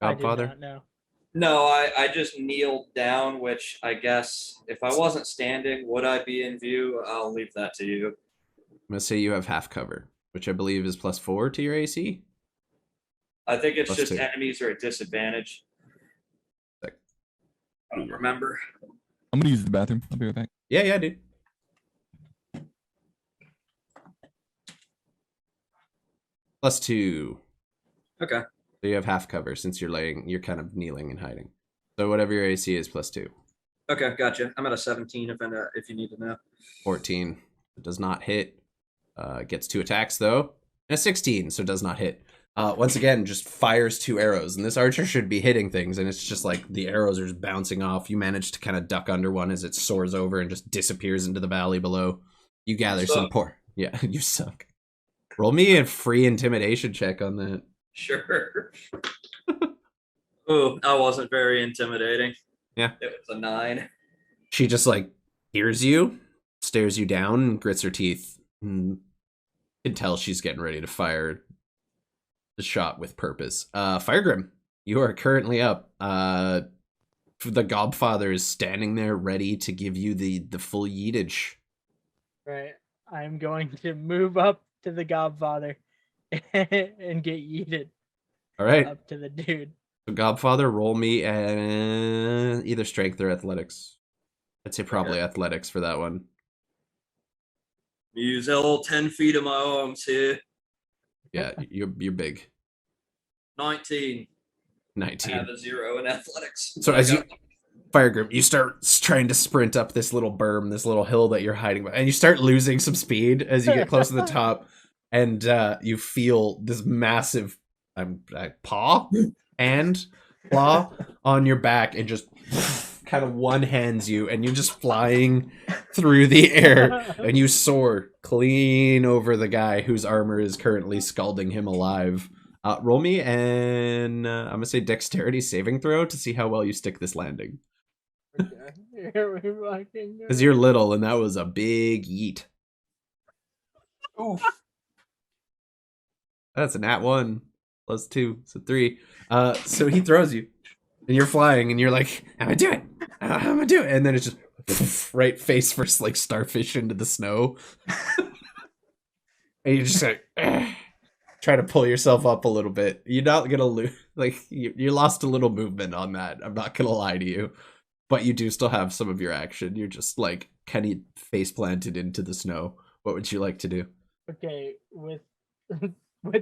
Godfather? I did not know. No, I just kneeled down, which I guess if I wasn't standing, would I be in view? I'll leave that to you. I'm going to say you have half cover, which I believe is +4 to your AC. I think it's just +2. enemies are at disadvantage. Sick. I don't remember. I'm gonna use the bathroom. I'll be right back. Yeah, dude. +2. Okay. So you have half cover since you're kind of kneeling and hiding. So whatever your AC is, +2. Okay, gotcha. I'm at a 17 if you need to know. 14. It does not hit. Gets 2 attacks though. And a 16, so it does not hit. Once again, just fires 2 arrows, and this archer should be hitting things, and it's just like the arrows are just bouncing off. You manage to kind of duck under one as it soars over and just disappears into the valley below. You gather some poor. Yeah, you suck. Roll me a free intimidation check on that. Sure. Oh, that wasn't very intimidating. Yeah. It was a 9. She just like hears you, stares you down, and grits her teeth. And you can tell she's getting ready to fire the shot with purpose. Firegrim, you are currently up. The Godfather is standing there ready to give you the full yeetage. Right. I'm going to move up to the Godfather and get yeeted All right. up to the dude. So Godfather, roll me either strength or athletics. I'd say probably athletics for that one. Use all 10 feet of my arms here. Yeah, you're big. 19. 19. I have a 0 in athletics. So as you Firegrim, you start trying to sprint up this little berm, this little hill that you're hiding behind, and you start losing some speed as you get close to the top, and you feel this massive paw and claw on your back, and just kind of one hands you, and you're just flying through the air, and you soar clean over the guy whose armor is currently scalding him alive. Roll me and I'm gonna say dexterity saving throw to see how well you stick this landing. Because you're little, and that was a big yeet. Oof. That's a nat 1 +2, so 3. So he throws you, and you're flying, and you're like, "I'm gonna do it! I'm gonna do it!" And then it's just right face first, like starfish into the snow, and you just like try to pull yourself up a little bit. You're not gonna lose, like you lost a little movement on that. I'm not gonna lie to you. But you do still have some of your action. You're just like kind of face planted into the snow. What would you like to do? Okay, with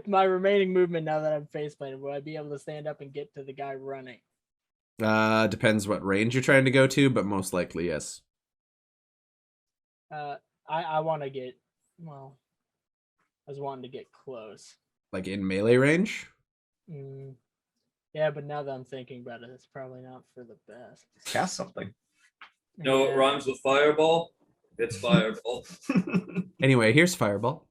my remaining movement now that I'm face planted, will I be able to stand up and get to the guy running? Depends what range you're trying to go to, but most likely yes. I want to get, well, I was wanting to get close. Like in melee range? Yeah, but now that I'm thinking about it, it's probably not for the best. Cast something. You know what rhymes with fireball? It's fireball. Anyway, here's Fireball.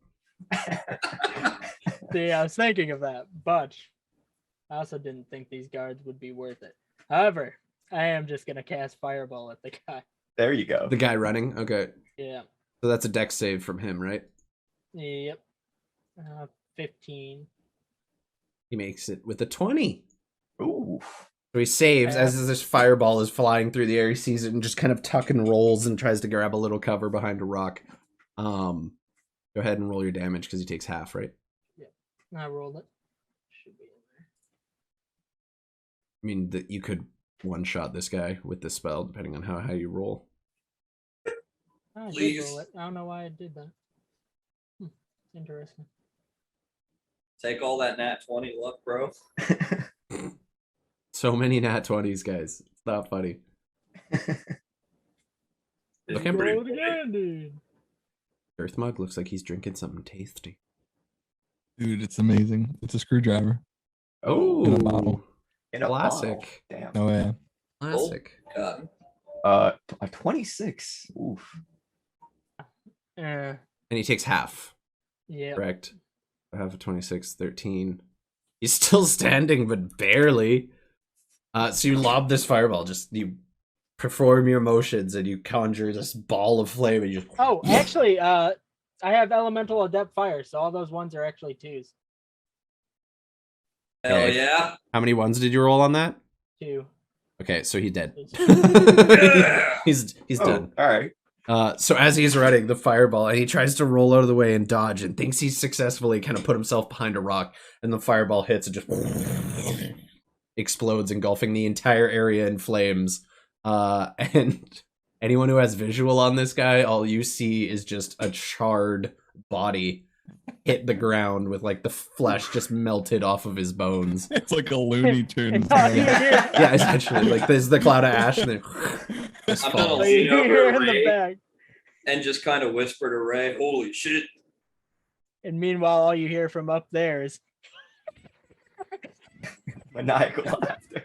See, I was thinking of that, but I also didn't think these guards would be worth it. However, I am just gonna cast Fireball at the guy. There you go. The guy running. Okay, Yeah. so that's a dex save from him, right? Yep. 15. He makes it with a 20. Ooh. So he saves Yeah. as this fireball is flying through the air. He sees it and just kind of tuck and rolls and tries to grab a little cover behind a rock. Go ahead and roll your damage because he takes half, right? I rolled it. Should be in there. I mean, that you could one-shot this guy with this spell, depending on how high you roll. I did Please. roll it. I don't know why I did that. Interesting. Take all that nat 20 luck, bro. So many nat 20s, guys. It's not funny. Looking pretty. Roll it again, dude. Earth Mug looks like he's drinking something tasty. Dude, it's amazing. It's a screwdriver. Oh, In a bottle. In a Classic. bottle. Damn. Oh yeah. Classic. God. A 26. Oof. And he takes half, Yeah. correct? Half of 26, 13. He's still standing, but barely. So you lob this fireball, you perform your motions, and you conjure this ball of flame, and you just... Oh, actually, I have Elemental Adept Fire, so all those ones are actually 2s. Hell Okay. yeah. How many ones did you roll on that? 2. Okay, so he's dead. Yeah. he's Oh, done. all right. So as he's running the fireball, and he tries to roll out of the way and dodge, and thinks he's successfully kind of put himself behind a rock, and the fireball hits and just explodes, engulfing the entire area in flames. And anyone who has visual on this guy, all you see is just a charred body hit the ground with like the flesh just melted off of his bones. It's like a Looney Tunes. And all you man. hear- Yeah, essentially, like there's the cloud of ash, and then just I'm gonna falls. all you lean over hear in the Ray. back. And just kind of whisper to Ray, holy shit. And meanwhile, all you hear from up there is Maniacal laughter.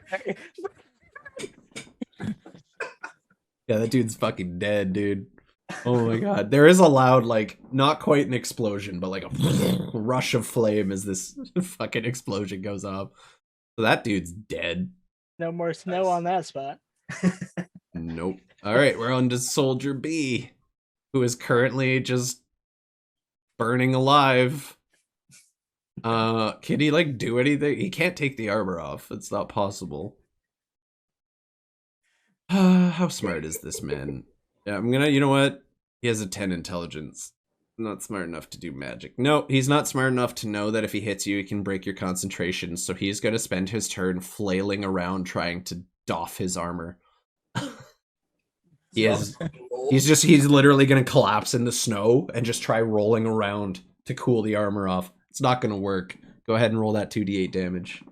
Yeah, that dude's fucking dead, dude. Oh my god. There is a loud, like, not quite an explosion, but like a rush of flame as this fucking explosion goes off. So that dude's dead. no more snow on that spot. Nope. Alright, we're on to Soldier B, who is currently just burning alive. Can he, like, do anything? He can't take the armor off. It's not possible. How smart is this man? Yeah, I'm gonna, you know what? He has a 10 intelligence. Not smart enough to do magic. No, he's not smart enough to know that if he hits you, he can break your concentration. So he's gonna spend his turn flailing around trying to doff his armor. He's literally gonna collapse in the snow and just try rolling around to cool the armor off. It's not gonna work. Go ahead and roll that 2d8 damage.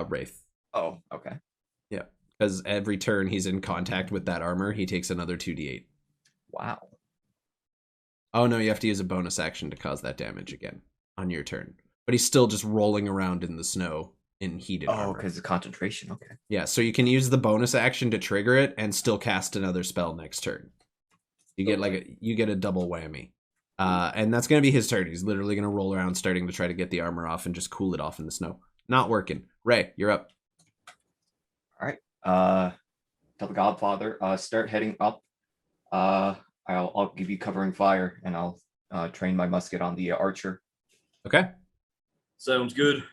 Wraith. Oh, okay. Yeah, because every turn he's in contact with that armor, he takes another 2d8. Wow. Oh no, you have to use a bonus action to cause that damage again on your turn. But he's still just rolling around in the snow in heated Oh, armor. because of concentration. Okay. Yeah, so you can use the bonus action to trigger it and still cast another spell next turn. You get you get a double whammy. And that's gonna be his turn. He's literally gonna roll around starting to try to get the armor off and just cool it off in the snow. Not working. Ray, you're up. All right. Tell the Godfather, start heading up. I'll give you covering fire, and I'll train my musket on the archer. Okay. Sounds good.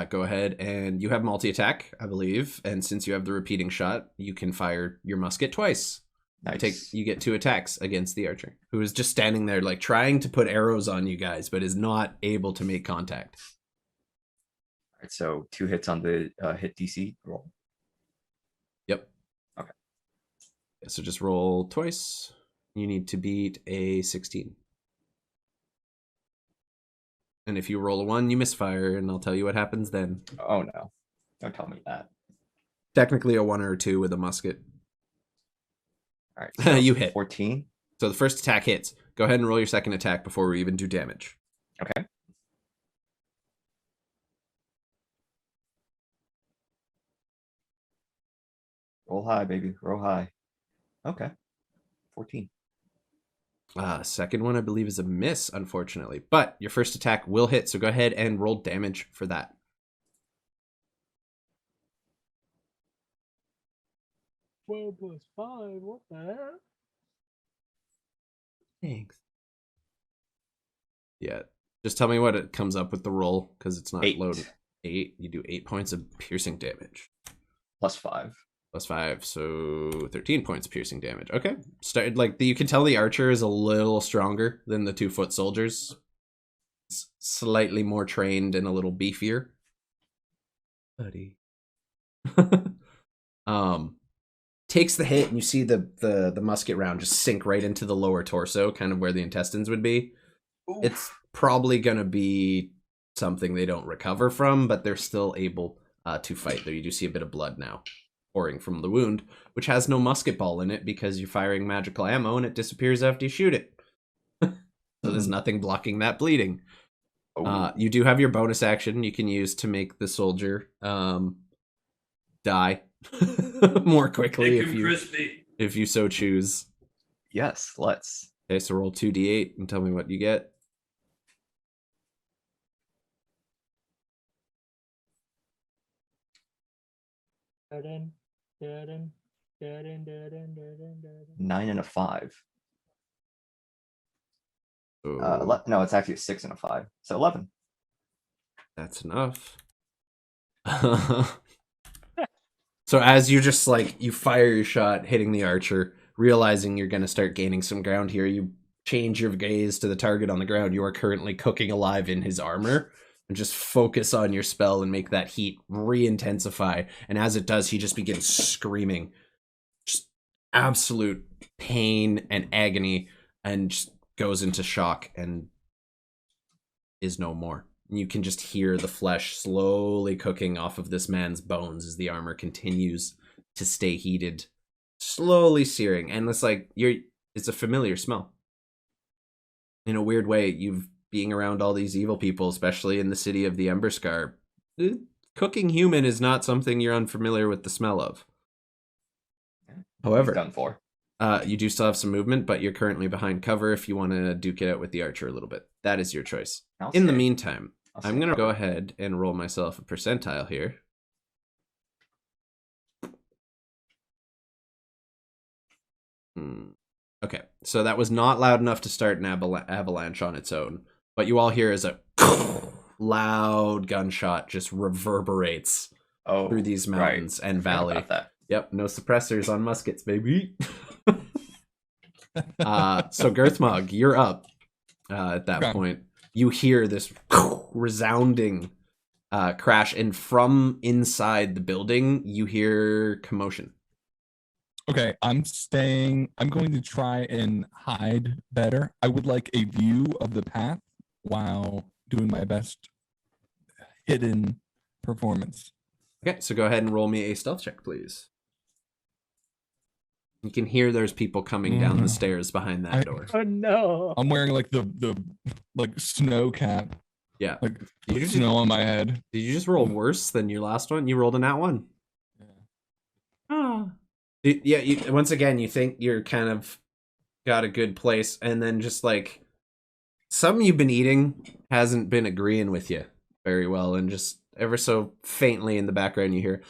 Go ahead, and you have multi-attack, I believe. And since you have the repeating shot, you can fire your musket twice. Nice. You get 2 attacks against the archer, who is just standing there, like trying to put arrows on you guys, but is not able to make contact. All right, so 2 hits on the hit DC roll. Yep. Okay. Yeah, so just roll twice. You need to beat a 16. And if you roll a 1, you misfire, and I'll tell you what happens then. Oh no! Don't tell me that. Technically a 1 or a 2 with a musket. All right. So You hit. 14. So the first attack hits. Go ahead and roll your second attack before we even do damage. Okay. Roll high, baby. Roll high. Okay. 14. Second one, I believe, is a miss, unfortunately. But your first attack will hit, so go ahead and roll damage for that. Well, +5. What the heck? Thanks. Yeah. Just tell me what it comes up with the roll, because it's not 8. loaded. 8. You do 8 points of piercing damage. +5. +5, so 13 points of piercing damage. Okay. Started you can tell the archer is a little stronger than the 2-foot soldiers. It's slightly more trained and a little beefier. Buddy. Takes the hit, and you see the musket round just sink right into the lower torso, kind of where the intestines would be. Oof. It's probably gonna be something they don't recover from, but they're still able to fight. Though you do see a bit of blood now pouring from the wound, which has no musket ball in it because you're firing magical ammo and it disappears after you shoot it. So there's nothing blocking that bleeding. You do have your bonus action you can use to make the soldier die more quickly if you so choose. Yes, let's. Okay, so roll 2d8 and tell me what you get. Dun, dun, dun, 9 and a 5. So No, it's actually a 6 and a 5. So 11. that's enough. So as you just you fire your shot, hitting the archer, realizing you're going to start gaining some ground here, you change your gaze to the target on the ground. You are currently cooking alive in his armor, and just focus on your spell and make that heat re-intensify. And as it does, he just begins screaming, just absolute pain and agony, and just goes into shock and is no more. You can just hear the flesh slowly cooking off of this man's bones as the armor continues to stay heated, slowly searing. And it's a familiar smell. In a weird way, being around all these evil people, especially in the city of the Ember Scar, cooking human is not something you're unfamiliar with the smell of. However, Done for. You do still have some movement, but you're currently behind cover if you want to duke it out with the archer a little bit. That is your choice. In the meantime, I'm going to go ahead and roll myself a percentile here. Okay, so that was not loud enough to start an avalanche on its own, but you all hear as a loud gunshot just reverberates through these mountains and valley. Yep, no suppressors on muskets, baby. So Girthmog, you're up. At that point, you hear this resounding crash, and from inside the building, you hear commotion. Okay, I'm going to try and hide better. I would like a view of the path while doing my best hidden performance. Okay, so go ahead and roll me a stealth check, please. You can hear there's people coming down the stairs behind that door. Oh no! I'm wearing the snow cap. Yeah, Snow on my head. Did you just roll worse than your last one? You rolled a nat 1. Yeah. Oh. Yeah, once again, you think you're kind of got a good place, and then just something you've been eating hasn't been agreeing with you very well, and just ever so faintly in the background you hear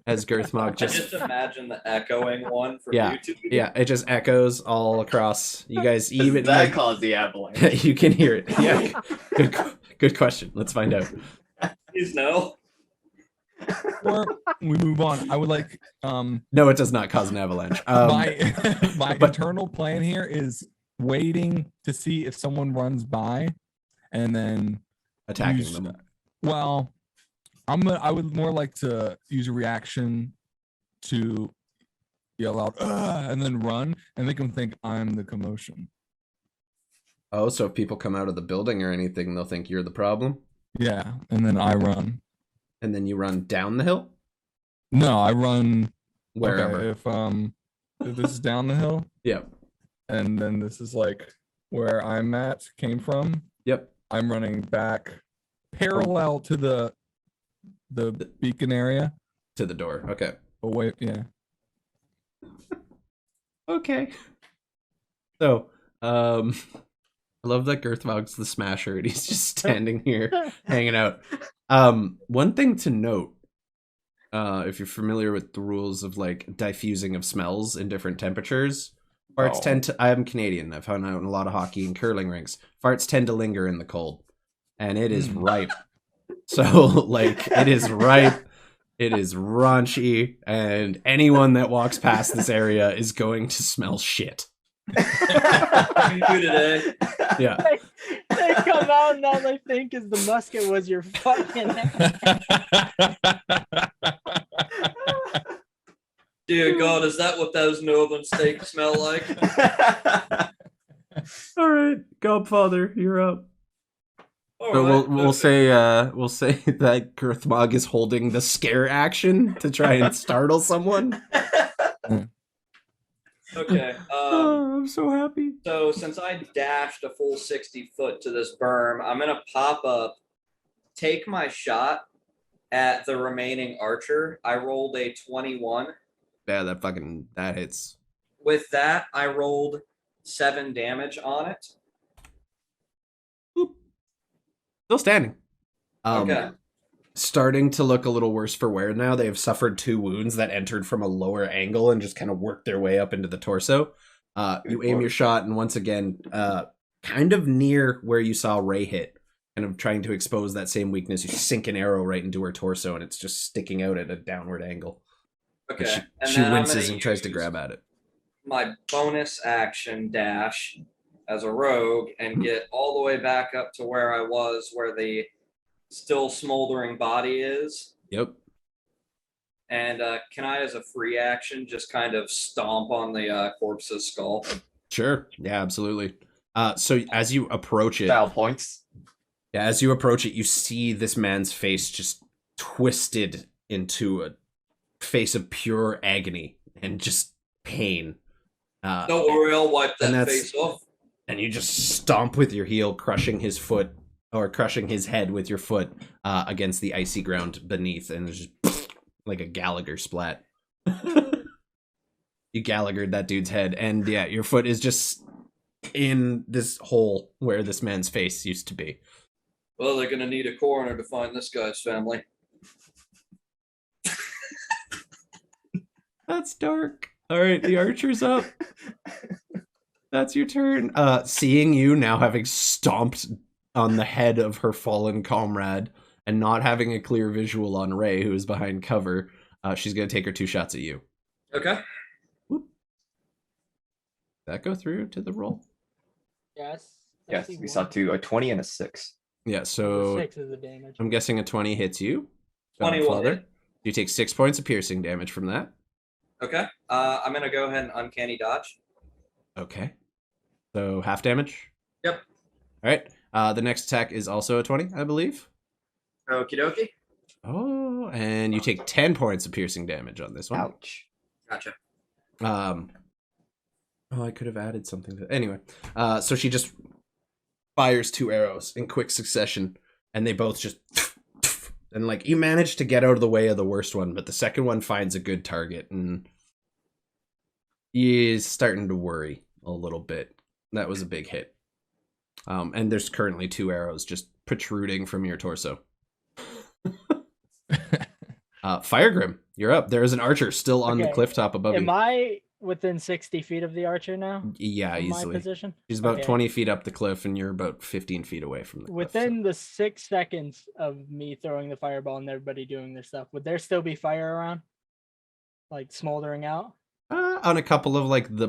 as Girthmog just imagine the echoing one from YouTube. Yeah, it just echoes all across. You guys even that caused the avalanche. You can hear it. Yeah, good question. Let's find out. Please no. Before we move on, I would like No, it does not cause an avalanche. My internal plan here is waiting to see if someone runs by and then attacking them. Well, I would more like to use a reaction to yell out and then run and make them think I'm the commotion. Oh, so if people come out of the building or anything, they'll think you're the problem? Yeah, and then I run. And then you run down the hill? No, I run wherever. Okay, if this is down the hill. Yep. And then this is where I'm came from. Yep. I'm running back parallel to the beacon area. To the door. Okay. Away, yeah. Okay. So, I love that Girthmog's the smasher and he's just standing here hanging out. One thing to note, if you're familiar with the rules of like diffusing of smells in different temperatures, farts tend to. I am Canadian. I've hung out in a lot of hockey and curling rinks. Farts tend to linger in the cold, and it is ripe. So, like, it is ripe. It is raunchy, and anyone that walks past this area is going to smell shit. You do today. Yeah. They come out and all they think is the musket was your fucking Dear God, is that what those northern steaks smell like? All right, Godfather, you're up. All So right, we'll say that Girthmog is holding the scare action to try and startle someone. Okay. Oh, I'm so happy. So since I dashed a full 60 foot to this berm, I'm gonna pop up, take my shot at the remaining archer. I rolled a 21. Yeah, that hits. With that, I rolled 7 damage on it. Boop. Still standing. Okay. Starting to look a little worse for wear now. They have suffered 2 wounds that entered from a lower angle and just kind of worked their way up into the torso. You aim your shot, and once again, kind of near where you saw Ray hit, kind of trying to expose that same weakness, you sink an arrow right into her torso, and it's just sticking out at a downward angle. Okay. She winces and tries to grab at it. My bonus action dash as a rogue and get all the way back up to where I was, where the still smoldering body is. Yep. And can I, as a free action, just kind of stomp on the corpse's skull? Sure. Yeah, absolutely. So as you approach it, Style points. Yeah, as you approach it, you see this man's face just twisted into a face of pure agony and just pain. Don't worry, I'll wipe that face off. And you just stomp with your heel, crushing his foot, or crushing his head with your foot against the icy ground beneath, and it's just like a Gallagher splat. You Gallaghered that dude's head, and yeah, your foot is just in this hole where this man's face used to be. Well, they're going to need a coroner to find this guy's family. That's dark. All right, the archer's up. That's your turn. Seeing you now having stomped on the head of her fallen comrade and not having a clear visual on Ray, who is behind cover, she's going to take her 2 shots at you. Okay. Whoop. That go through to the roll? Yes. Yes, we saw 2, a 20 and a 6. Yeah, so 6 is the damage. I'm guessing a 20 hits you. 20 will hit. You take 6 points of piercing damage from that. Okay. I'm going to go ahead and uncanny dodge. Okay. So half damage? Yep. All right. The next attack is also a 20, I believe. Okie dokie. Oh, and you take 10 points of piercing damage on this one. Ouch. Gotcha. Oh, I could have added something to anyway. So she just fires 2 arrows in quick succession, and they both just and like you manage to get out of the way of the worst one, but the second one finds a good target, and he's starting to worry a little bit. That was a big hit. And there's currently 2 arrows just protruding from your torso. Firegrim, you're up. There is an archer still on the cliff top above you. Am I within 60 feet of the archer now? Yeah, in easily. My position? She's about 20 feet up the cliff, and you're about 15 feet away from the cliff. Within the 6 seconds of me throwing the fireball and everybody doing their stuff, would there still be fire around? Like smoldering out? On a couple of like the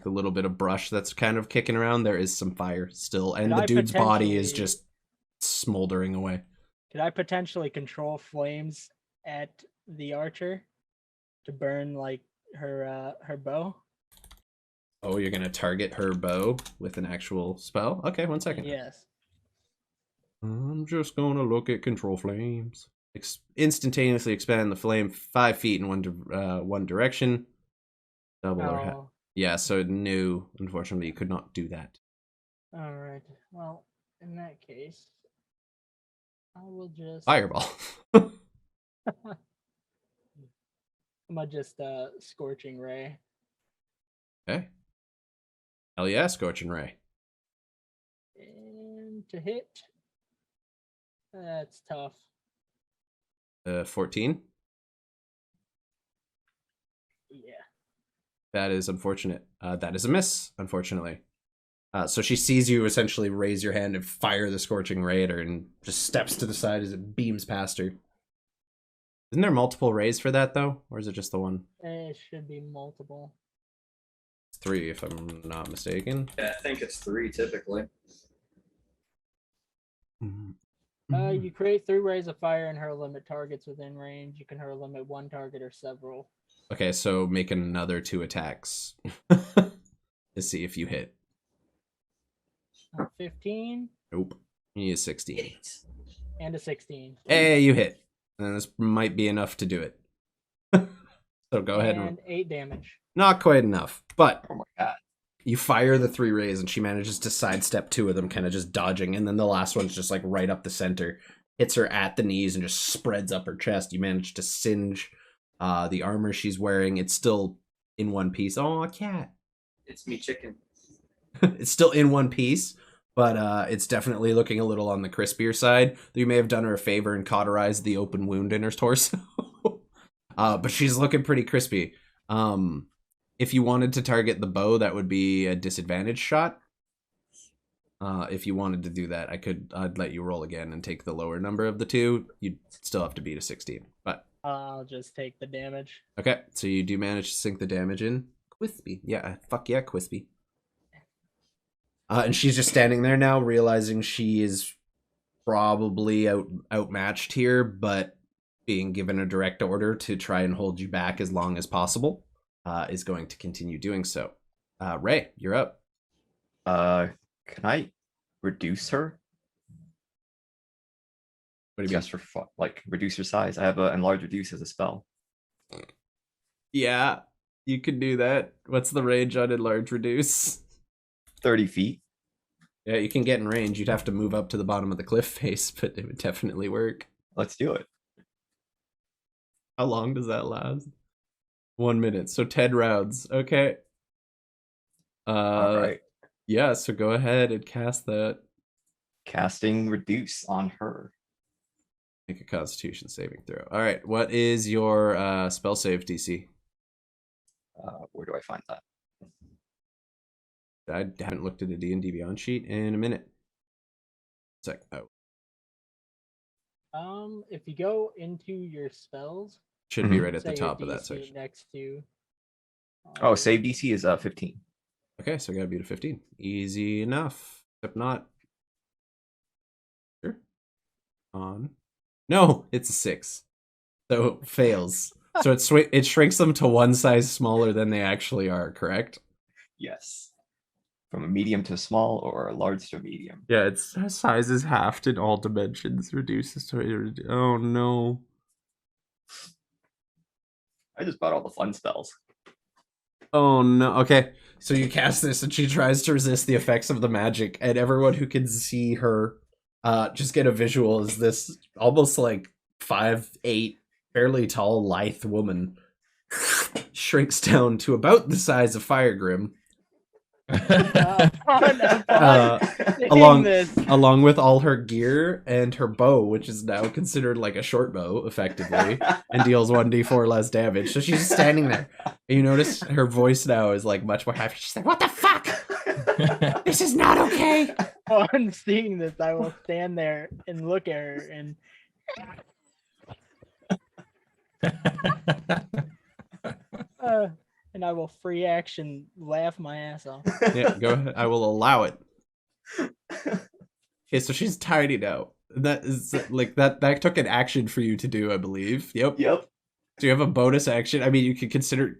little bit of brush that's kind of kicking around, there is some fire still, and the dude's body is just smoldering away. Could I potentially control flames at the archer to burn like her bow? Oh, you're gonna target her bow with an actual spell? Okay, 1 second. Yes. I'm just gonna look at control flames. Instantaneously expand the flame 5 feet in one direction. Double or half. Yeah, so no, unfortunately, you could not do that. All right. Well, in that case, I will just Fireball. I'm gonna just scorching ray. Okay. Hell yeah, Scorching Ray. And to hit. That's tough. 14. Yeah. That is unfortunate. That is a miss, unfortunately. So she sees you essentially raise your hand and fire the Scorching Ray at her and just steps to the side as it beams past her. Isn't there multiple rays for that, though? Or is it just the one? It should be multiple. It's 3, if I'm not mistaken. Yeah, I think it's 3 typically. You create 3 rays of fire and hurl them at targets within range. You can hurl them at 1 target or several. Okay, so make another 2 attacks to see if you hit. 15. Nope. You need a 16. And a 16. Hey, you hit. And this might be enough to do it. So go ahead. And 8 damage. Not quite enough, but Oh my god. you fire the 3 rays and she manages to sidestep 2 of them, kind of just dodging, and then the last one's just like right up the center, hits her at the knees and just spreads up her chest. You manage to singe the armor she's wearing. It's still in one piece. Oh, a cat. It's me chicken. It's still in one piece, but it's definitely looking a little on the crispier side. You may have done her a favor and cauterized the open wound in her torso. But she's looking pretty crispy. If you wanted to target the bow, that would be a disadvantage shot. If you wanted to do that, I'd let you roll again and take the lower number of the 2. You'd still have to beat a 16. But I'll just take the damage. okay, so you do manage to sink the damage in. Quispy. Yeah, fuck yeah, Quispy. And she's just standing there now, realizing she is probably outmatched here, but being given a direct order to try and hold you back as long as possible, is going to continue doing so. Ray, you're up. Can I reduce her? What do you mean? Just for fun, like reduce her size. I have a enlarge reduce as a spell. Yeah, you can do that. What's the range on enlarge reduce? 30 feet. Yeah, you can get in range. You'd have to move up to the bottom of the cliff face, but it would definitely work. Let's do it. How long does that last? 1 minute. So 10 rounds. Okay. All right. Yeah, so go ahead and cast that. Casting reduce on her. Make a constitution saving throw. All right, what is your spell save DC? Where do I find that? I haven't looked at a D&D Beyond sheet in a minute. Sec. Oh, If you go into your spells, should be Mhm. right at the say your top of that DC section. next to. Oh, save DC is 15. Okay, so I gotta beat a 15. Easy enough. Except not. Sure. On. No, it's a 6. So it fails. So it shrinks them to one size smaller than they actually are, correct? Yes. From a medium to small or a large to medium. Yeah, its size is halved in all dimensions. Reduces to... Oh, no. I just bought all the fun spells. Oh, no. Okay, so you cast this, and she tries to resist the effects of the magic, and everyone who can see her just get a visual as this almost like 5'8", fairly tall, lithe woman shrinks down to about the size of Firegrim. Along Along with all her gear and her bow, which is now considered like a short bow, effectively, and deals 1d4 less damage. So she's just standing there. And you notice her voice now is like much more happy. She's like, "What the fuck? This is not okay." on seeing this, I will stand there and look at her and and I will free action laugh my ass off. Yeah, go ahead. I will allow it. Okay, so she's tiny now. That is like that took an action for you to do, I believe. Yep. Yep. Do you have a bonus action? I mean, you could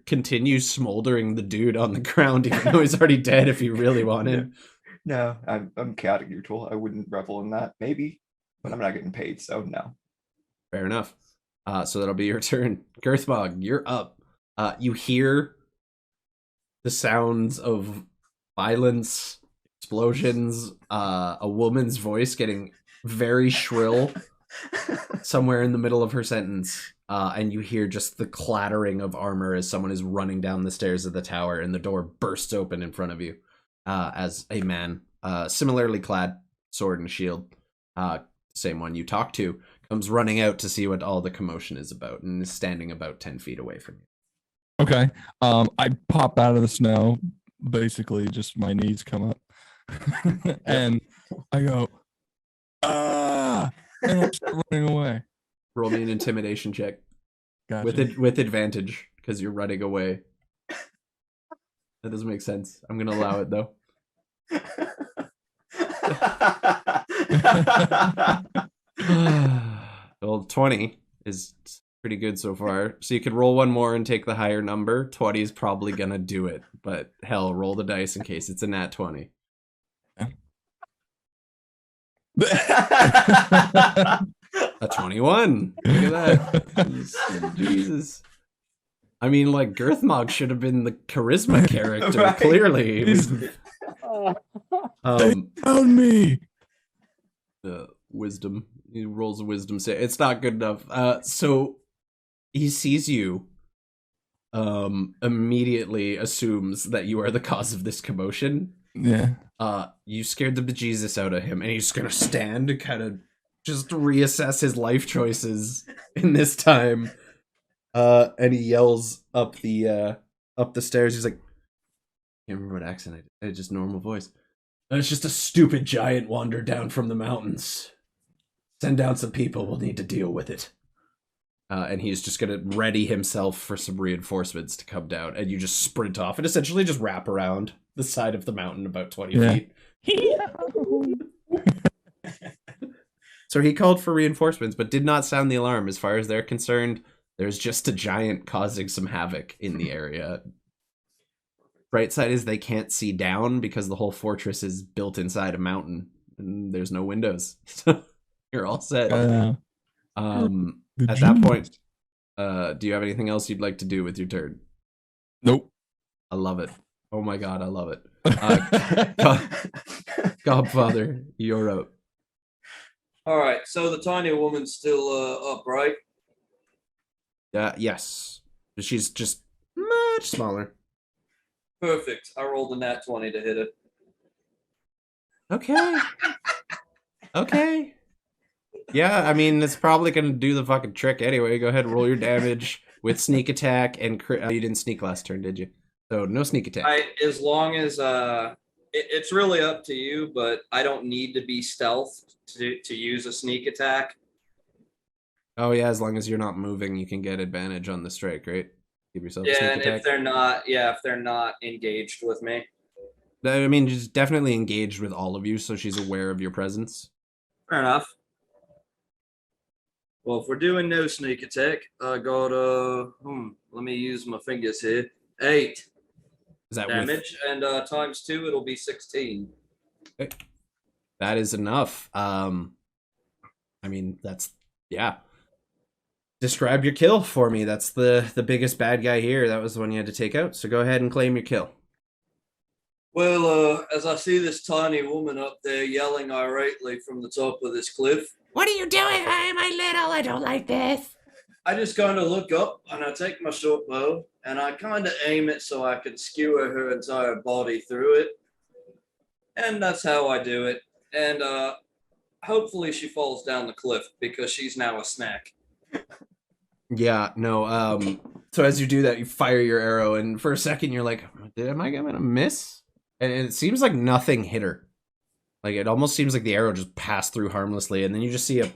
continue smoldering the dude on the ground, even though he's already dead, if you really wanted. No, I'm chaotic neutral. I wouldn't revel in that. Maybe, but I'm not getting paid, so no. Fair enough. So that'll be your turn. Girthmog, you're up. You hear the sounds of violence, explosions, a woman's voice getting very shrill somewhere in the middle of her sentence. and you hear just the clattering of armor as someone is running down the stairs of the tower, and the door bursts open in front of you as a man, similarly clad, sword and shield, same one you talked to, comes running out to see what all the commotion is about, and is standing about 10 feet away from you. Okay. I pop out of the snow. Basically, just my knees come up, and I go, ah, and I start running away. Roll me an intimidation check. Gotcha. With advantage, because you're running away. That doesn't make sense. I'm gonna allow it though. Well, 20 is pretty good so far. So you could roll one more and take the higher number. 20 is probably gonna do it, but hell, roll the dice in case it's a nat 20. A 21. Look at that. Jesus. I mean, like, Girthmog should have been the charisma character, Right. clearly. They found me. Wisdom. He rolls a wisdom save. It's not good enough. So he sees you, immediately assumes that you are the cause of this commotion. Yeah. You scared the bejesus out of him, and he's gonna stand and kind of just reassess his life choices in this time. And he yells up the stairs. He's like, can't remember what accent I did. I did just normal voice. It's just a stupid giant wandered down from the mountains. Send down some people. We'll need to deal with it. And he's just gonna ready himself for some reinforcements to come down. And you just sprint off and essentially just wrap around the side of the mountain about 20 feet. So he called for reinforcements, but did not sound the alarm. As far as they're concerned, there's just a giant causing some havoc in the area. Bright side is they can't see down because the whole fortress is built inside a mountain and there's no windows. So you're all set. At that point, do you have anything else you'd like to do with your turn? Nope. I love it. Oh my god, I love it. Godfather, you're up. All right, so the tiny woman's still up, right? Yes. She's just much smaller. Perfect. I rolled a nat 20 to hit it. Okay. Okay. Yeah, I mean, it's probably going to do the fucking trick anyway. Go ahead and roll your damage with sneak attack and crit. You didn't sneak last turn, did you? So no sneak attack. As long as it's really up to you, but I don't need to be stealth to use a sneak attack. Oh yeah, as long as you're not moving, you can get advantage on the strike, right? Give yourself a Yeah, sneak and attack. if they're not engaged with me. I mean, she's definitely engaged with all of you, so she's aware of your presence. Fair enough. Well, if we're doing no sneak attack, I got let me use my fingers here. 8 Is that damage, and times 2, it'll be 16. with... That is enough. I mean, yeah. Describe your kill for me. That's the biggest bad guy here. That was the one you had to take out. So go ahead and claim your kill. Well, as I see this tiny woman up there yelling irately from the top of this cliff, What are you doing? Why am I little? I don't like this. I just kind of look up and I take my short bow and I kind of aim it so I can skewer her entire body through it. And that's how I do it. And hopefully she falls down the cliff because she's now a snack. Yeah, no. So as you do that, you fire your arrow, and for a second you're like, am I gonna miss? And it seems like nothing hit her. Like, it almost seems like the arrow just passed through harmlessly, and then you just see a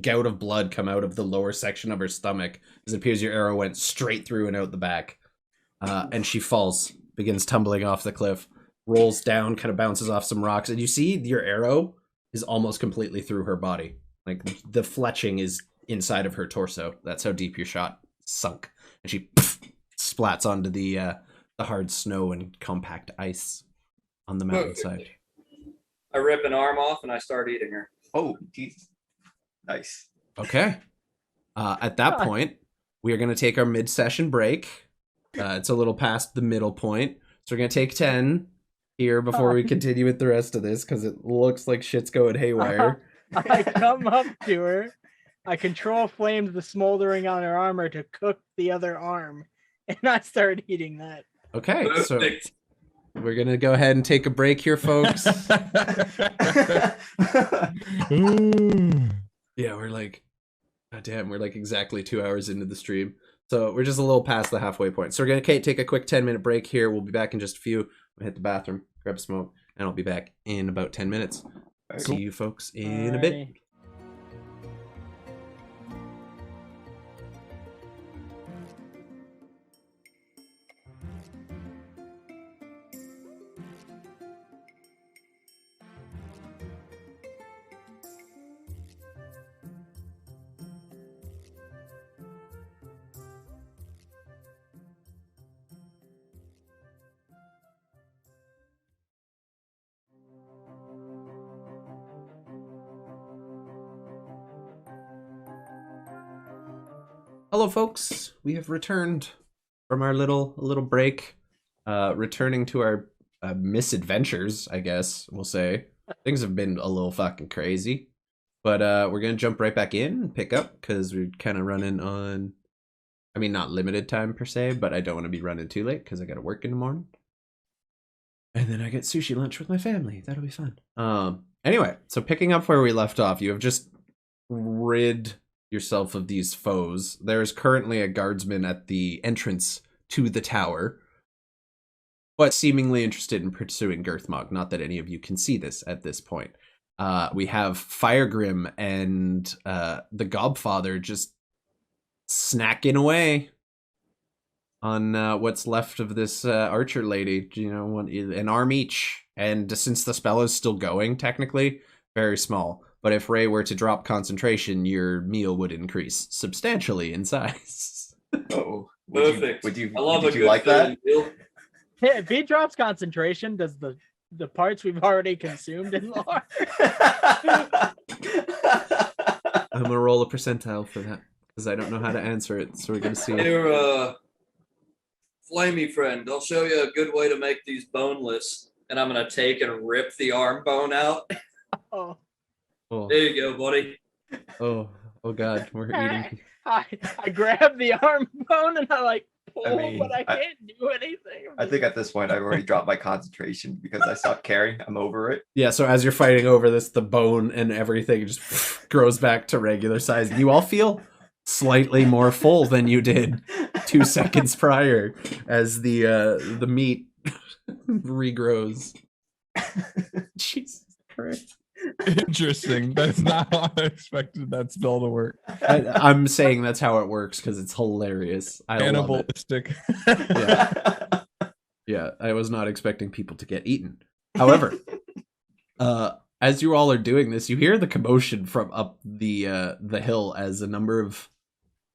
gout of blood come out of the lower section of her stomach, as it appears your arrow went straight through and out the back. And she falls, begins tumbling off the cliff, rolls down, kind of bounces off some rocks, and you see your arrow is almost completely through her body. Like, the fletching is inside of her torso. That's how deep your shot sunk. And she splats onto the hard snow and compact ice on the mountainside. I rip an arm off and I start eating her. Oh, Jesus. Nice. Okay. At that point, we are going to take our mid-session break. It's a little past the middle point. So we're going to take 10 here before we continue with the rest of this, because it looks like shit's going haywire. I come up to her I control flames the smoldering on her armor to cook the other arm, and I start eating that. Okay, so Perfect. we're gonna go ahead and take a break here, folks. Ooh. Yeah, we're like, God damn, we're like exactly 2 hours into the stream. So we're just a little past the halfway point. So we're going to take a quick 10-minute break here. We'll be back in just a few. I'll hit the bathroom, grab a smoke, and I'll be back in about 10 minutes. See you folks in a bit. Alrighty. Hello, folks. We have returned from our little break, returning to our misadventures, I guess we'll say. Things have been a little fucking crazy, but we're gonna jump right back in and pick up because we're kind of running on, I mean, not limited time per se, but I don't want to be running too late because I got to work in the morning, and then I get sushi lunch with my family. That'll be fun. Anyway, so picking up where we left off, you have just rid yourself of these foes. There is currently a guardsman at the entrance to the tower, but seemingly interested in pursuing Girthmog. Not that any of you can see this at this point. We have Firegrim and the Gobfather just snacking away on what's left of this archer lady. You know, an arm each. And since the spell is still going, technically, very small. But if Ray were to drop concentration, your meal would increase substantially in size. Oh, Perfect. Would you I love would a you good like that? filling meal. Hey, if he drops concentration, does the parts we've already consumed in lore? I'm gonna roll a percentile for that because I don't know how to answer it. So we're gonna see. Here, flamey friend, I'll show you a good way to make these boneless. And I'm gonna take and rip the arm bone out. Oh, Oh, There you go, buddy. oh God, we're eating. I grab the arm bone and I like pull, mean, but I I- can't do anything. I think at this point I've already dropped my concentration because I stopped caring. I'm over it. Yeah. So as you're fighting over this, the bone and everything just grows back to regular size. You all feel slightly more full than you did 2 seconds prior, as the meat regrows. Jesus Christ. Interesting. That's not how I expected that spell to work. I'm saying that's how it works because it's hilarious. I love it. Cannibalistic. Yeah, I was not expecting people to get eaten. However, as you all are doing this, you hear the commotion from up the hill as a number of,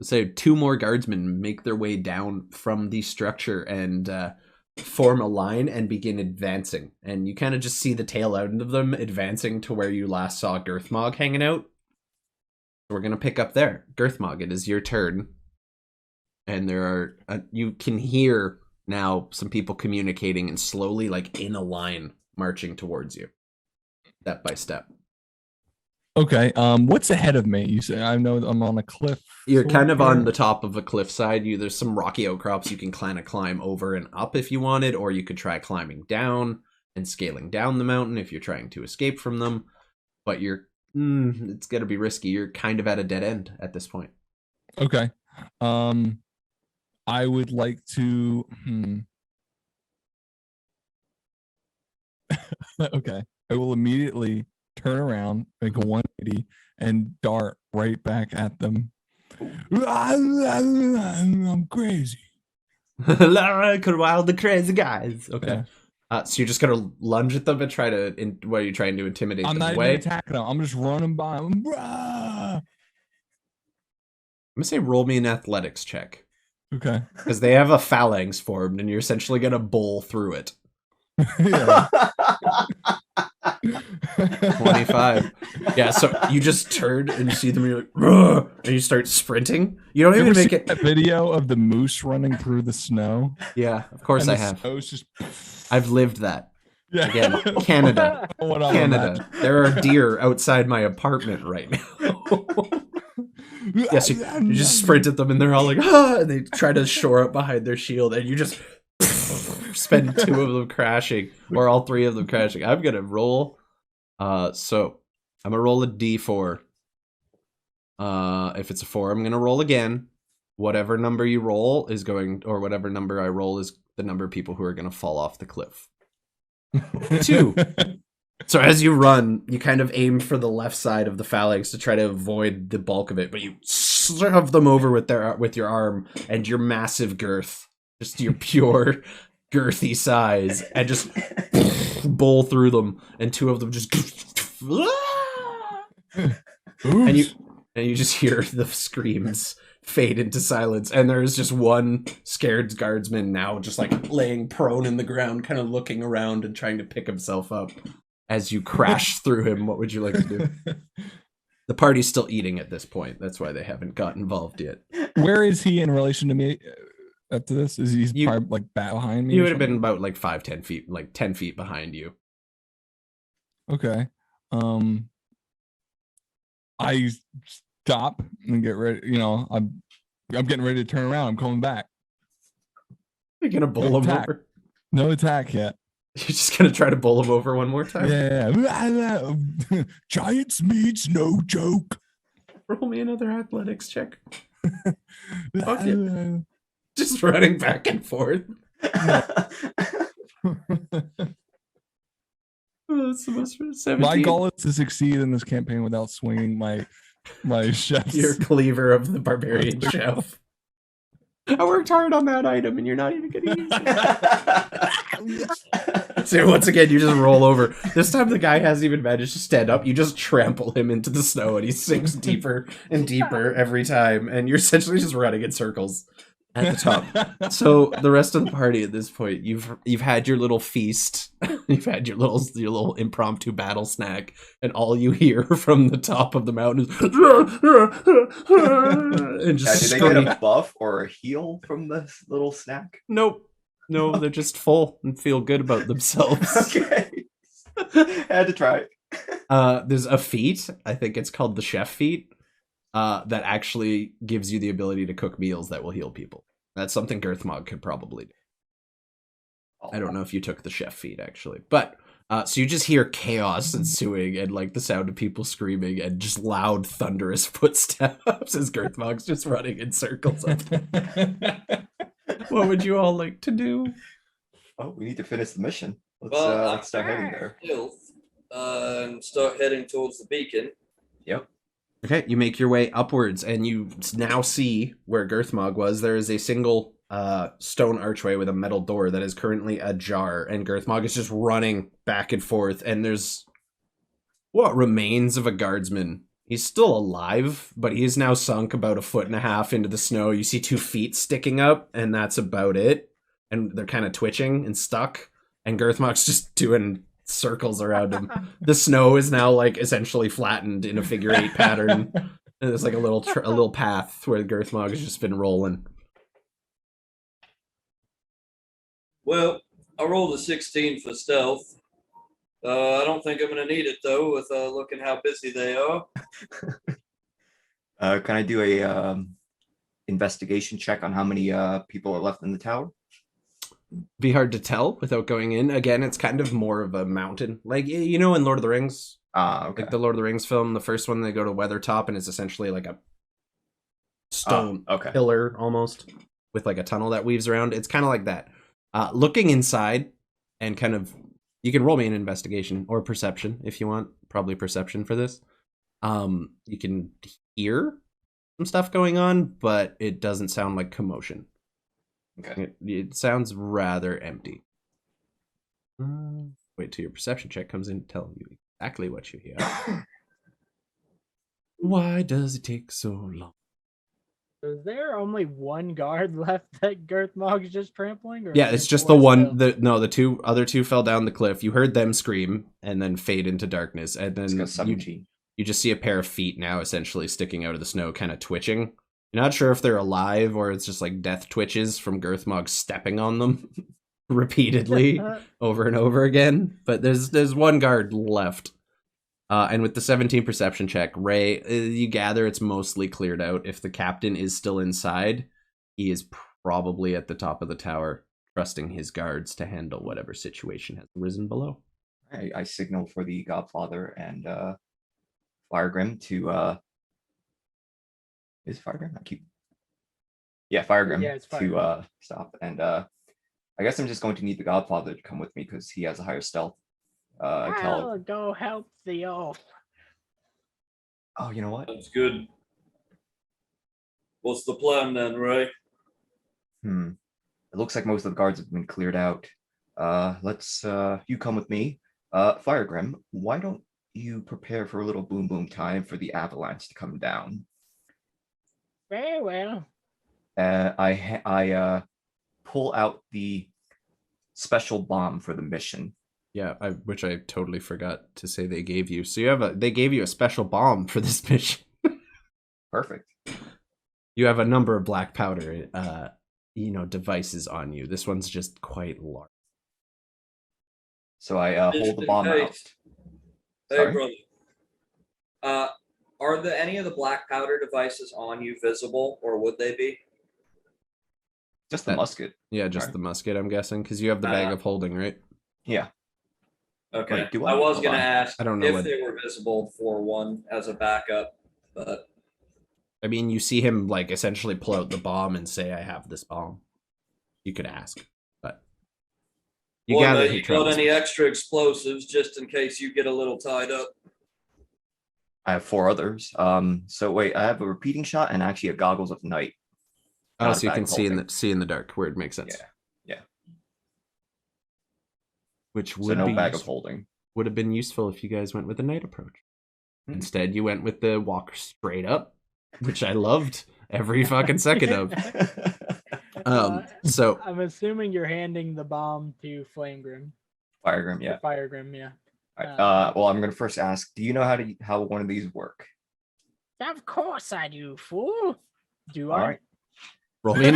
say, 2 more guardsmen make their way down from the structure and form a line and begin advancing. And you kind of just see the tail end of them advancing to where you last saw Girthmog hanging out. So we're going to pick up there. Girthmog, it is your turn. And there are, you can hear now some people communicating and slowly, like in a line, marching towards you. Step by step. Okay. What's ahead of me? You say I know I'm on a cliff. You're sort kind of on here. the top of a cliffside. There's some rocky outcrops you can kind of climb over and up if you wanted, or you could try climbing down and scaling down the mountain if you're trying to escape from them. But it's gonna be risky. You're kind of at a dead end at this point. Okay. I would like to. Okay. I will immediately turn around, make a 180, and dart right back at them. I'm crazy. Lara could wild the crazy guys. Okay. Yeah. So you're just gonna lunge at them and try to. What are you trying to intimidate I'm them not away? even attacking them. I'm just running by them. I'm gonna say roll me an athletics check. Okay. Because they have a phalanx formed, and you're essentially gonna bowl through it. Yeah. 25. Yeah, so you just turn and you see them, and you're like, "Rrr," and you start sprinting. You don't You even ever make seen it. that video of the moose running through the snow? Yeah, of course And I the have. snow's just I've lived that. yeah. Again, Canada. What I'm Canada. There are deer outside my apartment right now. Yes, you just sprint at them and they're all like, ah, and they try to shore up behind their shield and you just spend 2 of them crashing, or all 3 of them crashing. I'm gonna roll. So I'm gonna roll a d4. If it's a 4, I'm gonna roll again. Whatever number you roll is going, or whatever number I roll is the number of people who are gonna fall off the cliff. 2. So as you run, you kind of aim for the left side of the phalanx to try to avoid the bulk of it, but you shove them over with your arm and your massive girth, just your pure girthy size, and just bowl through them, and 2 of them just and you just hear the screams fade into silence, and there's just one scared guardsman now just like laying prone in the ground, kind of looking around and trying to pick himself up. As you crash through him, what would you like to do? The party's still eating at this point. That's why they haven't got involved yet. Where is he in relation to me after this? Is he probably like back behind me? You would have been about like 5-10 feet, like 10 feet behind you. Okay. I stop and get ready. You know, I'm getting ready to turn around. I'm coming back. You're gonna bowl him attack. over. No attack yet. You're just gonna try to bowl him over one more time. Yeah. Giants means no joke. Roll me another athletics check. Fuck it. Just running back and forth. Oh, that's the most 17. My goal is to succeed in this campaign without swinging my chef's. Your cleaver of the barbarian chef. I worked hard on that item and you're not even gonna use it. So once again, you just roll over. This time the guy hasn't even managed to stand up. You just trample him into the snow and he sinks deeper and deeper every time. And you're essentially just running in circles at the top. So the rest of the party at this point, you've had your little feast. You've had your little impromptu battle snack, and all you hear from the top of the mountain is and just do they get a buff or a heal from this little snack? Nope. No, they're just full and feel good about themselves. Okay. I had to try it. There's a feat, I think it's called the chef feat, that actually gives you the ability to cook meals that will heal people. That's something Girthmog could probably do. I don't know if you took the chef feat, actually. But, so you just hear chaos ensuing and, like, the sound of people screaming and just loud, thunderous footsteps as Girthmog's just running in circles up there. What would you all like to do? Oh, we need to finish the mission. Let's start heading there. And start heading towards the beacon. Yep. Okay, you make your way upwards, and you now see where Girthmog was. There is a single stone archway with a metal door that is currently ajar, and Girthmog is just running back and forth, and there's what remains of a guardsman. He's still alive, but he is now sunk about 1.5 feet into the snow. You see 2 feet sticking up, and that's about it. And they're kind of twitching and stuck, and Girthmog's just doing circles around him. The snow is now like essentially flattened in a figure 8 pattern, and there's like a little path where Girthmog has just been rolling. Well, I rolled a 16 for stealth. I don't think I'm going to need it, though, with looking how busy they are. Can I do a investigation check on how many people are left in the tower? Be hard to tell without going in. Again, it's kind of more of a mountain. Like, you know, in Lord of the Rings, Okay. like the Lord of the Rings film, the first one, they go to Weathertop, and it's essentially like a stone pillar almost with like a tunnel that weaves around. It's kind of like that. Looking inside and kind of, you can roll me an investigation or perception if you want. Probably perception for this. You can hear some stuff going on, but it doesn't sound like commotion. Okay. It sounds rather empty. Wait till your perception check comes in to tell you exactly what you hear. Why does it take so long? Is there only one guard left that Girthmog's just trampling? Or Yeah, it's just the one. The other two fell down the cliff. You heard them scream and then fade into darkness, and then you just see a pair of feet now essentially sticking out of the snow, kind of twitching. You're not sure if they're alive or it's just like death twitches from Girthmog stepping on them repeatedly over and over again. But there's one guard left. And with the 17 perception check, Ray, you gather it's mostly cleared out. If the captain is still inside, he is probably at the top of the tower, trusting his guards to handle whatever situation has arisen below. I signal for the Godfather and Firegrim to is it Firegrim? Firegrim Yeah, it's to Firegrim. stop. And I guess I'm just going to need the Godfather to come with me because he has a higher stealth. I'll go help the elf. Oh, you know what? That's good. What's the plan then, Ray? It looks like most of the guards have been cleared out. Let's you come with me. Firegrim, why don't you prepare for a little boom boom time for the avalanche to come down? Very well. I pull out the special bomb for the mission. Yeah, which I totally forgot to say they gave you. So they gave you a special bomb for this mission. Perfect. You have a number of black powder, devices on you. This one's just quite large. So I hold the bomb out. Hey, Sorry? brother. Are any of the black powder devices on you visible, or would they be? Just the musket. Yeah, just Sorry. the musket, I'm guessing, because you have the bag of holding, right? Yeah. Okay. Wait, do I was Hold going to on. ask I don't know if what- they were visible for one as a backup, but I mean, you see him like essentially pull out the bomb and say, "I have this bomb." You could ask, but you gather he got travels. any extra explosives just in case you get a little tied up? I have 4 others. So wait, I have a repeating shot and actually a goggles of night. Oh, Not a so you bag can of see in holding. the dark where it makes sense. Yeah. Which So would no be bag of useful. holding. Would have been useful if you guys went with the night approach. Hmm. Instead, you went with the walk straight up, which I loved every fucking second of. So I'm assuming you're handing the bomb to Flamegrim. Firegrim, yeah. Firegrim, yeah. All right, well, I'm gonna first ask, do you know how one of these work? Of course I do, fool. Do All I? right. roll me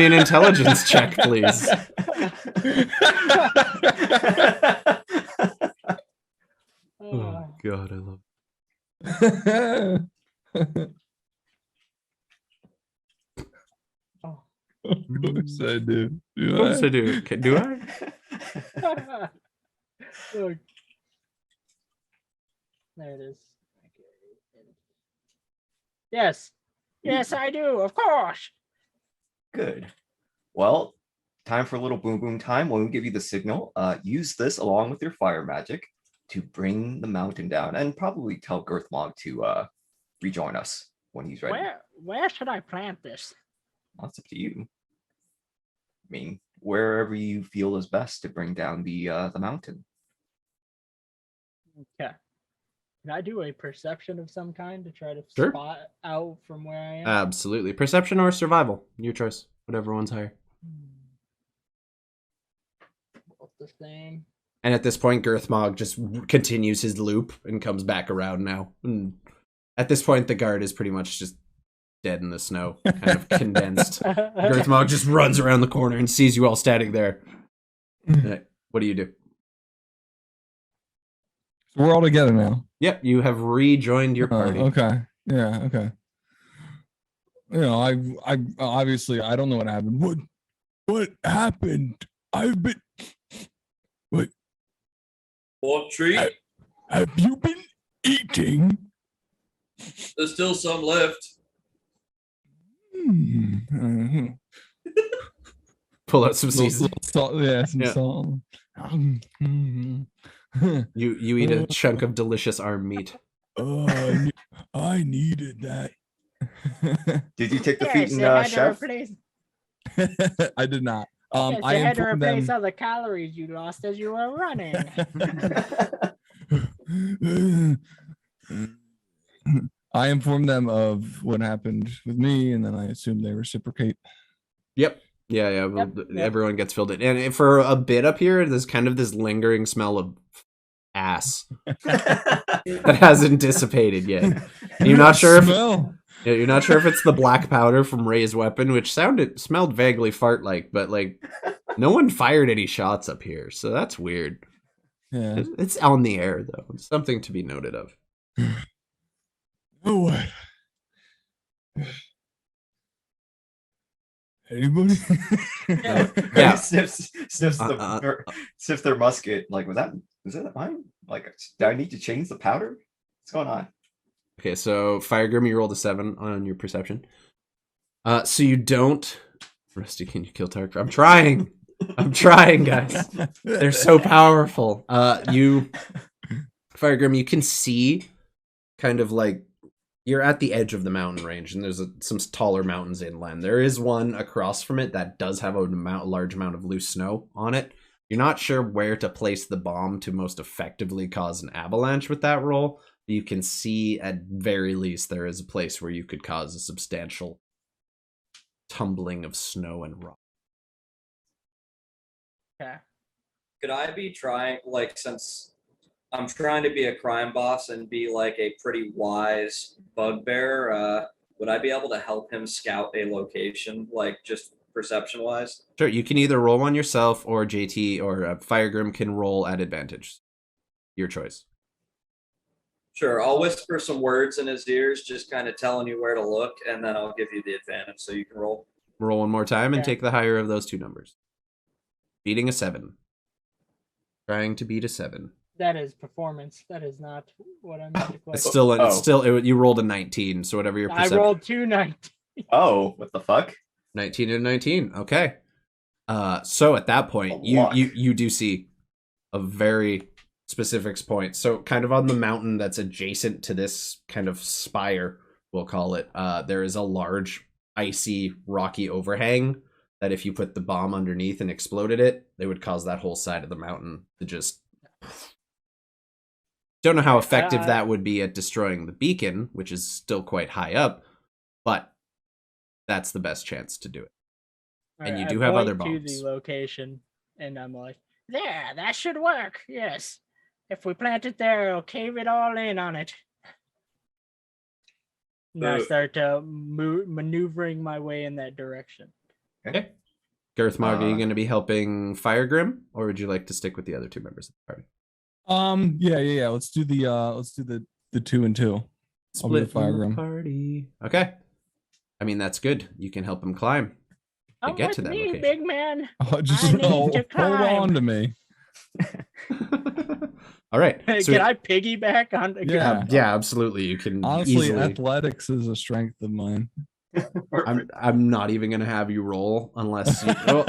an intelligence check, please. Oh God, I love. Of course I do. Of course I do. Okay, do I? Look. There it is. Yes. Yes, I do. Of course. Good. Well, time for a little boom boom time. When we give you the signal, use this along with your fire magic to bring the mountain down and probably tell Girthmog to rejoin us when he's ready. Where should I plant this? That's up to you. I mean, wherever you feel is best to bring down the mountain. Okay. Can I do a perception of some kind to try to Sure. spot out from where I am? Absolutely. Perception or survival, your choice. Whatever one's higher. Both the same. And at this point, Girthmog just continues his loop and comes back around now. And at this point, the guard is pretty much just dead in the snow, kind of condensed. Girthmog just runs around the corner and sees you all standing there. What do you do? So we're all together now. Yep, you have rejoined your party. Okay. Yeah. Okay. You know, I obviously I don't know what happened. What happened? I've been. What treat? Have you been eating? There's still some left. Pull out some seasoning. Salt, yeah, some Yeah. salt. You eat a chunk of delicious arm meat. I needed that. Did you take the Yes, feet they in had to chef? replace. I did not. Yes, I they had to informed replace them. all the calories you lost as you were running. I informed them of what happened with me, and then I assumed they reciprocate. Yep. Yeah. Yep. Everyone gets filled in. And for a bit up here, there's kind of this lingering smell of ass that hasn't dissipated yet. You're not sure if you're not sure if it's the black powder from Ray's weapon, which smelled vaguely fart-like, but like no one fired any shots up here, so that's weird. Yeah. It's on the air though. It's something to be noted of. Oh. Anybody? Yeah. sniffs Uh, sniffs their musket. Like, was that mine? Like, do I need to change the powder? What's going on? Okay, so Fire Grim, you rolled a 7 on your perception. So you don't. Rusty, can you kill Tark? I'm trying, guys. They're so powerful. Fire Grim, you can see kind of like you're at the edge of the mountain range, and there's some taller mountains inland. There is one across from it that does have a large amount of loose snow on it. You're not sure where to place the bomb to most effectively cause an avalanche with that roll. You can see at very least there is a place where you could cause a substantial tumbling of snow and rock. Okay. Could I be trying, like, since I'm trying to be a crime boss and be like a pretty wise bugbear, would I be able to help him scout a location, like just perception wise? Sure, you can either roll one yourself, or JT or Firegrim can roll at advantage. Your choice. Sure, I'll whisper some words in his ears, just kind of telling you where to look, and then I'll give you the advantage so you can roll. Roll one more time and Okay. take the higher of those two numbers. Beating a 7. Trying to beat a 7. That is performance. That is not what I meant to play. You rolled a 19, so whatever your I perception. rolled 2 Oh, what the fuck? 19 and 19. Okay. So at that point, you do see a very specific point. So kind of on the mountain that's adjacent to this kind of spire, we'll call it, there is a large icy rocky overhang that if you put the bomb underneath and exploded it, they would cause that whole side of the mountain to just... Don't know how effective that would be at destroying the beacon, which is still quite high up, but that's the best chance to do it. And you do have other bombs. To the location, and I'm like, yeah, that should work. Yes, if we plant it there, it'll cave it all in on it. And I start maneuvering my way in that direction. Okay. Girthmog, are you going to be helping Firegrim, or would you like to stick with the other two members of the party? Yeah. Let's do the 2 and 2. Split Firegrim party. Okay. I mean, that's good. You can help him climb. Come get with to that me, location. big man. Oh, just I need to hold climb. on to me. All right. Can I piggyback on the Yeah. Yeah, absolutely. You can Honestly, easily... athletics is a strength of mine. I'm not even gonna have you roll unless you... Well,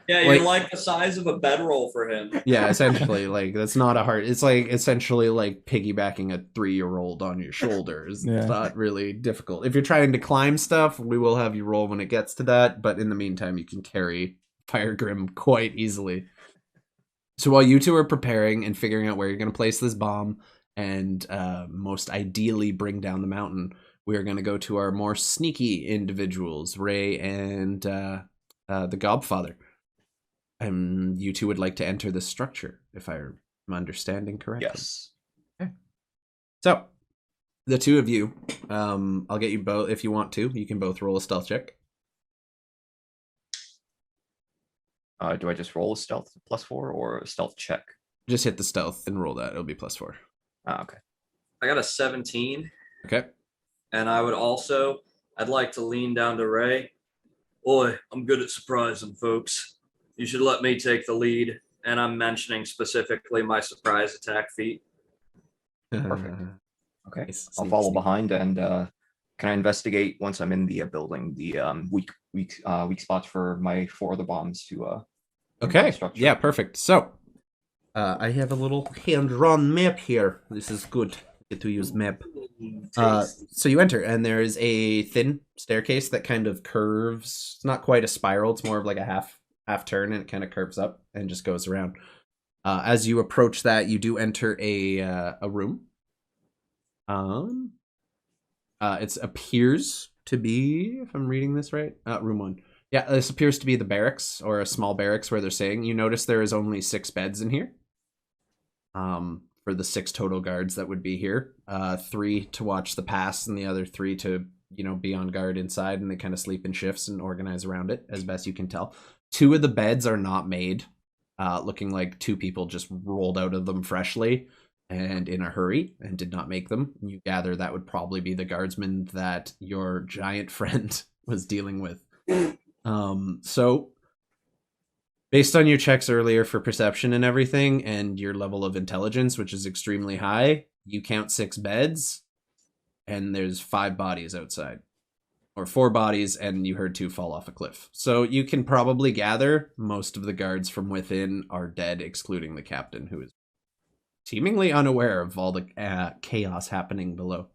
Yeah, you're like the size of a bedroll for him. yeah, essentially, like that's not a hard. It's like essentially like piggybacking a 3-year-old on your shoulders. Yeah. It's not really difficult. If you're trying to climb stuff, we will have you roll when it gets to that. But in the meantime, you can carry Firegrim quite easily. So while you two are preparing and figuring out where you're gonna place this bomb and most ideally bring down the mountain, we are going to go to our more sneaky individuals, Ray and the Godfather. You two would like to enter the structure, if I'm understanding correctly. Yes. Okay. So, the two of you, I'll get you both, if you want to, you can both roll a stealth check. Do I just roll a stealth +4 or a stealth check? Just hit the stealth and roll that. It'll be +4. Okay. I got a 17. Okay. And I'd like to lean down to Ray. Boy, I'm good at surprising folks. You should let me take the lead. And I'm mentioning specifically my surprise attack feat. Perfect. Okay. Nice. I'll follow behind, and can I investigate once I'm in the building the weak spots for my 4 other bombs to Okay. structure? Yeah, perfect. So, I have a little hand-drawn map here. This is good. Get to use map. So you enter, and there is a thin staircase that kind of curves. It's not quite a spiral. It's more of like a half turn, and it kind of curves up and just goes around. As you approach that, you do enter a room. It appears to be, if I'm reading this right, room 1. Yeah, this appears to be the barracks, or a small barracks where they're saying. You notice there is only 6 beds in here. For the 6 total guards that would be here, 3 to watch the pass, and the other 3 to, be on guard inside, and they kind of sleep in shifts and organize around it as best you can tell. 2 of the beds are not made, looking like 2 people just rolled out of them freshly and in a hurry and did not make them. You gather that would probably be the guardsman that your giant friend was dealing with. So based on your checks earlier for perception and everything and your level of intelligence, which is extremely high, you count 6 beds and there's 5 bodies outside. Or 4 bodies, and you heard 2 fall off a cliff. So you can probably gather most of the guards from within are dead, excluding the captain, who is seemingly unaware of all the chaos happening below.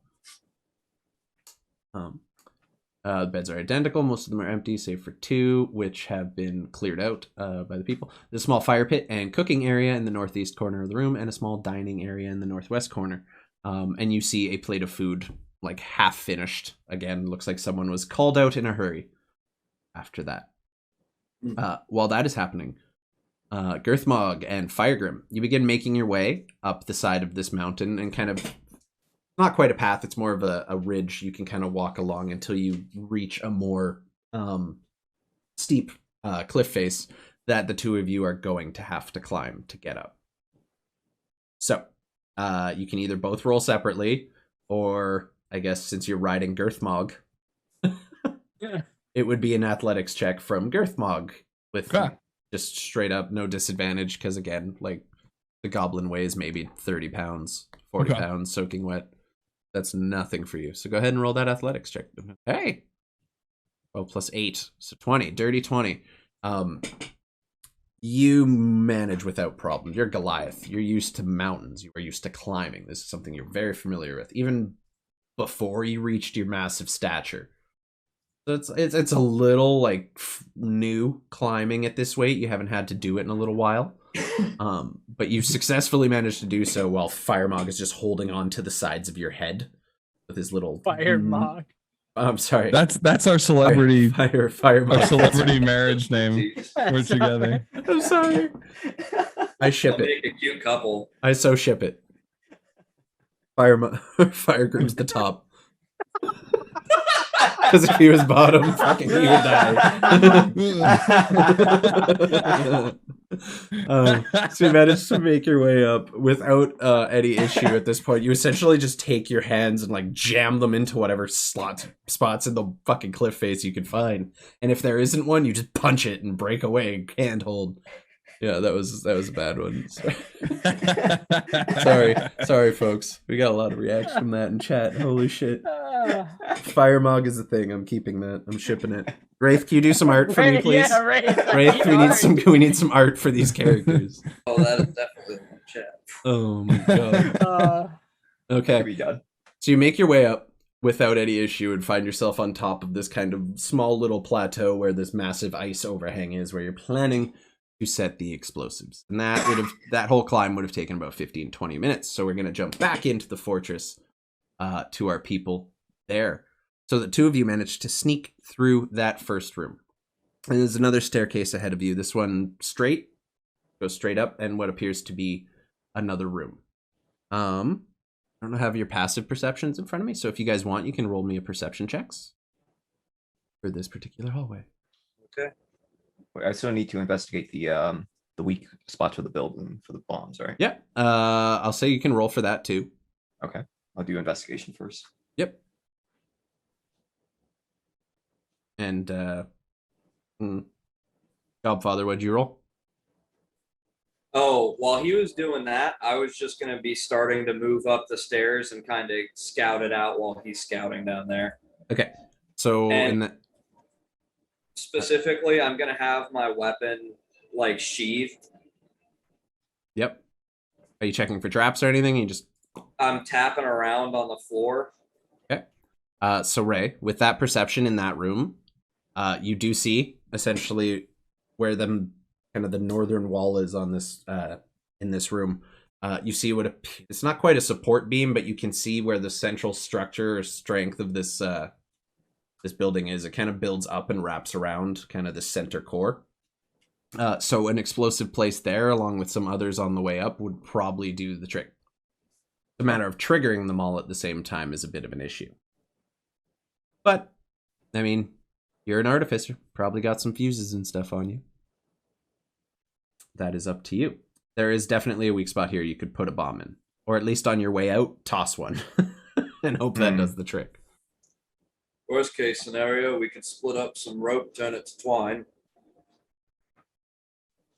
The beds are identical. Most of them are empty, save for 2, which have been cleared out by the people. There's a small fire pit and cooking area in the northeast corner of the room, and a small dining area in the northwest corner. And you see a plate of food, like half finished. Again, looks like someone was called out in a hurry after that. While that is happening, Girthmog and Firegrim, you begin making your way up the side of this mountain and kind of, not quite a path, it's more of a ridge you can kind of walk along until you reach a more steep cliff face that the 2 of you are going to have to climb to get up. So you can either both roll separately, or I guess since you're riding Girthmog, it would be an athletics check from Girthmog with just straight up no disadvantage, because again, like, the goblin weighs maybe 30 pounds, 40 pounds soaking wet. That's nothing for you. So go ahead and roll that athletics check. Hey! Oh, plus 8, so 20, dirty 20. You manage without problem. You're Goliath. You're used to mountains. You are used to climbing. This is something you're very familiar with, even before you reached your massive stature. So it's a little like new climbing at this weight. You haven't had to do it in a little while, but you successfully managed to do so while Firemog is just holding on to the sides of your head with his little Firemog. I'm sorry. That's our celebrity. Firemog. Our celebrity marriage name. We're Sorry. together. I'm sorry. I ship They'll it. make a cute couple. I so ship it. Firegrim's the top. Because if he was bottom, fucking he would die. So you managed to make your way up without any issue at this point. You essentially just take your hands and like jam them into whatever spots in the fucking cliff face you could find. And if there isn't one, you just punch it and break away, handhold. Yeah, that was a bad one. Sorry, folks. We got a lot of reaction from that in chat. Holy shit. Firemog is a thing. I'm keeping that. I'm shipping it. Wraith, can you do some art for me, please? Yeah, Wraith. Wraith, we need some art for these characters. Oh, that is definitely in the chat. Oh my god. Okay. We done. So you make your way up without any issue and find yourself on top of this kind of small little plateau where this massive ice overhang is, where you're planning to set the explosives. And that whole climb would have taken about 15-20 minutes. So we're going to jump back into the fortress to our people there. So the 2 of you managed to sneak through that first room. And there's another staircase ahead of you. This one goes straight up, and what appears to be another room. I don't have your passive perceptions in front of me, so if you guys want, you can roll me a perception checks for this particular hallway. Okay. I still need to investigate the weak spots of the building for the bombs, right? Yeah. I'll say you can roll for that too. Okay. I'll do investigation first. Yep. And Godfather, what'd you roll? Oh, while he was doing that, I was just going to be starting to move up the stairs and kind of scout it out while he's scouting down there. Okay. So Specifically, I'm going to have my weapon like sheathed. Yep. Are you checking for traps or anything? I'm tapping around on the floor. Okay. So Ray, with that perception in that room, you do see essentially where the northern wall is on this in this room. You see it's not quite a support beam, but you can see where the central structure or strength of this building is. It kind of builds up and wraps around kind of the center core. So an explosive placed there along with some others on the way up would probably do the trick. The matter of triggering them all at the same time is a bit of an issue. But, I mean, you're an artificer. Probably got some fuses and stuff on you. that is up to you. There is definitely a weak spot here you could put a bomb in. Or at least on your way out, toss one. And hope that does the trick. Worst case scenario, we could split up some rope, turn it to twine.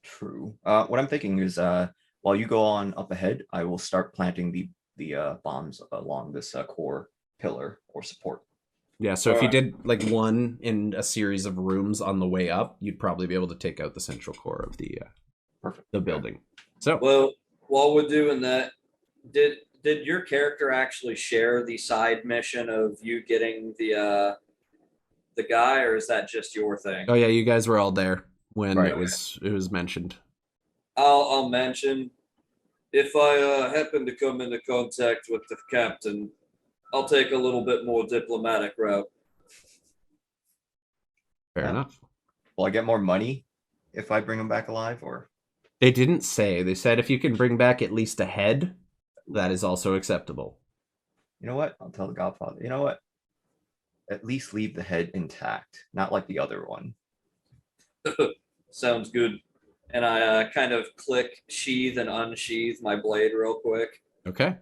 True. What I'm thinking is, while you go on up ahead, I will start planting the bombs along this core pillar or support. Yeah, so if you Alright. did like one in a series of rooms on the way up, you'd probably be able to take out the central core of Perfect. the building. So Well, while we're doing that, did your character actually share the side mission of you getting the guy, or is that just your thing? oh yeah, you guys were all there when Right. it was mentioned. I'll mention, if I happen to come into contact with the captain, I'll take a little bit more diplomatic route. Fair Yeah. enough. Will I get more money if I bring him back alive, or? They didn't say. They said if you can bring back at least a head, that is also acceptable. You know what? I'll tell the Godfather. You know what? At least leave the head intact, not like the other one. Sounds good. And I kind of click sheath and unsheath my blade real quick. Okay.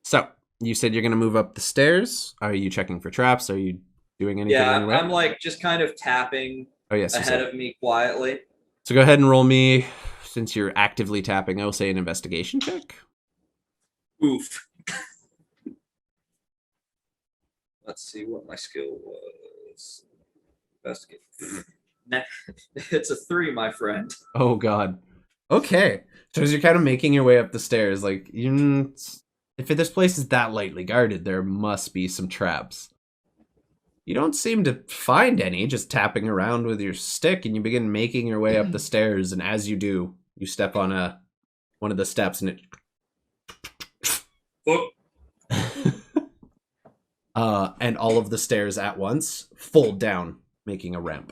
So you said you're going to move up the stairs. Are you checking for traps? Are you doing anything? Yeah, anyway? I'm like just kind of tapping Oh yes. you ahead said. of me quietly. So go ahead and roll me, since you're actively tapping, I'll say an investigation check. Oof. Let's see what my skill was. Investigate. Nah, it's a 3, my friend. Oh god. Okay. So as you're kind of making your way up the stairs, like if this place is that lightly guarded, there must be some traps. You don't seem to find any, just tapping around with your stick, and you begin making your way up the stairs, and as you do, you step on one of the steps, and it Oh, and all of the stairs at once fold down, making a ramp.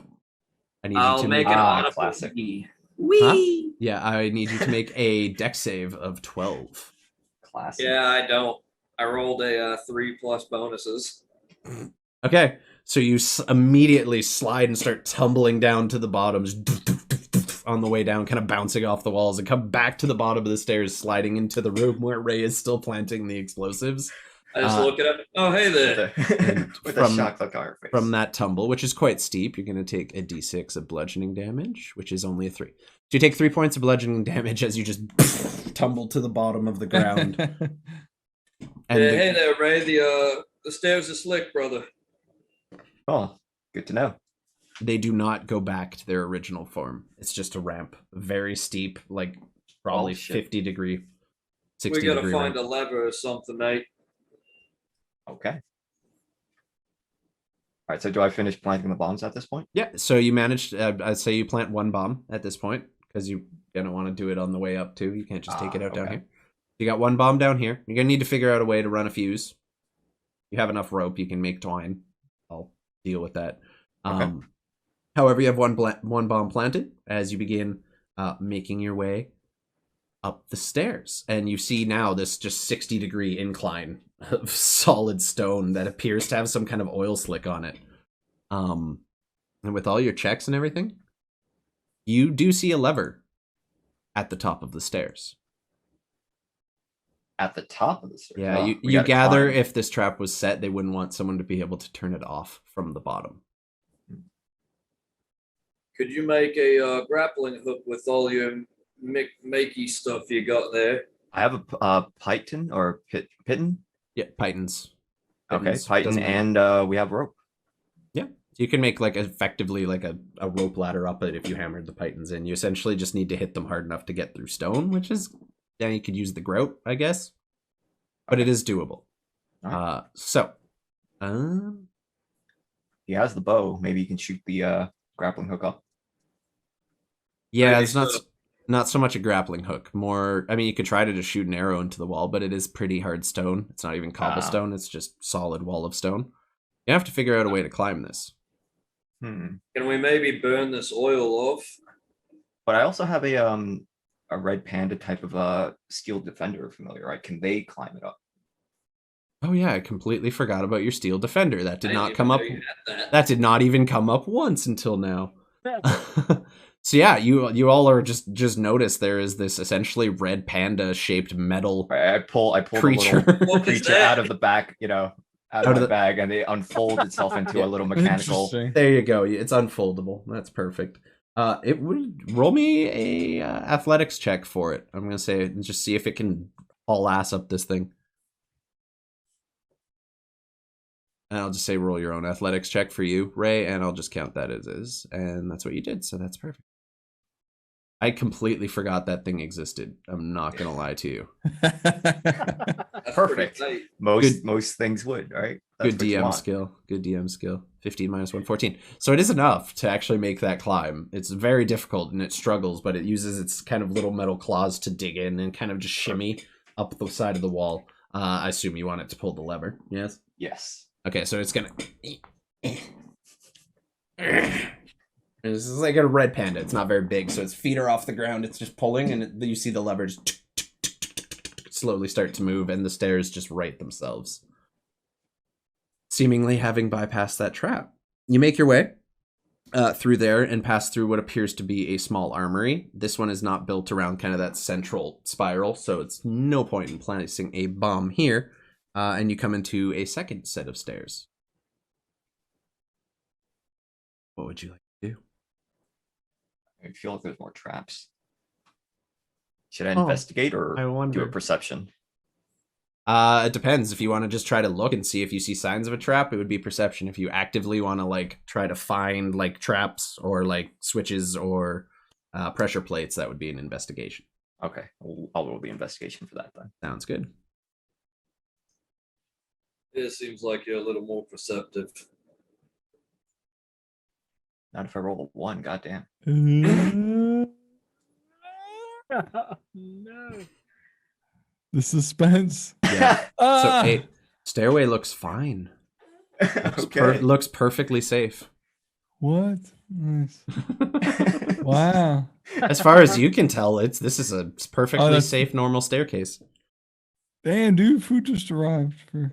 I need you I'll to make make an Ah, audible classic. wee. Huh? Yeah, I need you to make a dex save of 12. Classic. Yeah, I don't. I rolled a 3 plus bonuses. Okay, so you immediately slide and start tumbling down to the bottom, just on the way down, kind of bouncing off the walls, and come back to the bottom of the stairs, sliding into the room where Ray is still planting the explosives. I just look it up. Oh, hey there. With a shock look on her face. From that tumble, which is quite steep, you're going to take a d6 of bludgeoning damage, which is only a 3. So you take 3 points of bludgeoning damage as you just tumble to the bottom of the ground. And Yeah, hey there, Ray. The stairs are slick, brother. Oh, good to know. they do not go back to their original form. It's just a ramp, very steep, like probably Oh, shit. 50 degree, 60 We gotta degree find ramp. a lever or something, mate. Okay. All right. So do I finish planting the bombs at this point? Yeah, so you managed, I'd say you plant one bomb at this point, because you're going to want to do it on the way up too. You can't just take it out down okay. here. You got one bomb down here. You're going to need to figure out a way to run a fuse. You have enough rope, you can make twine. I'll deal with that. Okay. However, you have one bomb planted as you begin making your way up the stairs. And you see now this just 60 degree incline of solid stone that appears to have some kind of oil slick on it. And with all your checks and everything, you do see a lever at the top of the stairs. At the top of the stairs. Yeah, Oh, we you gotta gather climb. if this trap was set, they wouldn't want someone to be able to turn it off from the bottom. Could you make a grappling hook with all your makey stuff you got there? I have a python or pitten. Yeah, pythons. Okay, Pittons, python, doesn't matter. and we have rope. You can make like effectively like a rope ladder up it if you hammered the pythons in. You essentially just need to hit them hard enough to get through stone, which is, yeah, you could use the grout, I guess. But it is doable. Alright. He has the bow. Maybe you can shoot the grappling hook up. Yeah, Maybe it's not so. not so much a grappling hook. More, I mean, you could try to just shoot an arrow into the wall, but it is pretty hard stone. It's not even cobblestone. It's just solid wall of stone. You have to figure out a way to climb this. Can we maybe burn this oil off? But I also have a red panda type of steel defender familiar. Right? Can they climb it up? Oh yeah, I completely forgot about your steel defender. That did I not didn't come even up. know you had that. That did not even come up once until now. So yeah, you all are just notice there is this essentially red panda shaped metal I pull the creature. little What was creature that? out of the back, out Out of of my the- bag, and it unfolds itself into a little mechanical. Interesting. There you go. It's unfoldable. That's perfect. It would roll me a athletics check for it. I'm gonna say and just see if it can haul ass up this thing. And I'll just say roll your own athletics check for you, Ray, and I'll just count that as is. And that's what you did, so that's perfect. I completely forgot that thing existed. I'm not gonna lie to you. That's Perfect. pretty tight. Most things would, right? That's Good what you DM want. skill. Good DM skill. 15 minus 1, 14. So it is enough to actually make that climb. It's very difficult and it struggles, but it uses its kind of little metal claws to dig in and kind of just shimmy up the side of the wall. I assume you want it to pull the lever. Yes? Yes. Okay, so it's gonna. This is like a red panda. It's not very big, so its feet are off the ground. It's just pulling, and you see the levers slowly start to move, and the stairs just right themselves. Seemingly having bypassed that trap. You make your way through there and pass through what appears to be a small armory. This one is not built around kind of that central spiral, so it's no point in placing a bomb here. And you come into a second set of stairs. What would you like to do? I feel like there's more traps. Should I Oh, investigate or I do wonder. a perception? It depends. If you want to just try to look and see if you see signs of a trap, it would be perception. If you actively want to like try to find like traps or like switches or pressure plates, that would be an investigation. Okay, I'll roll the investigation for that then. Sounds good. It seems like you're a little more perceptive. Not if I roll a 1, goddamn. No. The suspense. Yeah. So Ah! hey, stairway looks fine. Looks, Okay. looks perfectly safe. What? Nice. Wow. As far as you can tell, this is a perfectly that's- safe normal staircase. Damn, dude, food just arrived. For...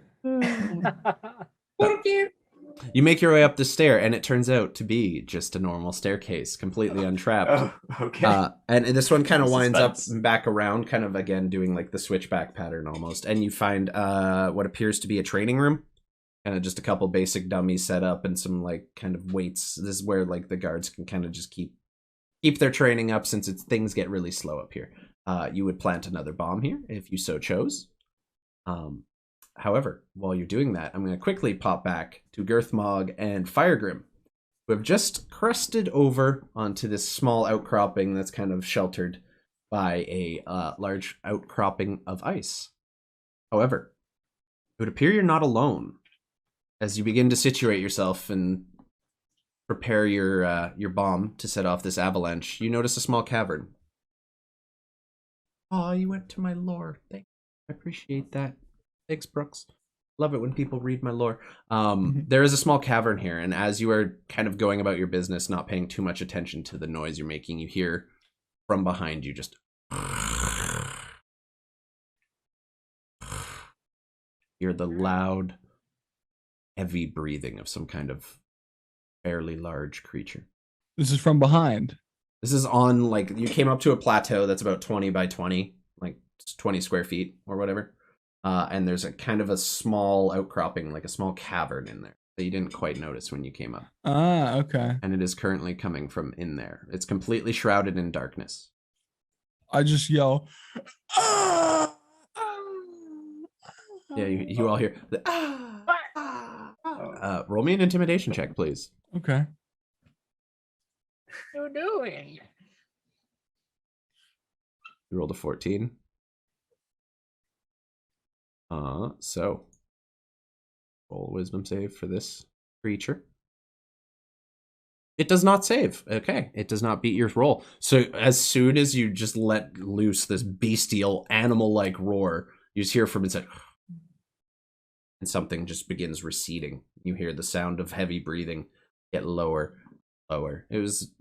You make your way up the stair, and it turns out to be just a normal staircase, completely untrapped. Oh, okay. And this one kind of winds up Suspense. and back around, kind of again doing like the switchback pattern almost. And you find what appears to be a training room, kind of just a couple basic dummies set up and some like kind of weights. This is where like the guards can kind of just keep their training up since things get really slow up here. You would plant another bomb here if you so chose. However, while you're doing that, I'm going to quickly pop back to Girthmog and Firegrim, who have just crested over onto this small outcropping that's kind of sheltered by a large outcropping of ice. However, it would appear you're not alone. As you begin to situate yourself and prepare your bomb to set off this avalanche, you notice a small cavern. Oh, you went to my lore. Thanks. I appreciate that. Thanks, Brooks. Love it when people read my lore. There is a small cavern here, and as you are kind of going about your business, not paying too much attention to the noise you're making, you hear from behind you just hear the loud, heavy breathing of some kind of fairly large creature. This is from behind. This is on, like, you came up to a plateau that's about 20 by 20, like 20 square feet or whatever. And there's a kind of a small outcropping, like a small cavern in there that you didn't quite notice when you came up. Ah, okay. And it is currently coming from in there. It's completely shrouded in darkness. I just yell. "Ah! Yeah, you all hear the roll me an intimidation check, please. Okay. What are you doing? You rolled a 14. So roll a wisdom save for this creature. It does not save. Okay, it does not beat your roll. So as soon as you just let loose this bestial animal-like roar, you just hear from inside, and something just begins receding. You hear the sound of heavy breathing get lower, lower. It was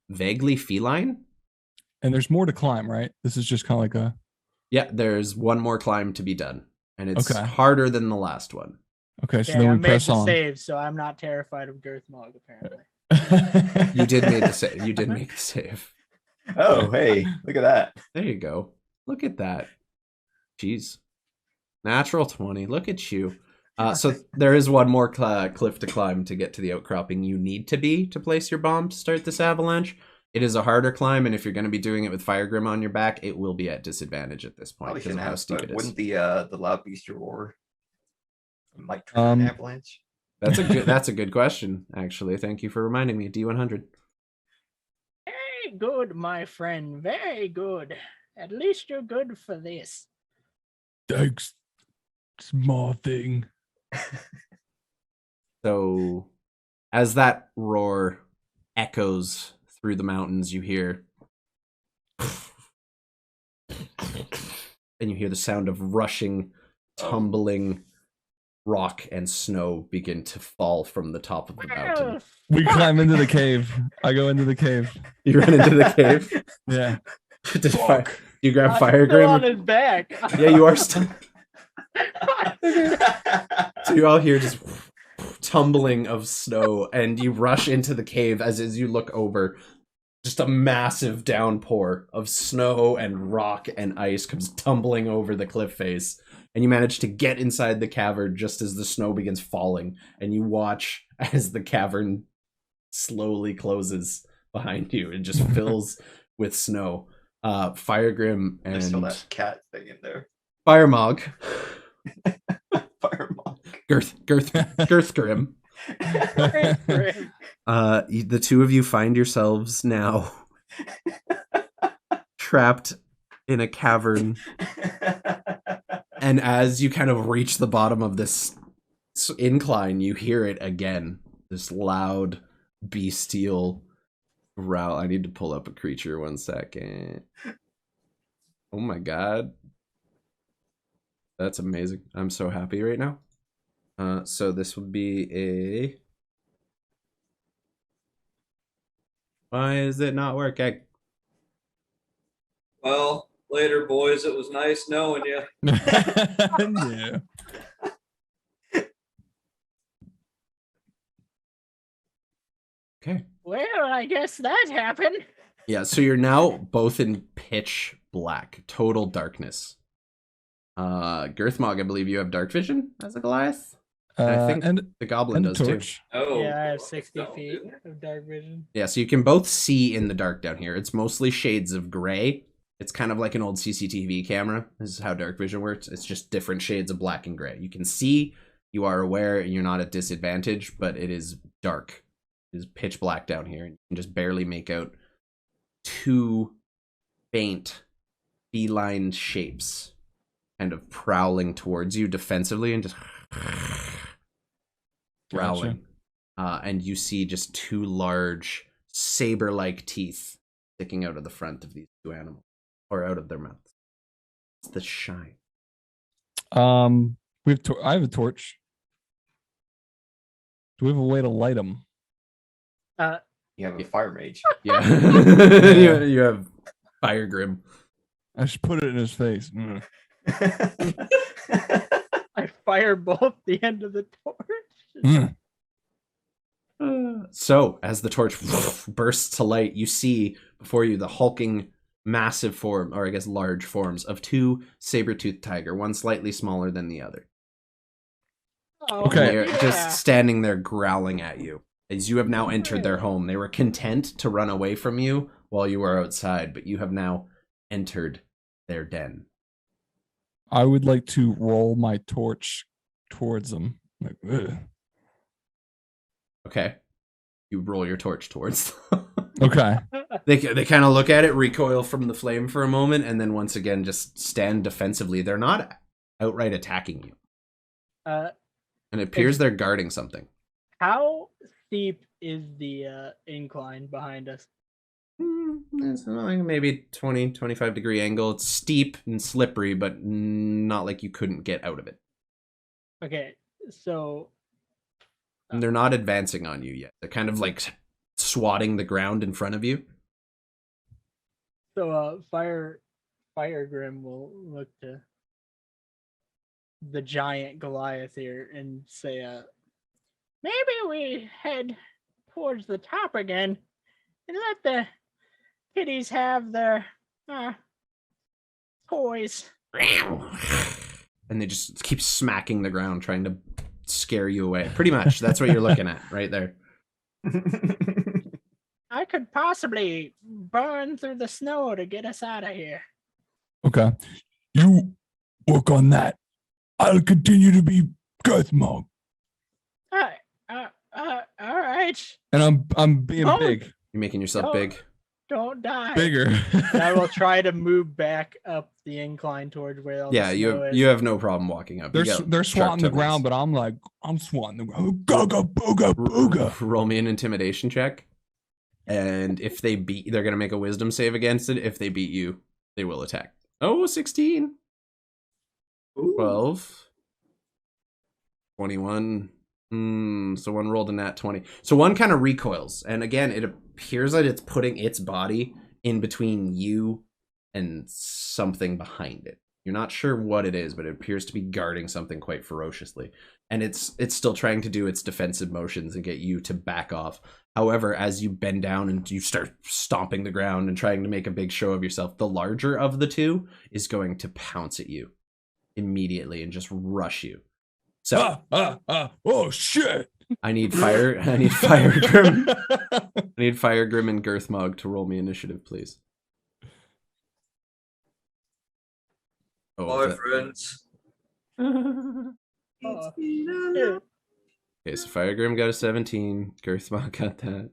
vaguely feline. And there's more to climb, right? This is just kind of like a. Yeah, there's one more climb to be done, and it's Okay. harder than the last one. Okay, so Okay, then I we made press the on. save, so I'm not terrified of Girthmog, apparently. You did make the save. You did make the save. Oh, hey, look at that. There you go. Look at that. Jeez. Natural 20. Look at you. So there is one more cliff to climb to get to the outcropping you need to place your bomb to start this avalanche. It is a harder climb, and if you're going to be doing it with Fire Grim on your back, it will be at disadvantage at this point Probably because of shouldn't how have, steep but it is. wouldn't the loud beast roar might trigger an avalanche? That's a good question, actually. Thank you for reminding me. D100. Very good, my friend. Very good. At least you're good for this. Thanks, small thing. So, as that roar echoes through the mountains, you hear, and you hear the sound of rushing, tumbling rock and snow begin to fall from the top of the mountain. We climb into the cave. I go into the cave. You run into the cave. Yeah. You grab I'm Fire still Grim. on his back. Yeah, you are still. So you all hear just tumbling of snow, and you rush into the cave as you look over. Just a massive downpour of snow and rock and ice comes tumbling over the cliff face, and you manage to get inside the cavern just as the snow begins falling, and you watch as the cavern slowly closes behind you and just fills with snow. Fire Grim There's still and that cat thing in there. Fire Mog. Fire monk. Girth Grim. The two of you find yourselves now trapped in a cavern, and as you kind of reach the bottom of this incline, you hear it again. This loud, bestial growl. I need to pull up a creature 1 second. Oh my god. That's amazing. I'm so happy right now. So this would be a... Why is it not working? Well, later, boys. It was nice knowing you. Yeah. Okay. Well, I guess that happened. Yeah, so you're now both in pitch black, total darkness. Girthmog, I believe you have dark vision as a Goliath. I think and the goblin and does too. torch. Oh, Yeah, I have well, 60 don't feet do that. of dark vision. Yeah, so you can both see in the dark down here. It's mostly shades of gray. It's kind of like an old CCTV camera. This is how dark vision works. It's just different shades of black and gray. You can see, you are aware, and you're not at disadvantage, but it is dark. It is pitch black down here. And you can just barely make out two faint feline shapes kind of prowling towards you defensively and just growling. And you see just two large saber-like teeth sticking out of the front of these two animals, or out of their mouths. It's the shine. I have a torch. Do we have a way to light them? You have a fire mage. Yeah. you have Fire Grim. I should put it in his face. I fire both the end of the torch. Mm. So, as the torch bursts to light, you see before you the hulking, massive form, or I guess large forms, of two saber-toothed tiger, one slightly smaller than the other. Oh, Okay. And they're yeah. just standing there growling at you. As you have now entered their home. They were content to run away from you while you were outside, but you have now entered their den. I would like to roll my torch towards them. Like, ugh. Okay. You roll your torch towards them. Okay. They kind of look at it, recoil from the flame for a moment, and then once again just stand defensively. They're not outright attacking you. And it appears they're guarding something. how steep is the incline behind us? It's like maybe 20, 25 degree angle. It's steep and slippery, but not like you couldn't get out of it. Okay, so And they're not advancing on you yet. They're kind of like swatting the ground in front of you. Fire Grim will look to the giant Goliath here and say, maybe we head towards the top again and let the kiddies have their toys. And they just keep smacking the ground, trying to scare you away. Pretty much, that's what you're looking at right there. I could possibly burn through the snow to get us out of here. Okay. You work on that. I'll continue to be Girthmog. All right. And I'm being Oh. big. You're making yourself Oh. big. Don't die. Bigger. And I will try to move back up the incline towards where all Yeah, the snow is. you have no problem walking up. They're You got they're sharp swatting the toes. ground, but I'm swatting the ground. Gaga booga booga. Roll me an intimidation check. And if they beat, they're going to make a wisdom save against it. If they beat you, they will attack. Oh, 16. 12. 21. So one rolled a nat 20. So one kind of recoils. And again, it appears that it's putting its body in between you and something behind it. You're not sure what it is, but it appears to be guarding something quite ferociously. And it's still trying to do its defensive motions and get you to back off. However, as you bend down and you start stomping the ground and trying to make a big show of yourself, the larger of the two is going to pounce at you immediately and just rush you. So Oh shit. I need Fire Grim. I need Fire Grim and Girthmog to roll me initiative, please. Bye, friends. Yeah. Okay, so Fire Grim got a 17. Girthmog got that.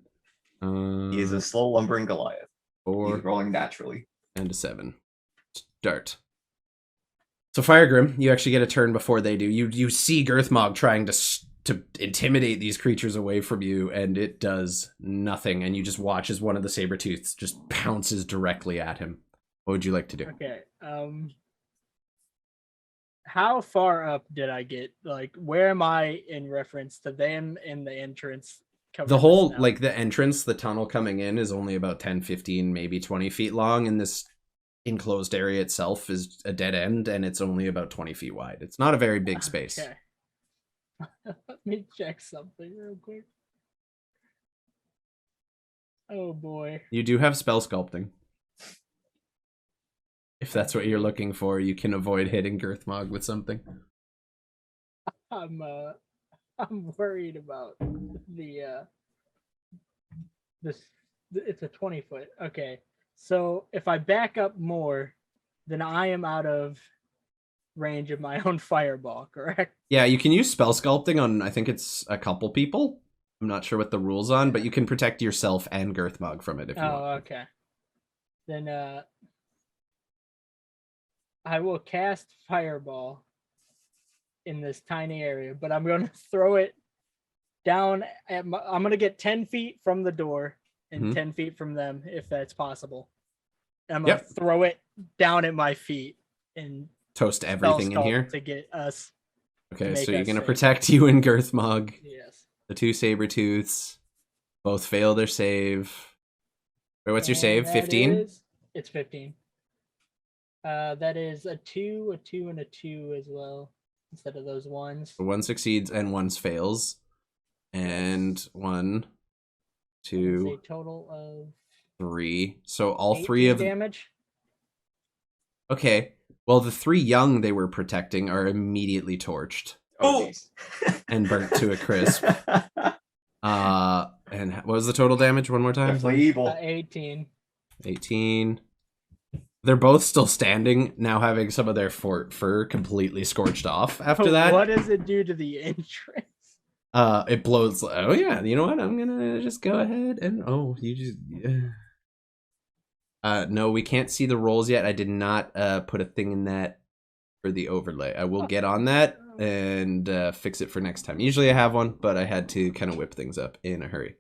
He is a slow lumbering Goliath. 4 He's rolling naturally. and a 7. Start. So Fire Grim, you actually get a turn before they do. You see Girthmog trying to intimidate these creatures away from you, and it does nothing. And you just watch as one of the Sabertooths just pounces directly at him. What would you like to do? Okay. How far up did I get? Like, where am I in reference to them in the entrance? covered The in whole, snow? like, the entrance, the tunnel coming in is only about 10, 15, maybe 20 feet long, and this enclosed area itself is a dead end, and it's only about 20 feet wide. It's not a very big space. Okay. Let me check something real quick. Oh boy. You do have spell sculpting. If that's what you're looking for, you can avoid hitting Girthmog with something. I'm worried about the this. It's a 20-foot. Okay, so if I back up more, then I am out of range of my own fireball. Correct? Yeah, you can use spell sculpting on, I think it's a couple people. I'm not sure what the rules on, but you can protect yourself and Girthmog from it if you want. Oh, okay. Then I will cast fireball in this tiny area, but I'm going to throw it down at I'm going to get 10 feet from the door and Mhm. 10 feet from them if that's possible. And I'm going to Yep. throw it down at my feet and Toast spell everything in sculpt here. to get us. Okay, make so you're us going to safe. protect you and Girthmog. Yes. The two Sabertooths both fail their save. Wait, what's your And save? that 15? It's 15. That is a 2, and a 2 as well, instead of those ones. So one succeeds and one fails. And 1, It's 2, a total of 3. So all 18 three of damage. Okay. Well, the 3 young they were protecting are immediately torched Oh. jeez. and burnt to a crisp. And what was the total damage one more time? Definitely evil. 18. 18. They're both still standing, now having some of their fur completely scorched off after that. What does it do to the entrance? It blows. Oh yeah, you know what? I'm gonna just go ahead and you just. No, we can't see the rolls yet. I did not put a thing in that for the overlay. I will get on that and fix it for next time. Usually I have one, but I had to kind of whip things up in a hurry.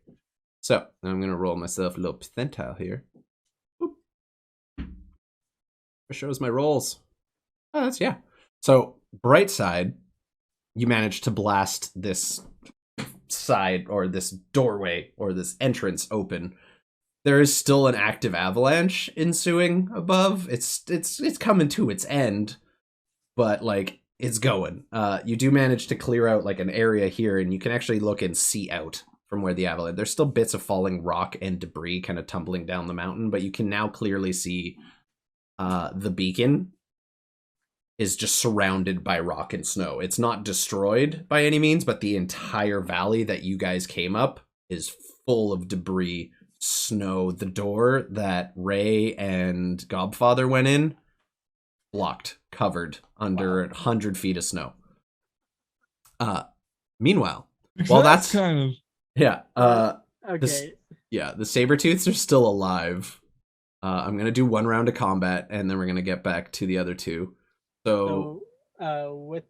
So I'm gonna roll myself a little percentile here. Boop. It shows my rolls. Oh, that's yeah. So bright side, you managed to blast this side or this doorway or this entrance open. There is still an active avalanche ensuing above. It's coming to its end, but like it's going. You do manage to clear out like an area here, and you can actually look and see out from where the avalanche. There's still bits of falling rock and debris kind of tumbling down the mountain, but you can now clearly see the beacon is just surrounded by rock and snow. It's not destroyed by any means, but the entire valley that you guys came up is full of debris, snow. The door that Ray and Gobfather went in, blocked, covered under 100 feet of snow. Meanwhile, well, that's kind of yeah. Okay. The Sabertooths are still alive. I'm gonna do one round of combat, and then we're gonna get back to the other two. So with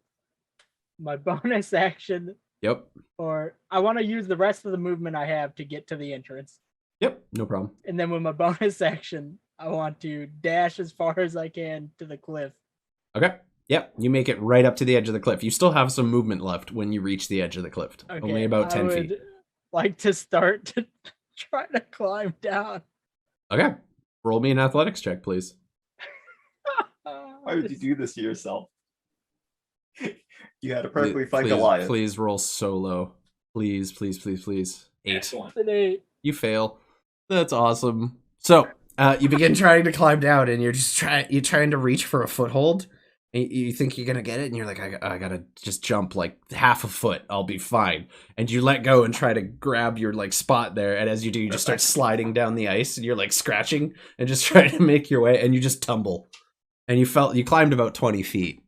my bonus action, yep, or I want to use the rest of the movement I have to get to the entrance. yep, no problem. And then with my bonus action, I want to dash as far as I can to the cliff. Okay. Yep, you make it right up to the edge of the cliff. You still have some movement left when you reach the edge of the cliff. Okay, Only about 10 I feet. would like to start to try to climb down. Okay. Roll me an athletics check, please. Why would you do this to yourself? You had to perfectly fight please, Goliath. Please roll solo. Please, please, please, please. 8. Excellent. An 8. You fail. That's awesome. So, you begin trying to climb down, and you're trying to reach for a foothold. And you think you're gonna get it, and you're like, I gotta just jump like half a foot. I'll be fine. And you let go and try to grab your like spot there. And as you do, you just start sliding down the ice, and you're like scratching and just trying to make your way, and you just tumble. And you climbed about 20 feet.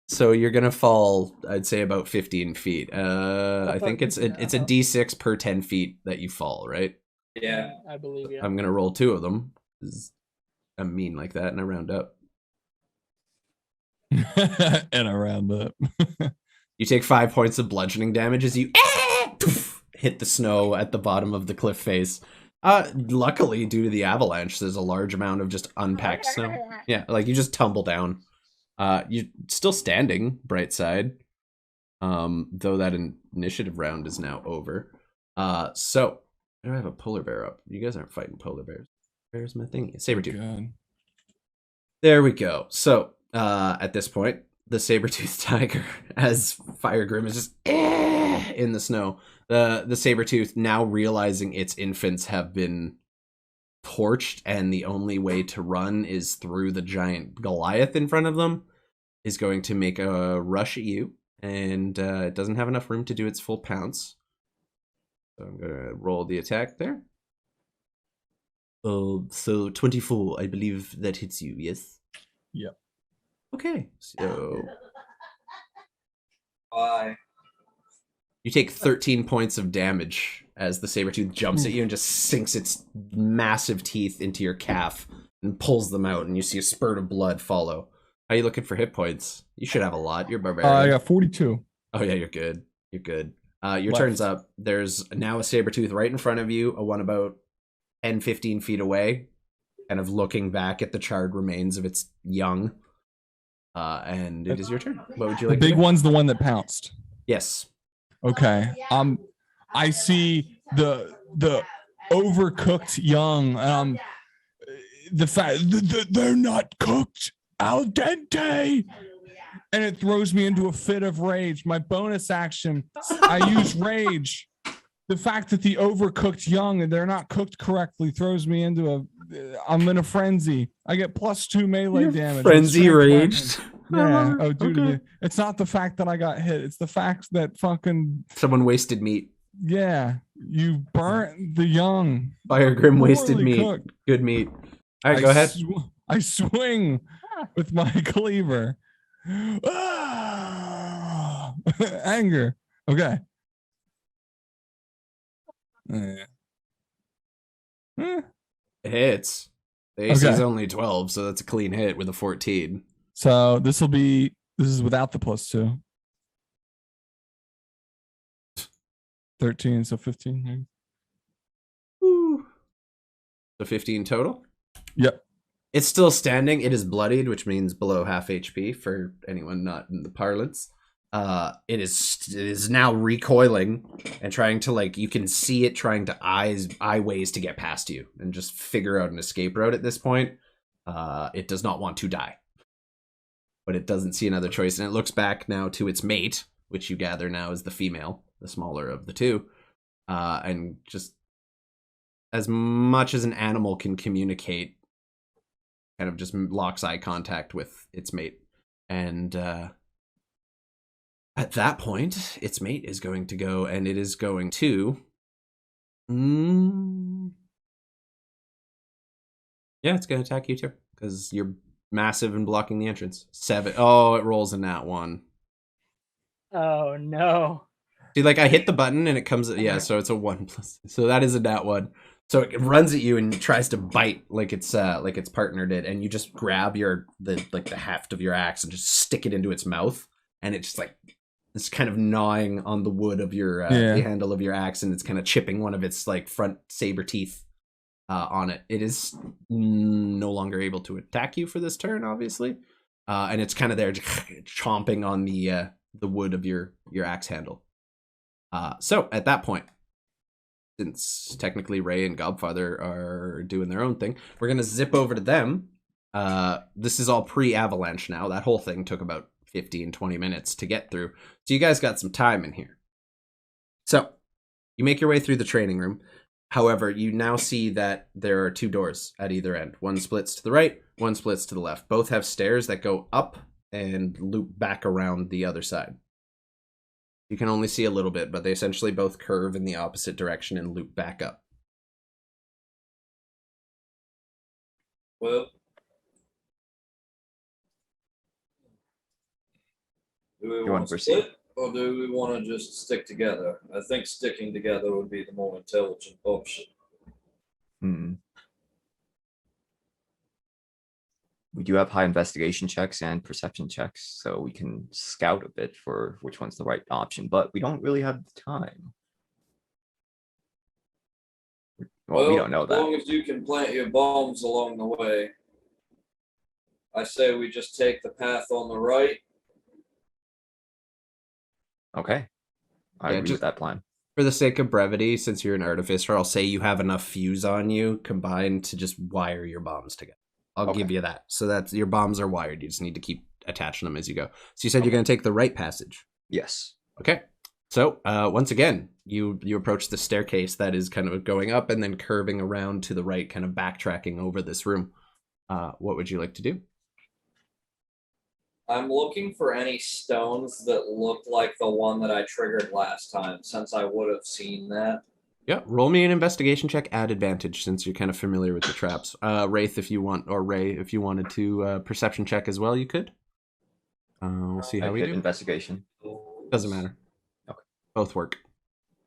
So you're gonna fall, I'd say, about 15 feet. I think it's a D6 per 10 feet that you fall, right? Yeah. I believe you. I'm gonna roll 2 of them. I'm mean like that, and I round up. and I round up. You take 5 points of bludgeoning damage as you hit the snow at the bottom of the cliff face. Luckily, due to the avalanche, there's a large amount of just unpacked snow. Yeah, like you just tumble down. You're still standing, bright side. Though that initiative round is now over. So I don't have a polar bear up. You guys aren't fighting polar bears. Bear's my thingy. Sabertooth. God. There we go. So at this point, the saber-toothed tiger, as Fire Grim is just in the snow, the saber-tooth, now realizing its infants have been torched and the only way to run is through the giant Goliath in front of them, is going to make a rush at you, and it doesn't have enough room to do its full pounce. So I'm going to roll the attack there. Oh, so 24, I believe that hits you, yes? Yep. Okay, so Bye. you take 13 points of damage as the saber-tooth jumps at you and just sinks its massive teeth into your calf and pulls them out, and you see a spurt of blood follow. How are you looking for hit points? You should have a lot. You're barbarian. I got 42. Oh yeah, you're good. You're good. Your Left. turn's up. There's now a saber-tooth right in front of you, a one about 10, 15 feet away, kind of looking back at the charred remains of its young. And it is your turn. What would you like The to big do? one's the one that pounced. Yes. Okay. I see the overcooked young. The fact they're not cooked al dente, and it throws me into a fit of rage. My bonus action, I use rage. The fact that the overcooked young and they're not cooked correctly throws me into I'm in a frenzy. I get +2 melee damage. Frenzy raged. Yeah. Oh, dude, Okay. it's not the fact that I got hit. It's the fact that fucking Someone wasted meat. yeah, you burnt the young. Fire Grim wasted Poorly meat. cooked. Good meat. All right, go ahead. I swing with my cleaver. Ah! Anger. Okay. It hits. The AC is only 12, so that's a clean hit with a 14. So this is without the +2. 13, so 15. Woo. So 15 total? Yep. It's still standing. It is bloodied, which means below half HP for anyone not in the parlance. It is now recoiling and trying to, like, you can see it trying to eye ways to get past you and just figure out an escape route at this point. It does not want to die, but it doesn't see another choice, and it looks back now to its mate, which you gather now is the female, the smaller of the two. and just as much as an animal can communicate, kind of just locks eye contact with its mate. And at that point, its mate is going to go, and it is going to... Yeah, it's going to attack you too, because you're massive and blocking the entrance. 7. Oh, it rolls a nat 1. Oh no. See, like I hit the button and it comes, yeah, so it's a 1 plus. So that is a nat 1. So it runs at you and tries to bite like its partner did, and you just grab the heft of your axe and just stick it into its mouth, and it's just like it's kind of gnawing on the wood of your the handle of your axe, and it's kind of chipping one of its like front saber teeth on it. It is no longer able to attack you for this turn, obviously, and it's kind of there chomping on the wood of your axe handle. So at that point, since technically Ray and Godfather are doing their own thing, we're going to zip over to them. This is all pre-avalanche now. That whole thing took about 15, 20 minutes to get through. So you guys got some time in here. So you make your way through the training room. However, you now see that there are 2 doors at either end. One splits to the right, one splits to the left. Both have stairs that go up and loop back around the other side. You can only see a little bit, but they essentially both curve in the opposite direction and loop back up. Well, do we You want want to to proceed? split, or do we want to just stick together? I think sticking together would be the more intelligent option. We do have high investigation checks and perception checks, so we can scout a bit for which one's the right option, but we don't really have the time. Well, we don't know As long that. as you can plant your bombs along the way, I say we just take the path on the right. Okay. I agree with that plan. For the sake of brevity, since you're an artificer, I'll say you have enough fuse on you combined to just wire your bombs together. I'll give you that. So that's your bombs are wired. You just need to keep attaching them as you go. So you said you're going to take the right passage. Yes. Okay. So once again, you approach the staircase that is kind of going up and then curving around to the right, kind of backtracking over this room. What would you like to do? I'm looking for any stones that look like the one that I triggered last time, since I would have seen that. Yeah, roll me an investigation check at advantage, since you're kind of familiar with the traps. Wraith, if you want, or Ray, if you wanted to perception check as well, you could. We'll see how we do. Investigation. Doesn't matter. Okay. Both work.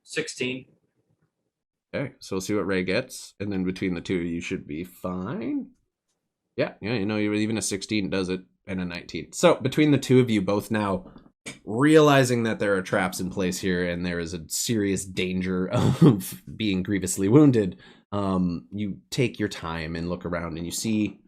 16. Okay, so we'll see what Ray gets, and then between the two, you should be fine. Yeah, you know, even a 16 does it, and a 19. So between the two of you, both now realizing that there are traps in place here and there is a serious danger of being grievously wounded, you take your time and look around, and you see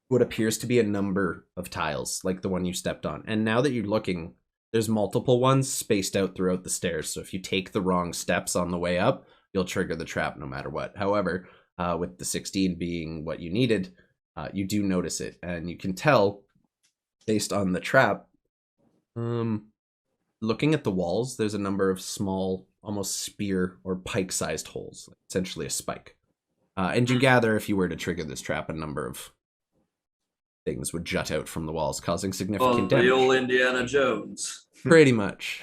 what appears to be a number of tiles, like the one you stepped on. And now that you're looking, there's multiple ones spaced out throughout the stairs. So if you take the wrong steps on the way up, you'll trigger the trap no matter what. However, with the 16 being what you needed, you do notice it, and you can tell based on the trap. Looking at the walls, there's a number of small, almost spear or pike-sized holes, essentially a spike. And you gather if you were to trigger this trap, a number of things would jut out from the walls, causing significant damage. The old Indiana Jones. Pretty much.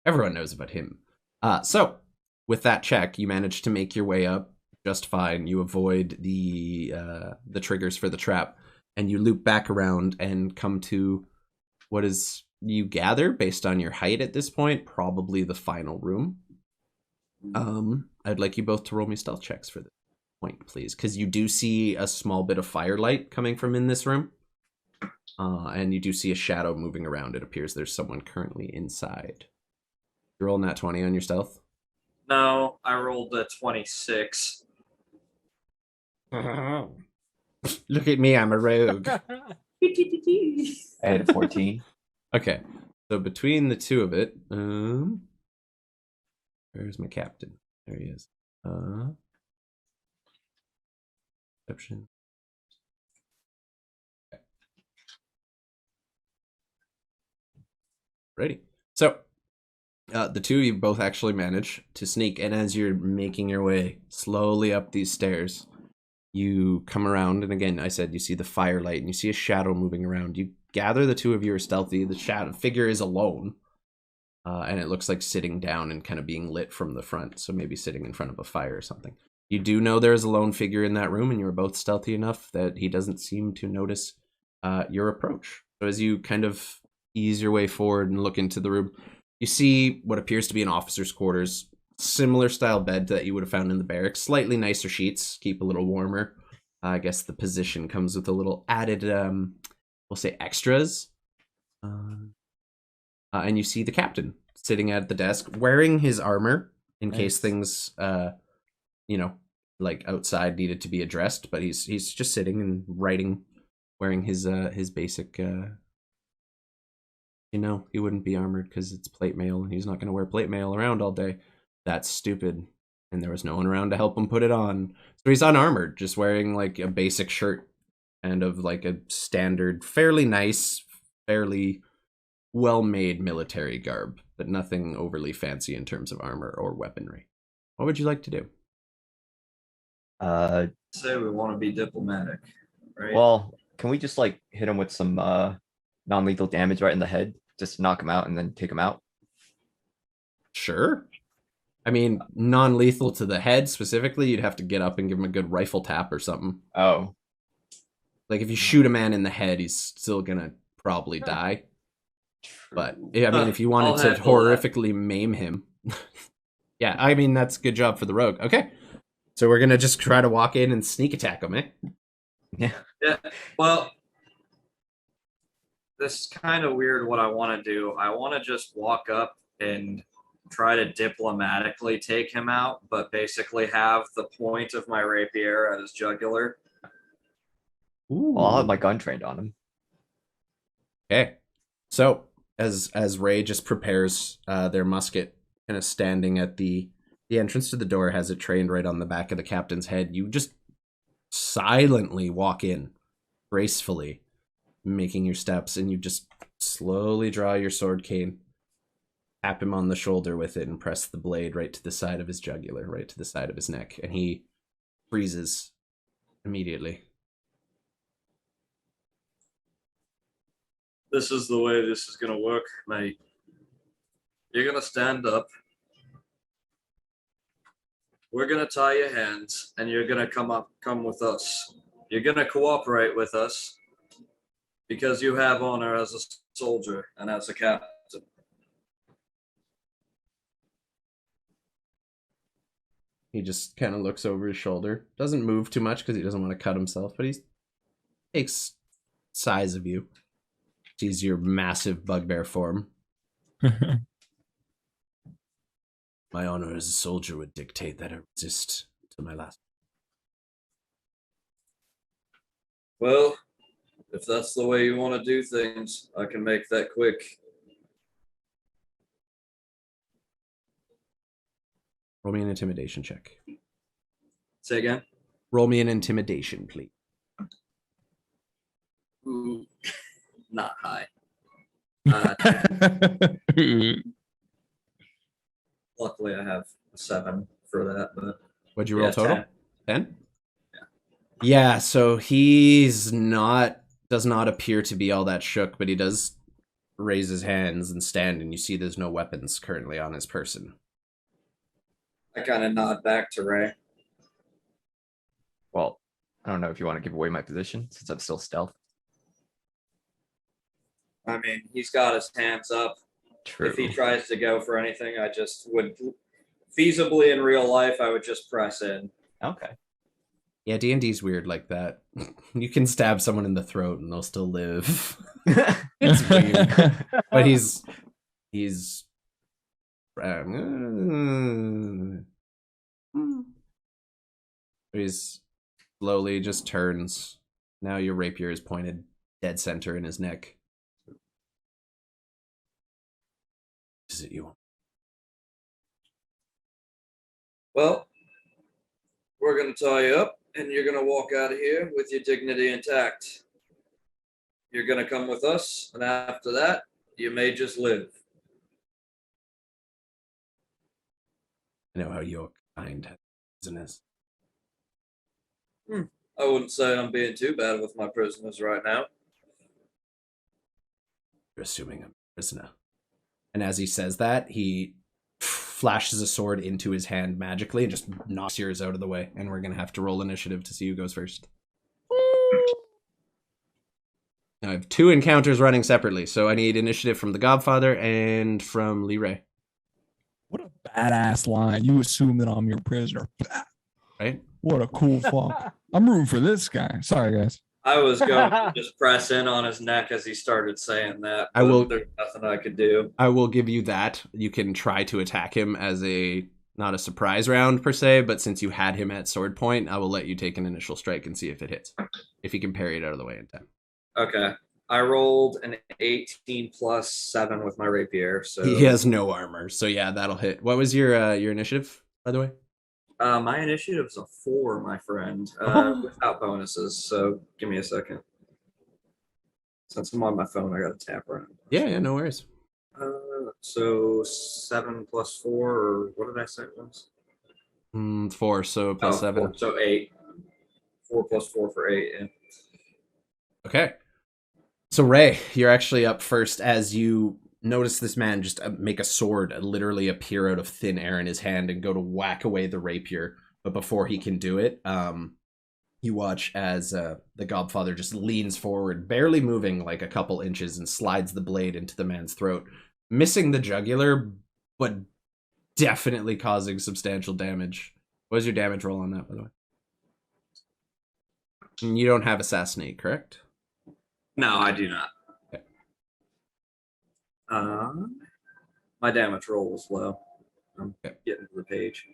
Everyone knows about him. So, with that check, you manage to make your way up just fine. You avoid the triggers for the trap, and you loop back around and come to what is, you gather, based on your height at this point, probably the final room. I'd like you both to roll me stealth checks for this point, please, because you do see a small bit of firelight coming from in this room. And you do see a shadow moving around. It appears there's someone currently inside. You rolling that 20 on your stealth? No, I rolled a 26. Look at me, I'm a rogue. I had a 14. Okay, so between the two of it, where's my captain? There he is. Perception. Okay. Ready. So The two of you both actually manage to sneak, and as you're making your way slowly up these stairs, you come around, and again, I said you see the firelight, and you see a shadow moving around. You gather the two of you are stealthy. The shadow figure is alone, and it looks like sitting down and kind of being lit from the front, so maybe sitting in front of a fire or something. You do know there's a lone figure in that room, and you are both stealthy enough that he doesn't seem to notice your approach. So as you kind of ease your way forward and look into the room, you see what appears to be an officer's quarters. Similar style bed that you would have found in the barracks. Slightly nicer sheets, keep a little warmer. I guess the position comes with a little added, we'll say extras. And you see the captain sitting at the desk wearing his armor in case things, like outside needed to be addressed. But he's just sitting and writing, wearing his basic. He wouldn't be armored because it's plate mail, and he's not going to wear plate mail around all day. That's stupid. And there was no one around to help him put it on. So he's unarmored, just wearing like a basic shirt and of like a standard, fairly nice, fairly well-made military garb, but nothing overly fancy in terms of armor or weaponry. What would you like to do? Say we want to be diplomatic, right? Well, can we just like hit him with some non-lethal damage right in the head, just knock him out and then take him out? Sure. I mean, non-lethal to the head specifically, you'd have to get up and give him a good rifle tap or something. Oh. Like if you shoot a man in the head, he's still gonna probably die. But I mean, if you wanted to horrifically maim him, yeah, I mean that's a good job for the rogue. Okay, so we're gonna just try to walk in and sneak attack him, eh? Yeah. Yeah. Well, this is kind of weird. What I want to do, I want to just walk up and try to diplomatically take him out, but basically have the point of my rapier at his jugular. Ooh. Well, I'll have my gun trained on him. Okay, so as Ray just prepares their musket, kind of standing at the entrance to the door, has it trained right on the back of the captain's head, you just silently walk in, gracefully, making your steps, and you just slowly draw your sword cane, tap him on the shoulder with it, and press the blade right to the side of his jugular, right to the side of his neck, and he freezes immediately. This is the way this is going to work, mate. You're going to stand up. We're going to tie your hands, and you're going to come with us. You're going to cooperate with us because you have honor as a soldier and as a captain. He just kind of looks over his shoulder. Doesn't move too much because he doesn't want to cut himself, but he takes size of you. Sees your massive bugbear form. My honor as a soldier would dictate that I resist to my last. Well, if that's the way you want to do things, I can make that quick. Roll me an intimidation check. Say again? Roll me an intimidation, please. Ooh, not high. Luckily, I have a 7 for that. But What'd you roll total? 10? 10? Yeah, so does not appear to be all that shook, but he does raise his hands and stand, and you see there's no weapons currently on his person. I kind of nod back to Ray. Well, I don't know if you want to give away my position since I'm still stealth. I mean, he's got his hands up. True. If he tries to go for anything, I just would feasibly in real life, I would just press in. Okay. Yeah, D&D's weird like that. You can stab someone in the throat and they'll still live. It's weird. But he's slowly just turns. Now your rapier is pointed dead center in his neck. Is it you? Well, we're going to tie you up, and you're going to walk out of here with your dignity intact. You're going to come with us, and after that, you may just live. I know how your kind has prisoners. I wouldn't say I'm being too bad with my prisoners right now. You're assuming I'm a prisoner. And as he says that, he flashes a sword into his hand magically and just knocks yours out of the way. And we're going to have to roll initiative to see who goes first. Now I have 2 encounters running separately, so I need initiative from the Godfather and from Lee Ray. What a badass line. You assume that I'm your prisoner. Right? What a cool fuck. I'm rooting for this guy. Sorry, guys. I was going to just press in on his neck as he started saying that. I will- There's nothing I could do. I will give you that. You can try to attack him as not a surprise round per se, but since you had him at sword point, I will let you take an initial strike and see if it hits. If you can parry it out of the way in time. Okay. I rolled an 18 plus 7 with my rapier. So He has no armor, so yeah, that'll hit. What was your initiative, by the way? my initiative is a 4, my friend, without bonuses. So give me a second. Since I'm on my phone, I got to tap around. Yeah, no worries. So 7 plus 4, or what did I say it was? 4, so plus 7. 4, so 8. 4 plus 4 for 8. Yeah. Okay. So Ray, you're actually up first as you notice this man just make a sword literally appear out of thin air in his hand and go to whack away the rapier. But before he can do it, you watch as the Godfather just leans forward, barely moving like a couple inches, and slides the blade into the man's throat, missing the jugular, but definitely causing substantial damage. What was your damage roll on that, by the way? You don't have Assassinate, correct? No, I do not. Okay. My damage roll was low. I'm Okay. getting to the page.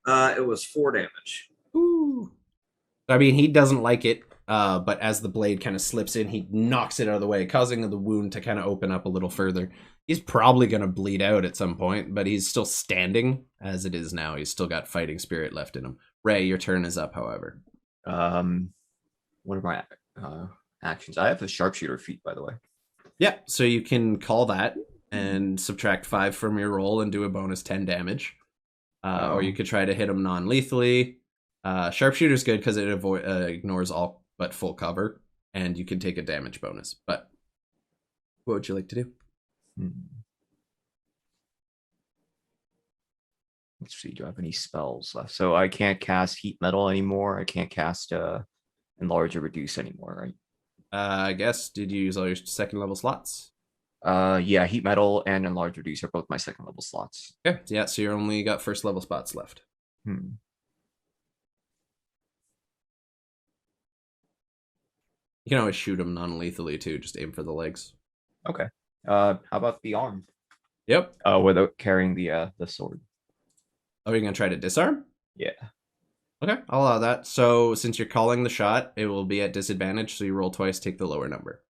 It was 4 damage. Ooh. I mean, he doesn't like it, but as the blade kind of slips in, he knocks it out of the way, causing the wound to kind of open up a little further. He's probably going to bleed out at some point, but he's still standing as it is now. He's still got fighting spirit left in him. Ray, your turn is up, however. What are my actions? I have a sharpshooter feat, by the way. Yeah, so you can call that and subtract 5 from your roll and do a bonus 10 damage. Or you could try to hit him non-lethally. Sharpshooter's good because it ignores all but full cover, and you can take a damage bonus. But what would you like to do? Let's see, do I have any spells left? So I can't cast heat metal anymore. I can't cast enlarge or reduce anymore, right? I guess, did you use all your second level slots? Yeah, heat metal and enlarge reduce are both my second level slots. Okay, yeah, so you only got first level spots left. Hmm. You can always shoot him non-lethally too, just aim for the legs. Okay. How about the arm? Yep. Without carrying the sword. Oh, you're gonna try to disarm? Yeah. Okay, I'll allow that. So since you're calling the shot, it will be at disadvantage, so you roll twice, take the lower number.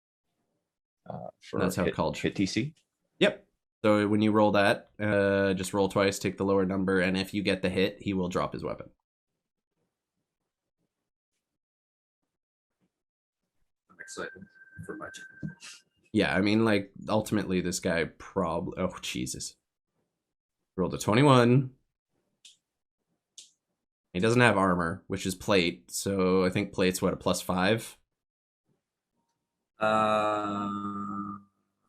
That's how hit, called. Hit TC. Yep. So when you roll that, just roll twice, take the lower number, and if you get the hit, he will drop his weapon. I'm excited for my turn. Yeah, I mean, like, ultimately, this guy probably... Oh, Jesus. Rolled a 21. He doesn't have armor, which is plate, so I think plate's, what, a +5?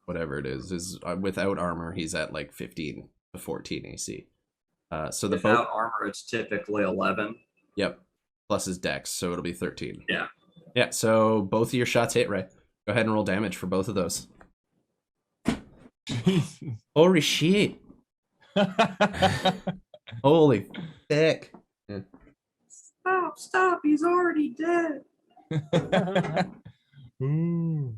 Whatever it is without armor, he's at, like, 15 to 14 AC. So the without armor, it's typically 11. Yep. Plus his dex, so it'll be 13. Yeah. Yeah, so both of your shots hit, Ray. Go ahead and roll damage for both of those. Holy shit. Holy heck. Yeah. Stop, he's already dead. Ooh.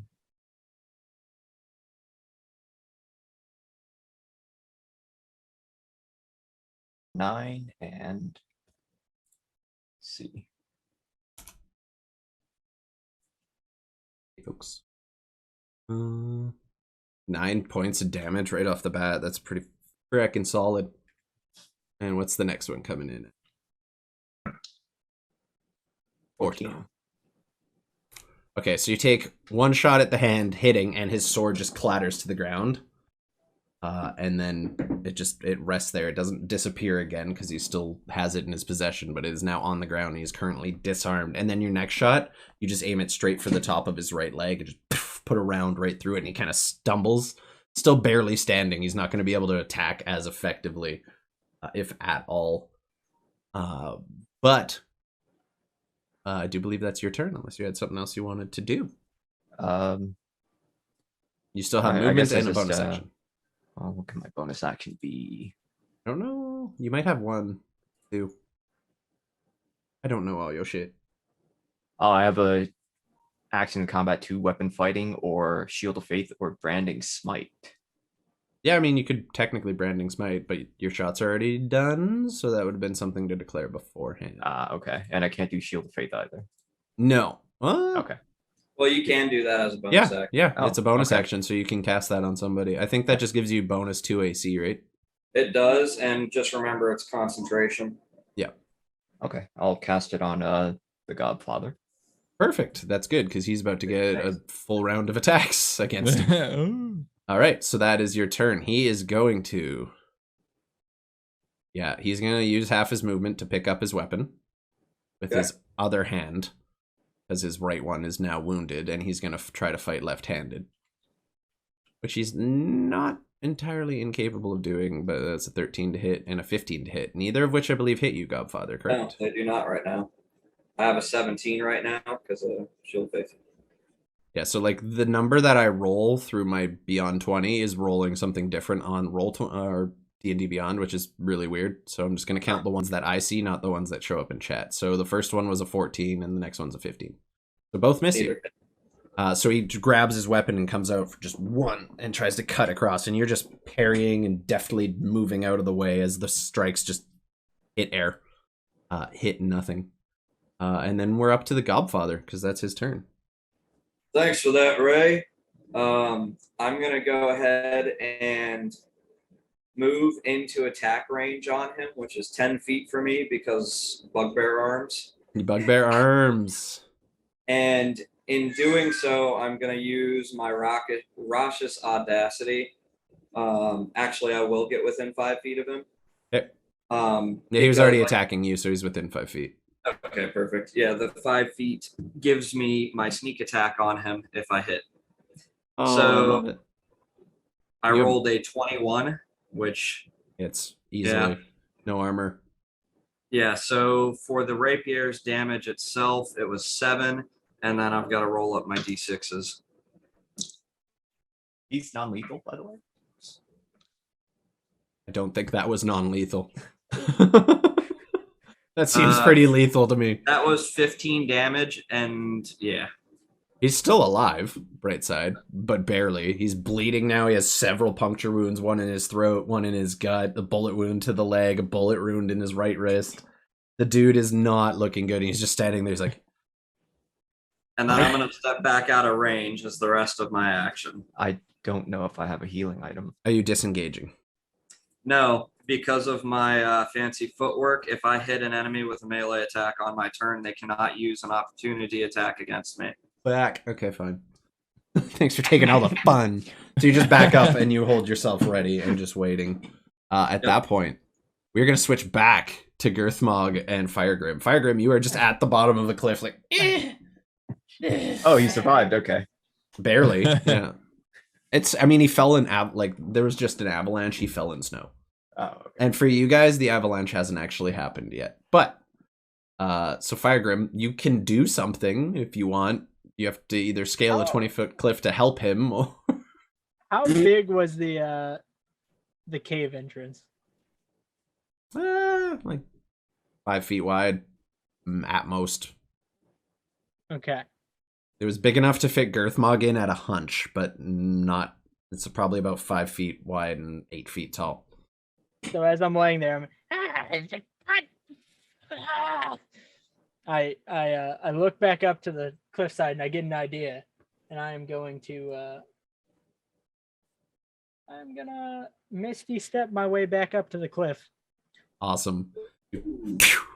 Nine and let's see. Folks. 9 points of damage right off the bat. That's pretty frickin' solid. And what's the next one coming in? 14. Okay, so you take one shot at the hand, hitting, and his sword just clatters to the ground. And then it rests there. It doesn't disappear again because he still has it in his possession, but it is now on the ground. He's currently disarmed. And then your next shot, you just aim it straight for the top of his right leg and just put a round right through it, and he kind of stumbles, still barely standing. He's not going to be able to attack as effectively, if at all. But I do believe that's your turn, unless you had something else you wanted to do. You still have movement and a bonus action. Oh, what can my bonus action be? I don't know. You might have 1, 2. I don't know all your shit. Oh, I have a action in combat 2, weapon fighting, or shield of faith, or branding smite. Yeah, I mean, you could technically branding smite, but your shot's already done, so that would have been something to declare beforehand. Okay. And I can't do shield of faith either. No. Okay. Well, you can do that as a bonus action. Yeah, Oh, it's a bonus okay. action, so you can cast that on somebody. I think that just gives you bonus 2 AC, right? It does, and just remember it's concentration. Yeah. Okay. I'll cast it on the Godfather. Perfect. That's good, because he's about to get a full round of attacks against him. Oh. All right, so that is your turn. He is going to... Yeah, he's going to use half his movement to pick up his weapon with his other hand, because his right one is now wounded, and he's going to try to fight left-handed, which he's not entirely incapable of doing, but that's a 13 to hit and a 15 to hit, neither of which I believe hit you, Godfather, correct? No, they do not right now. I have a 17 right now because of shield faith. Yeah, so like the number that I roll through my Beyond 20 is rolling something different on or D&D Beyond, which is really weird. So I'm just going to count the ones that I see, not the ones that show up in chat. So the first one was a 14 and the next one's a 15. So both miss you. So he grabs his weapon and comes out for just one and tries to cut across, and you're just parrying and deftly moving out of the way as the strikes just hit air. Hit nothing. And then we're up to the Godfather, because that's his turn. Thanks for that, Ray. I'm going to go ahead and move into attack range on him, which is 10 feet for me because bugbear arms. Bugbear arms. And in doing so, I'm going to use my Raucous Audacity. Actually, I will get within 5 feet of him. Okay. Yeah, he was already attacking you, so he's within 5 feet. Okay, perfect. Yeah, the 5 feet gives me my sneak attack on him if I hit. So I rolled a 21, which it's easily no armor. Yeah, so for the rapier's damage itself, it was 7, and then I've got to roll up my d6s. He's non-lethal, by the way. I don't think that was non-lethal. That seems pretty lethal to me. That was 15 damage, and yeah. He's still alive, bright side, but barely. He's bleeding now. He has several puncture wounds, one in his throat, one in his gut, a bullet wound to the leg, a bullet wound in his right wrist. The dude is not looking good. He's just standing there. He's like... And then I'm going to step back out of range as the rest of my action. I don't know if I have a healing item. Are you disengaging? No, because of my fancy footwork, if I hit an enemy with a melee attack on my turn, they cannot use an opportunity attack against me. Back. Okay, fine. Thanks for taking all the fun. So you just back up and you hold yourself ready and just waiting. At that point, we're going to switch back to Girthmog and Firegrim. Firegrim, you are just at the bottom of the cliff, like... Oh, you survived. Okay. Barely, yeah. I mean, he fell in, there was just an avalanche. He fell in snow. Oh, okay. And for you guys, the avalanche hasn't actually happened yet. But, so Firegrim, you can do something if you want. You have to either scale a 20-foot cliff to help him, or... How big was the cave entrance? Like 5 feet wide, at most. Okay. It was big enough to fit Girthmog in at a hunch, but not... It's probably about 5 feet wide and 8 feet tall. So as I'm laying there, I look back up to the cliffside and I get an idea, and I am going to I'm gonna misty step my way back up to the cliff. Awesome.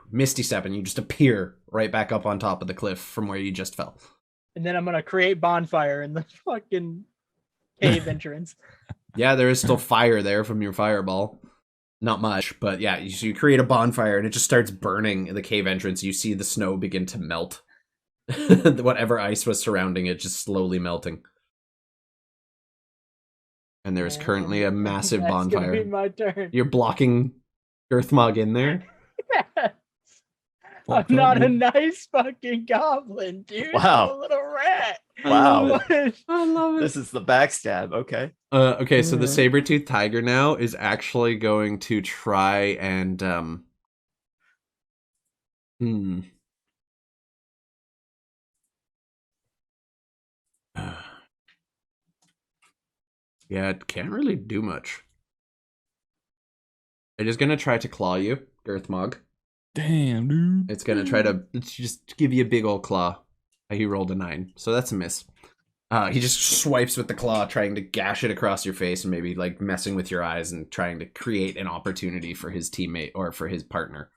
Misty step, and you just appear right back up on top of the cliff from where you just fell. And then I'm gonna create bonfire in the fucking cave entrance. Yeah, there is still fire there from your fireball. Not much, but yeah, you create a bonfire and it just starts burning in the cave entrance. You see the snow begin to melt. Whatever ice was surrounding it just slowly melting. And there is currently a massive That's bonfire. gonna be my turn. You're blocking Girthmog in there? I'm not a nice fucking goblin, dude. Wow. I'm a little rat. Wow. What? I love This is the backstab. Okay. Okay, so the Mhm. saber-toothed tiger now is actually going to try and yeah, it can't really do much. It is gonna try to claw you, Girthmog. Damn, dude. It's gonna try to just give you a big old claw. He rolled a 9, so that's a miss. He just swipes with the claw, trying to gash it across your face and maybe like messing with your eyes and trying to create an opportunity for his teammate or for his partner,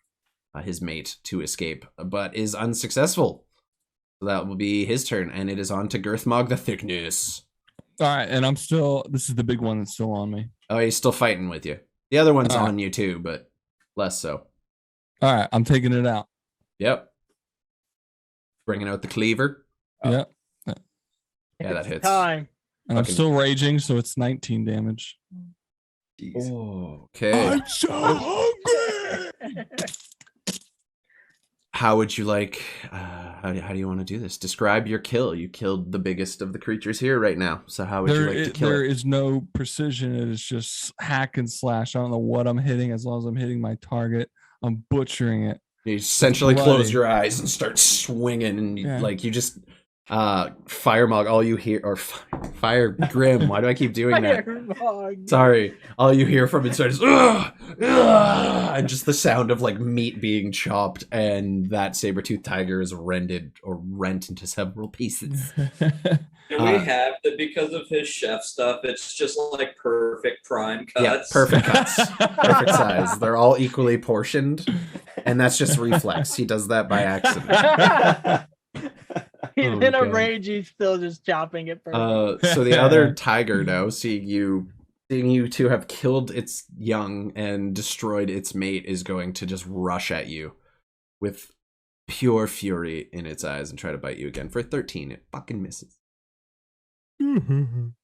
his mate, to escape, but is unsuccessful. So that will be his turn, and it is on to Girthmog the Thickness. All right, and I'm still. This is the big one that's still on me. Oh, he's still fighting with you. The other one's All right. on you too, but less so. All right, I'm taking it out. Yep. Bringing out the cleaver. Yep. Yeah, that It's hits. time. And I'm Fucking- still raging, so it's 19 damage. Jeez. Okay. so hungry. How would you like, how do you want to do this? Describe your kill. You killed the biggest of the creatures here right now. So how would you like to kill There it? is no precision. It is just hack and slash. I don't know what I'm hitting. As long as I'm hitting my target, I'm butchering it. You essentially bloody. close your eyes and start swinging, and Yeah. like you just Firemog. All you hear, or Fire Grim. Why do I keep doing that? Firemog. Sorry, all you hear from inside is "Ugh! Ugh!" and just the sound of like meat being chopped, and that saber-toothed tiger is rent into several pieces. And we have that because of his chef stuff. It's just like perfect prime cuts. Yeah, perfect cuts, perfect size. They're all equally portioned, and that's just reflex. He does that by accident. He's Oh, in a God. rage. He's still just chopping it. Perfect. So the other tiger now, seeing you two have killed its young and destroyed its mate, is going to just rush at you with pure fury in its eyes and try to bite you again for 13. It fucking misses. And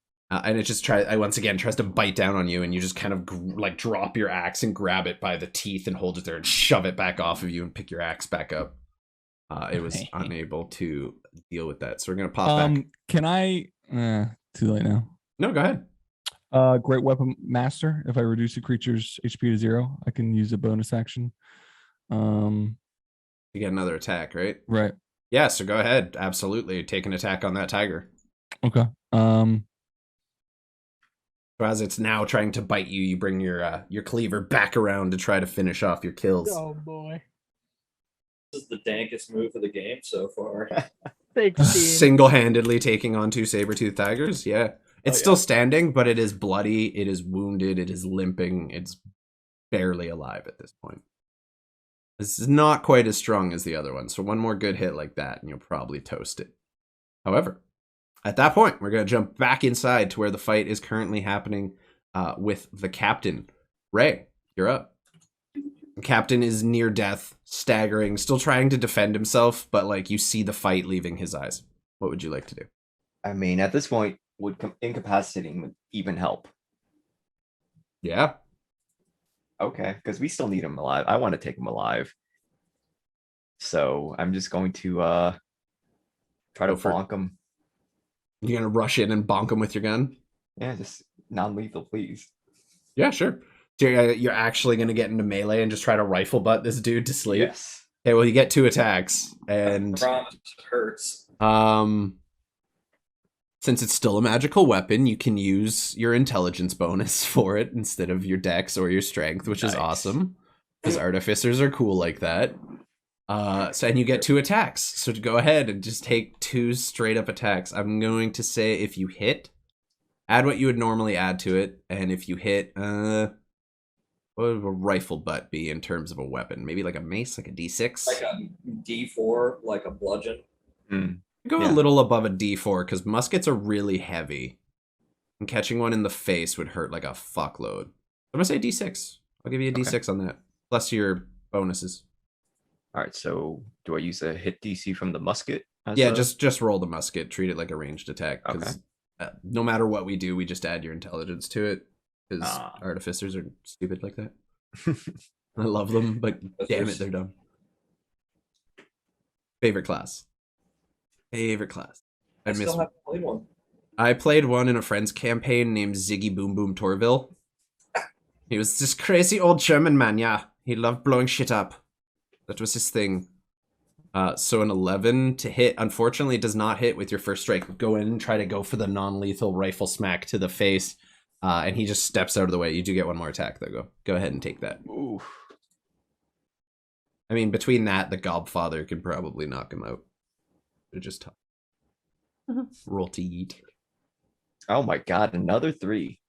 it just once again tries to bite down on you, and you just kind of like drop your axe and grab it by the teeth and hold it there and shove it back off of you and pick your axe back up. It was unable to deal with that, so we're gonna pop back. Can I? Too late now. No, go ahead. Great Weapon Master. If I reduce a creature's HP to 0, I can use a bonus action. You get another attack, right? Right. Yeah, so go ahead. Absolutely. Take an attack on that tiger. Okay. So as it's now trying to bite you, you bring your cleaver back around to try to finish off your kills. Oh boy. This is the dankest move of the game so far. 16. Single-handedly taking on 2 saber-toothed tigers. Yeah. It's Oh, still standing, but it is bloody, it is wounded, it is limping, it's barely alive at this point. This is not quite as strong as the other one, so one more good hit like that, and you'll probably toast it. However, at that point, we're going to jump back inside to where the fight is currently happening with the captain. Ray, you're up. The captain is near death, staggering, still trying to defend himself, but like you see the fight leaving his eyes. What would you like to do? I mean, at this point, would incapacitating would even help? Yeah. Okay, because we still need him alive. I want to take him alive. So I'm just going to try to Go for it. bonk him. You're going to rush in and bonk him with your gun? Yeah, just non-lethal, please. Yeah, sure. So you're actually going to get into melee and just try to rifle butt this dude to sleep? Yes. Okay, well, you get 2 attacks. And Promise it hurts. since it's still a magical weapon, you can use your intelligence bonus for it instead of your dex or your strength, which is Nice. awesome. Because artificers are cool like that. And you get 2 attacks. So to go ahead and just take 2 straight up attacks. I'm going to say if you hit, add what you would normally add to it. And if you hit, what would a rifle butt be in terms of a weapon? Maybe like a mace, like a D6? Like a D4, like a bludgeon. Go Yeah. a little above a D4 because muskets are really heavy. And catching one in the face would hurt like a fuckload. I'm gonna say D6. I'll give you a D6 on that. Plus your bonuses. All right. So do I use a hit DC from the musket? Yeah, just roll the musket. Treat it like a ranged attack. Because no matter what we do, we just add your intelligence to it. Because artificers are stupid like that. I love them, but damn it, they're dumb. Favorite class. Favorite class. I still haven't played one. I played one in a friend's campaign named Ziggy Boom Boom Torville. He was this crazy old German man, yeah. He loved blowing shit up. That was his thing. So an 11 to hit, unfortunately, does not hit with your first strike. Go in and try to go for the non-lethal rifle smack to the face, and he just steps out of the way. You do get one more attack, though. Go ahead and take that. Ooh. I mean, between that, the Gobfather could probably knock him out. They're just tough. Roll to eat. Oh my god, another 3.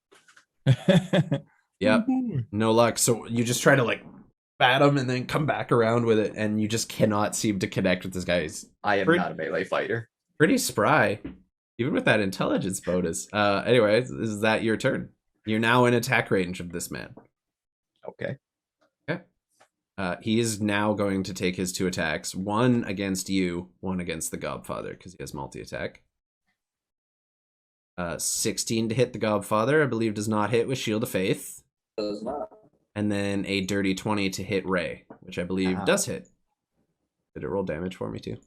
Yep. No luck. So you just try to like bat him and then come back around with it, and you just cannot seem to connect with this guy. I am not a melee fighter. Pretty spry, even with that intelligence bonus. Anyway, is that your turn? You're now in attack range of this man. Okay. He is now going to take his 2 attacks. One against you, one against the Gobfather, because he has multi-attack. 16 to hit the Gobfather, I believe does not hit with Shield of Faith. Does not. And then a dirty 20 to hit Ray, which I believe does hit. Did it roll damage for me too?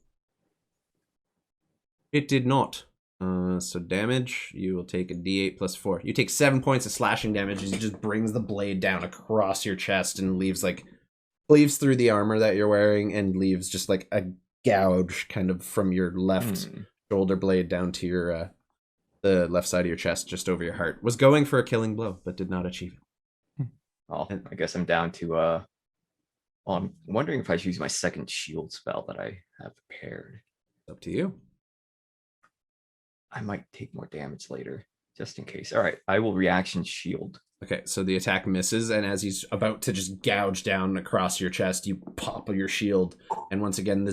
It did not. So damage, you will take a d8 plus 4. You take 7 points of slashing damage as he just brings the blade down across your chest and leaves cleaves through the armor that you're wearing and leaves just like a gouge kind of from your left shoulder blade down to your the left side of your chest, just over your heart. Was going for a killing blow, but did not achieve it. Oh, I guess I'm down to I'm wondering if I should use my second shield spell that I have prepared. It's up to you. I might take more damage later, just in case. All right, I will reaction shield. Okay, so the attack misses, and as he's about to just gouge down across your chest, you pop your shield, and once again,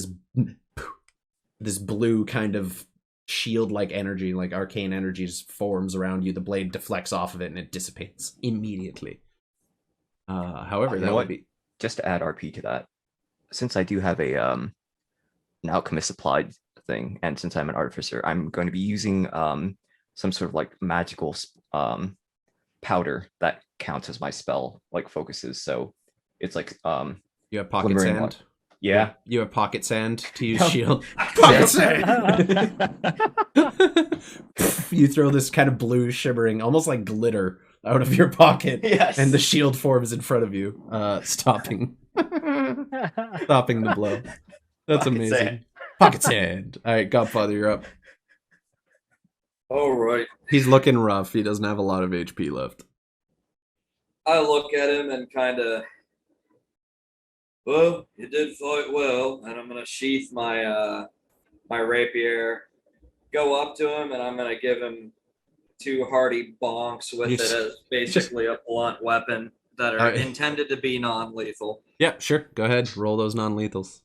this blue kind of shield-like energy, like arcane energy, just forms around you. The blade deflects off of it, and it dissipates immediately. However, that would be... Just to add RP to that, since I do have an alchemist applied thing, and since I'm an artificer, I'm going to be using some sort of like magical powder that counts as my spell like focuses. So it's like you have pocket sand. Yeah, you have pocket sand to use shield. Pocket sand. You throw this kind of blue shimmering, almost like glitter, out of your pocket, yes, and the shield forms in front of you, stopping the blow. That's pocket amazing. Sand. Pocket sand. All right, Godfather, you're up. All right. He's looking rough. He doesn't have a lot of HP left. I look at him and kind of, well, you did fight well, and I'm gonna sheath my my rapier, go up to him, and I'm gonna give him 2 hearty bonks with it as basically a blunt weapon that are intended to be non-lethal. Yeah, sure. Go ahead. Roll those non-lethals.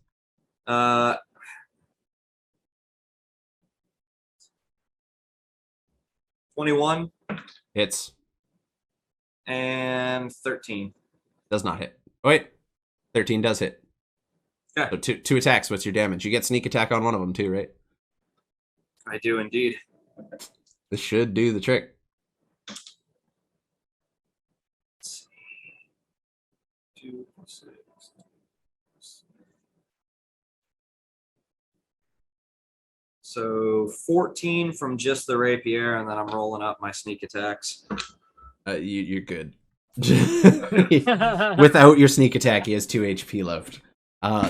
21 hits and 13 does not hit. Oh, wait, 13 does hit. Okay. So two attacks. What's your damage? You get sneak attack on one of them too, right? I do indeed. This should do the trick. Let's see. 2 plus 6. So 14 from just the rapier, and then I'm rolling up my sneak attacks. You're good. Without your sneak attack, he has 2 HP left.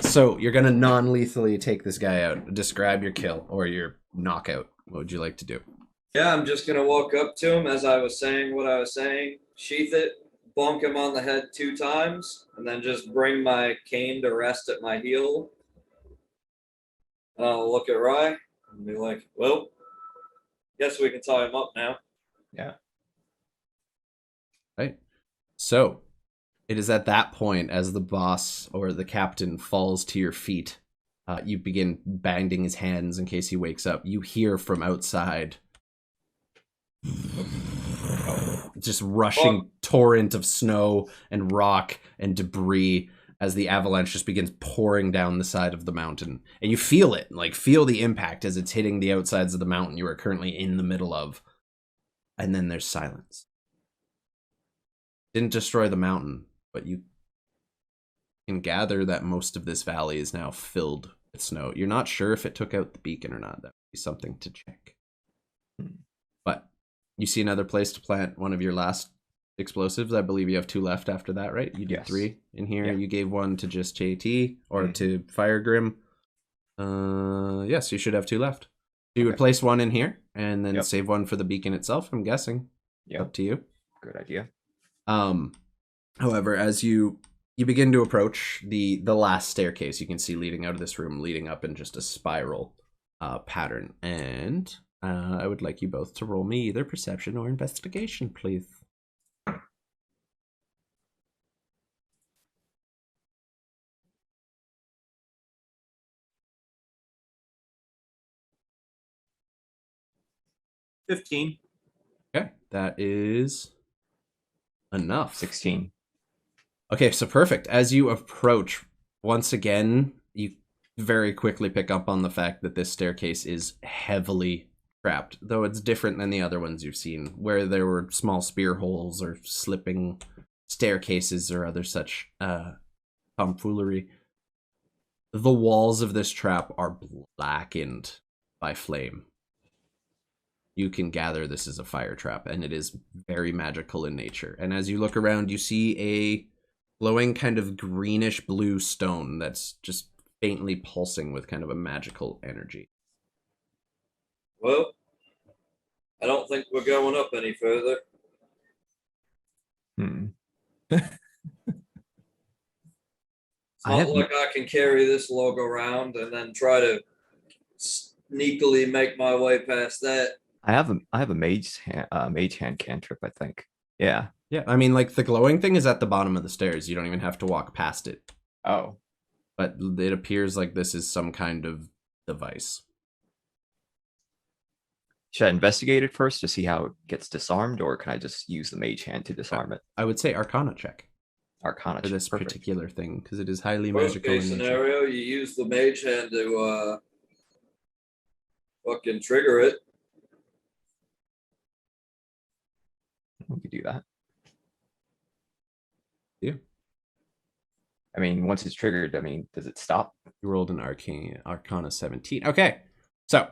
So you're gonna non-lethally take this guy out. Describe your kill or your knockout. What would you like to do? Yeah, I'm just gonna walk up to him as I was saying what I was saying, sheath it, bonk him on the head 2 times, and then just bring my cane to rest at my heel. And I'll look at Rye and be like, well, guess we can tie him up now. Yeah. Right. So it is at that point, as the boss or the captain falls to your feet, you begin banging his hands in case he wakes up. You hear from outside, just rushing torrent of snow and rock and debris as the avalanche just begins pouring down the side of the mountain. And you feel it, like feel the impact as it's hitting the outsides of the mountain you are currently in the middle of. And then there's silence. Didn't destroy the mountain, but you can gather that most of this valley is now filled with snow. You're not sure if it took out the beacon or not. That would be something to check. But you see another place to plant one of your last explosives. I believe you have 2 left after that, right? You did 3 in here. Yeah. You gave 1 to just JT or to Fire Grim. Yes, you should have 2 left. You would place 1 in here and then save 1 for the beacon itself, I'm guessing. Up to you. Good idea. However, as you begin to approach the last staircase, you can see leading out of this room, leading up in just a spiral pattern. And I would like you both to roll me either perception or investigation, please. $15. Okay, that is enough. 16. Okay, so perfect. As you approach, once again, you very quickly pick up on the fact that this staircase is heavily trapped, though it's different than the other ones you've seen, where there were small spear holes or slipping staircases or other such tomfoolery. The walls of this trap are blackened by flame. You can gather this is a fire trap, and it is very magical in nature. And as you look around, you see a glowing kind of greenish blue stone that's just faintly pulsing with kind of a magical energy. Well, I don't think we're going up any further. It's not like I can carry this log around and then try to sneakily make my way past that. I have a mage hand cantrip, I think. Yeah. Yeah, I mean, like, the glowing thing is at the bottom of the stairs. You don't even have to walk past it. Oh. But it appears like this is some kind of device. Should I investigate it first to see how it gets disarmed, or can I just use the mage hand to disarm it? I would say Arcana check. Arcana for check. this particular thing, because it is highly Worst magical case in nature. scenario, you use the mage hand to fucking trigger it. We could do that. Yeah. I mean, once it's triggered, I mean, does it stop? You rolled an Arcana 17. Okay, so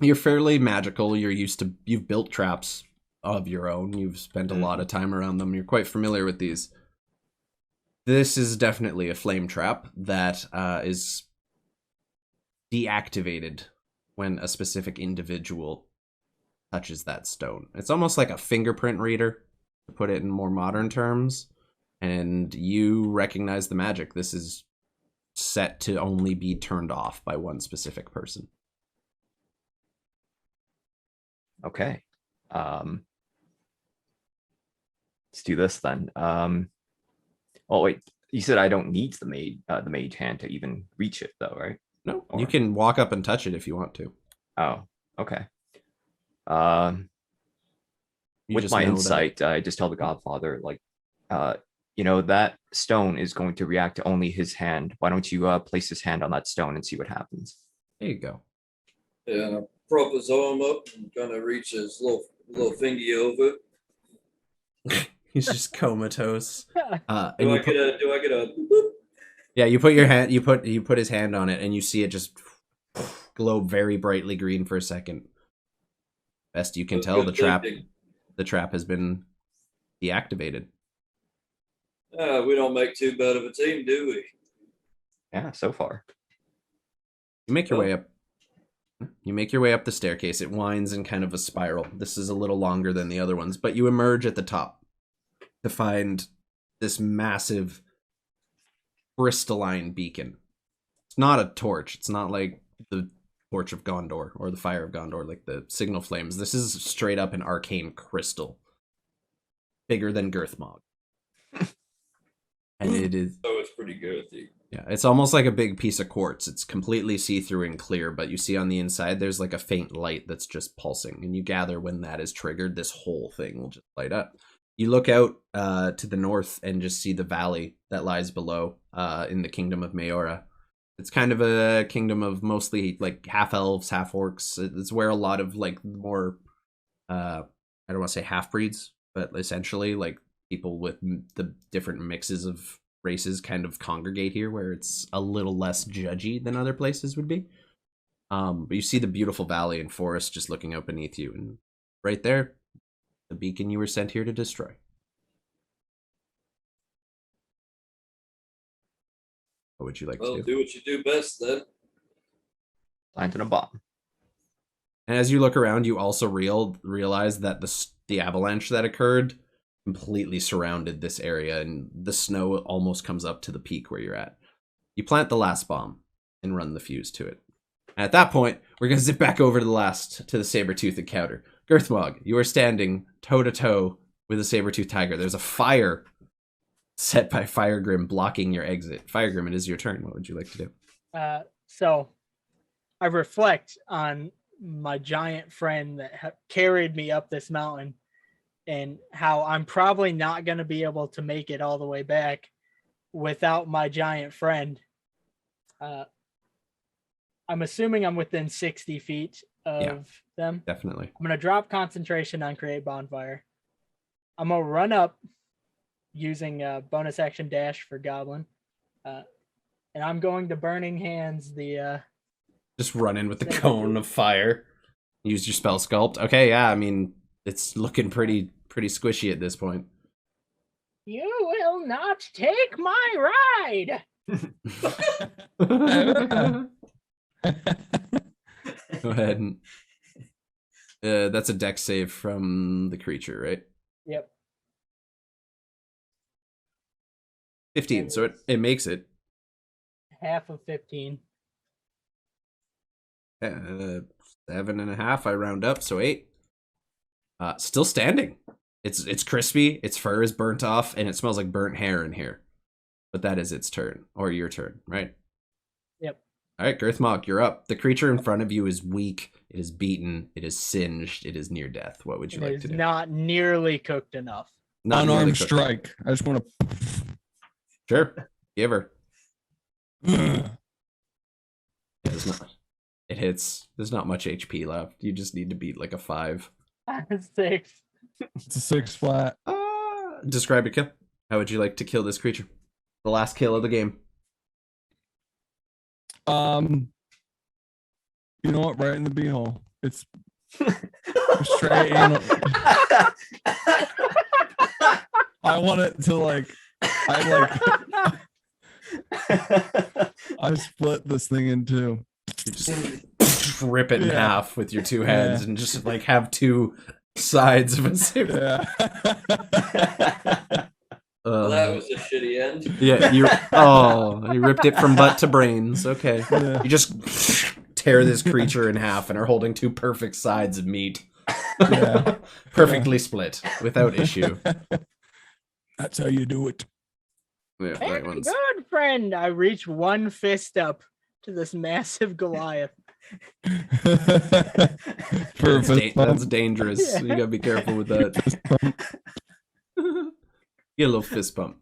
you're fairly magical. You've built traps of your own. You've spent a lot of time around them. You're quite familiar with these. This is definitely a flame trap that is deactivated when a specific individual touches that stone. It's almost like a fingerprint reader, to put it in more modern terms, and you recognize the magic. This is set to only be turned off by one specific person. Okay. Let's do this then. Oh wait, you said I don't need the mage hand to even reach it though, right? No, you can walk up and touch it if you want to. Oh, okay. You With just my know insight, I just tell the Godfather, like, that stone is going to react to only his hand. Why don't you place his hand on that stone and see what happens? There you go. Yeah, prop his arm up and kind of reach his little fingy over. He's just comatose. Do I get a Yeah, you put your hand. You put his hand on it, and you see it just glow very brightly green for a second. Best you can tell, the trap has been deactivated. We don't make too bad of a team, do we? Yeah, so far. You make your way up. You make your way up the staircase. It winds in kind of a spiral. This is a little longer than the other ones, but you emerge at the top to find this massive crystalline beacon. It's not a torch. It's not like the Torch of Gondor or the Fire of Gondor, like the signal flames. This is straight up an arcane crystal. Bigger than Girthmog. And it is, So it's pretty girthy. yeah, it's almost like a big piece of quartz. It's completely see-through and clear, but you see on the inside there's like a faint light that's just pulsing, and you gather when that is triggered, this whole thing will just light up. You look out to the north and just see the valley that lies below in the kingdom of Mayora. It's kind of a kingdom of mostly like half elves, half orcs. It's where a lot of like more I don't want to say half breeds, but essentially like people with the different mixes of races kind of congregate here, where it's a little less judgy than other places would be. But you see the beautiful valley and forest just looking out beneath you, and right there, the beacon you were sent here to destroy. What would you like to do? Do what you do best, then. Planting a bomb. And as you look around, you also realize that the avalanche that occurred completely surrounded this area, and the snow almost comes up to the peak where you're at. You plant the last bomb and run the fuse to it. And at that point, we're going to zip back over to the saber-tooth encounter. Girthmog, you are standing toe-to-toe with a saber-tooth tiger. There's a fire set by Firegrim blocking your exit. Firegrim, it is your turn. What would you like to do? So I reflect on my giant friend that carried me up this mountain, and how I'm probably not going to be able to make it all the way back without my giant friend. I'm assuming I'm within 60 feet of them. Definitely. I'm going to drop concentration on create bonfire. I'm going to run up using bonus action dash for goblin. And I'm going to burning hands the... Just run in with the cone of fire. Use your spell sculpt. Okay, yeah, I mean, it's looking pretty squishy at this point. You will not take my ride. Go ahead and that's a dex save from the creature, right? Yep. 15, so it makes it. Half of 15. 7.5, I round up, so 8. Still standing. It's crispy, its fur is burnt off, and it smells like burnt hair in here. But that is its turn, or your turn, right? Yep. All right, Girthmog, you're up. The creature in front of you is weak, it is beaten, it is singed, it is near death. What would you like to do? Not nearly cooked enough. Not nearly Unarmed cooked. strike. I just want to. Sure, give her. It hits. There's not much HP left. You just need to beat like a 5. 6. It's a 6 flat. Describe your kill. How would you like to kill this creature? The last kill of the game. You know what? Right in the beehole. It's straight anal. I want it to like. I split this thing in two. You just rip it in half with your two hands and just like have two sides of a saber. Yeah. Well, that was a shitty end. Yeah, you ripped it from butt to brains. Okay. Yeah. You just tear this creature in half and are holding two perfect sides of meat. Yeah. Perfectly split without issue. That's how you do it. Yeah, that one's... Good friend. I reach one fist up to this massive Goliath. That's dangerous. You gotta be careful with that. Get a little fist bump.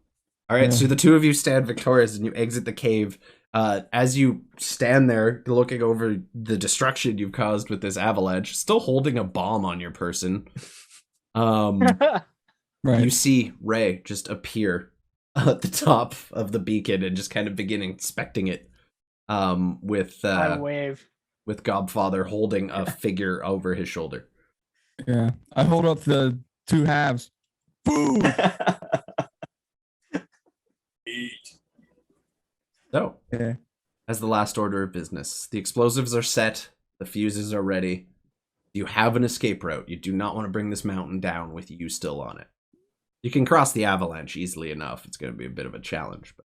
All right, so the two of you stand victorious and you exit the cave. As you stand there looking over the destruction you've caused with this avalanche, still holding a bomb on your person, Right. you see Ray just appear at the top of the beacon and just kind of begin inspecting it with I wave. with Godfather holding a figure over his shoulder. Yeah. I hold up the two halves. Boom. Eat. So, Yeah. as the last order of business, the explosives are set, the fuses are ready. You have an escape route. You do not want to bring this mountain down with you still on it. You can cross the avalanche easily enough. It's going to be a bit of a challenge, but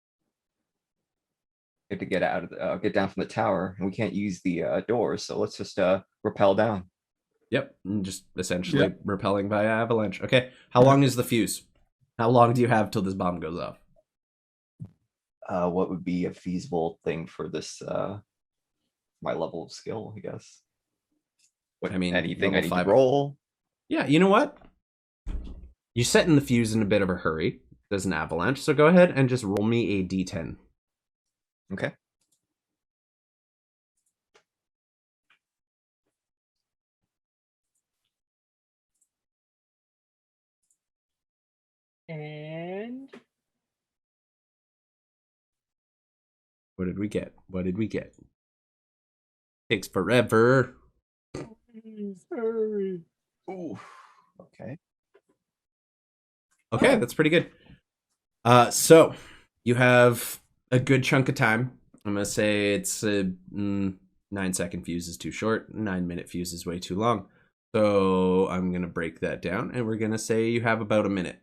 We have to get out of get down from the tower, and we can't use the doors. So let's just rappel down. yep, and just essentially repelling via avalanche. Okay, how long is the fuse? How long do you have till this bomb goes off? what would be a feasible thing for this my level of skill, I guess. What, I mean, anything I level need five. to roll? Yeah, you know what? You set in the fuse in a bit of a hurry. There's an avalanche, so go ahead and just roll me a d10. Okay. And What did we get? What did we get? Takes forever. please hurry. Ooh. Okay. Okay, that's pretty good. So you have a good chunk of time. I'm gonna say it's a 9-second fuse is too short. 9-minute fuse is way too long. So I'm gonna break that down, and we're gonna say you have about a minute.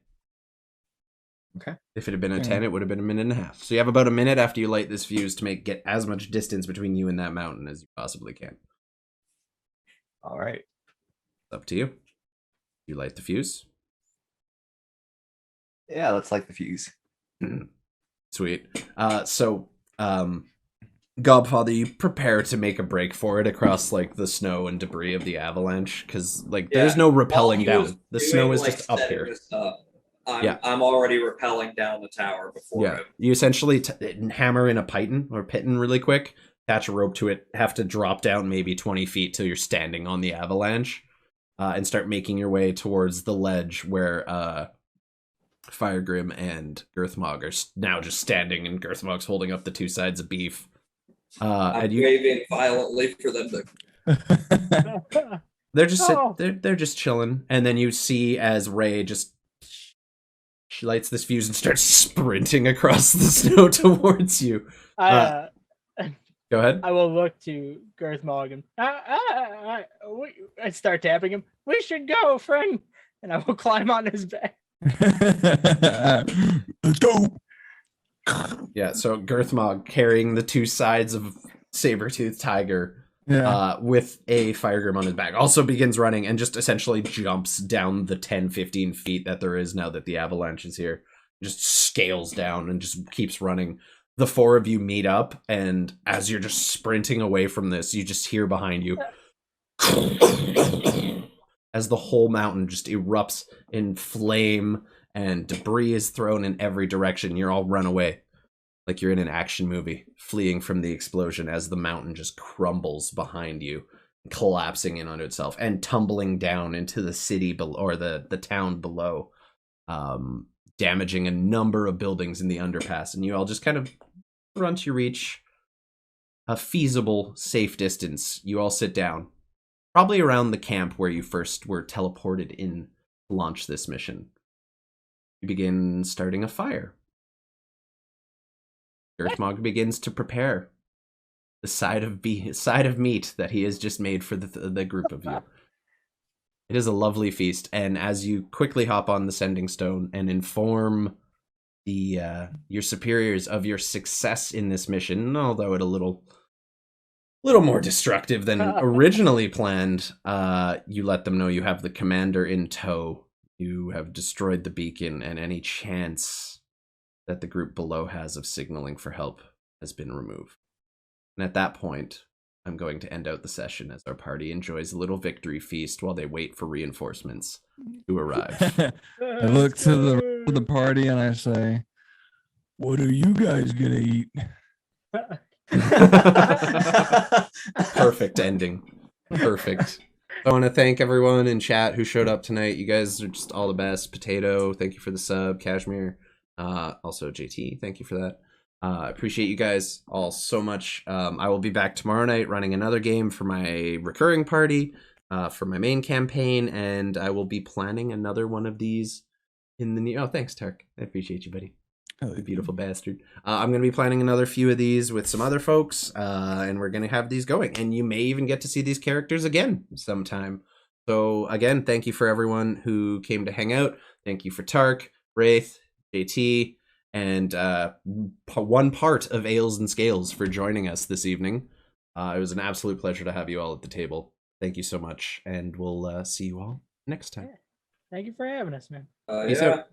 Okay. If it had been a Okay. 10, it would have been a minute and a half. So you have about a minute after you light this fuse to get as much distance between you and that mountain as you possibly can. All right. It's up to you. You light the fuse. Yeah, let's light the fuse. Sweet. Godfather, you prepare to make a break for it across like the snow and debris of the avalanche, because like there's Yeah, no While rappelling he was down. The doing, snow is like, just up setting here. this up, I'm, Yeah. I'm already rappelling down the tower before Yeah, him. you essentially hammer in a piton or piton really quick, attach a rope to it, have to drop down maybe 20 feet till you're standing on the avalanche, and start making your way towards the ledge where Firegrim and Girthmog are now just standing, and Girthmog's holding up the two sides of beef. I'm And you, waving violently for them to. they're just Oh. they're just chilling, and then you see as Ray just she lights this fuse and starts sprinting across the snow towards you. I Go ahead. I will look to Girth Morgan. I start tapping him. We should go, friend. And I will climb on his back. Let's go. Yeah, so Girthmog carrying the two sides of Saber-Toothed Tiger Yeah. with a Firegrim on his back also begins running and just essentially jumps down the 10-15 feet that there is now that the avalanche is here. Just scales down and just keeps running. The four of you meet up, and as you're just sprinting away from this, you just hear behind you as the whole mountain just erupts in flame and debris is thrown in every direction. You're all run away like you're in an action movie, fleeing from the explosion as the mountain just crumbles behind you, collapsing in on itself and tumbling down into the city below, or the town below, damaging a number of buildings in the underpass. And you all just kind of, once you reach a feasible, safe distance, you all sit down, probably around the camp where you first were teleported in to launch this mission. You begin starting a fire. Girthmog begins to prepare the side of meat that he has just made for the group of you. It is a lovely feast, and as you quickly hop on the sending stone and inform your superiors of your success in this mission, although it a little more destructive than originally planned, you let them know you have the commander in tow. You have destroyed the beacon, and any chance that the group below has of signaling for help has been removed. And at that point, I'm going to end out the session as our party enjoys a little victory feast while they wait for reinforcements to arrive. I look to the party and I say, "What are you guys gonna eat?" Perfect ending. Perfect. I want to thank everyone in chat who showed up tonight. You guys are just all the best. Potato, thank you for the sub. Cashmere, also JT, thank you for that. I appreciate you guys all so much. I will be back tomorrow night running another game for my recurring party, for my main campaign, and I will be planning another one of these in the new. Oh, thanks, Tark. I appreciate you, buddy. You beautiful bastard. I'm going to be planning another few of these with some other folks, and we're going to have these going. And you may even get to see these characters again sometime. So, again, thank you for everyone who came to hang out. Thank you for Tark, Wraith, JT, and one part of Ales and Scales for joining us this evening. It was an absolute pleasure to have you all at the table. Thank you so much, and we'll see you all next time. Thank you for having us, man. Peace Yeah. out.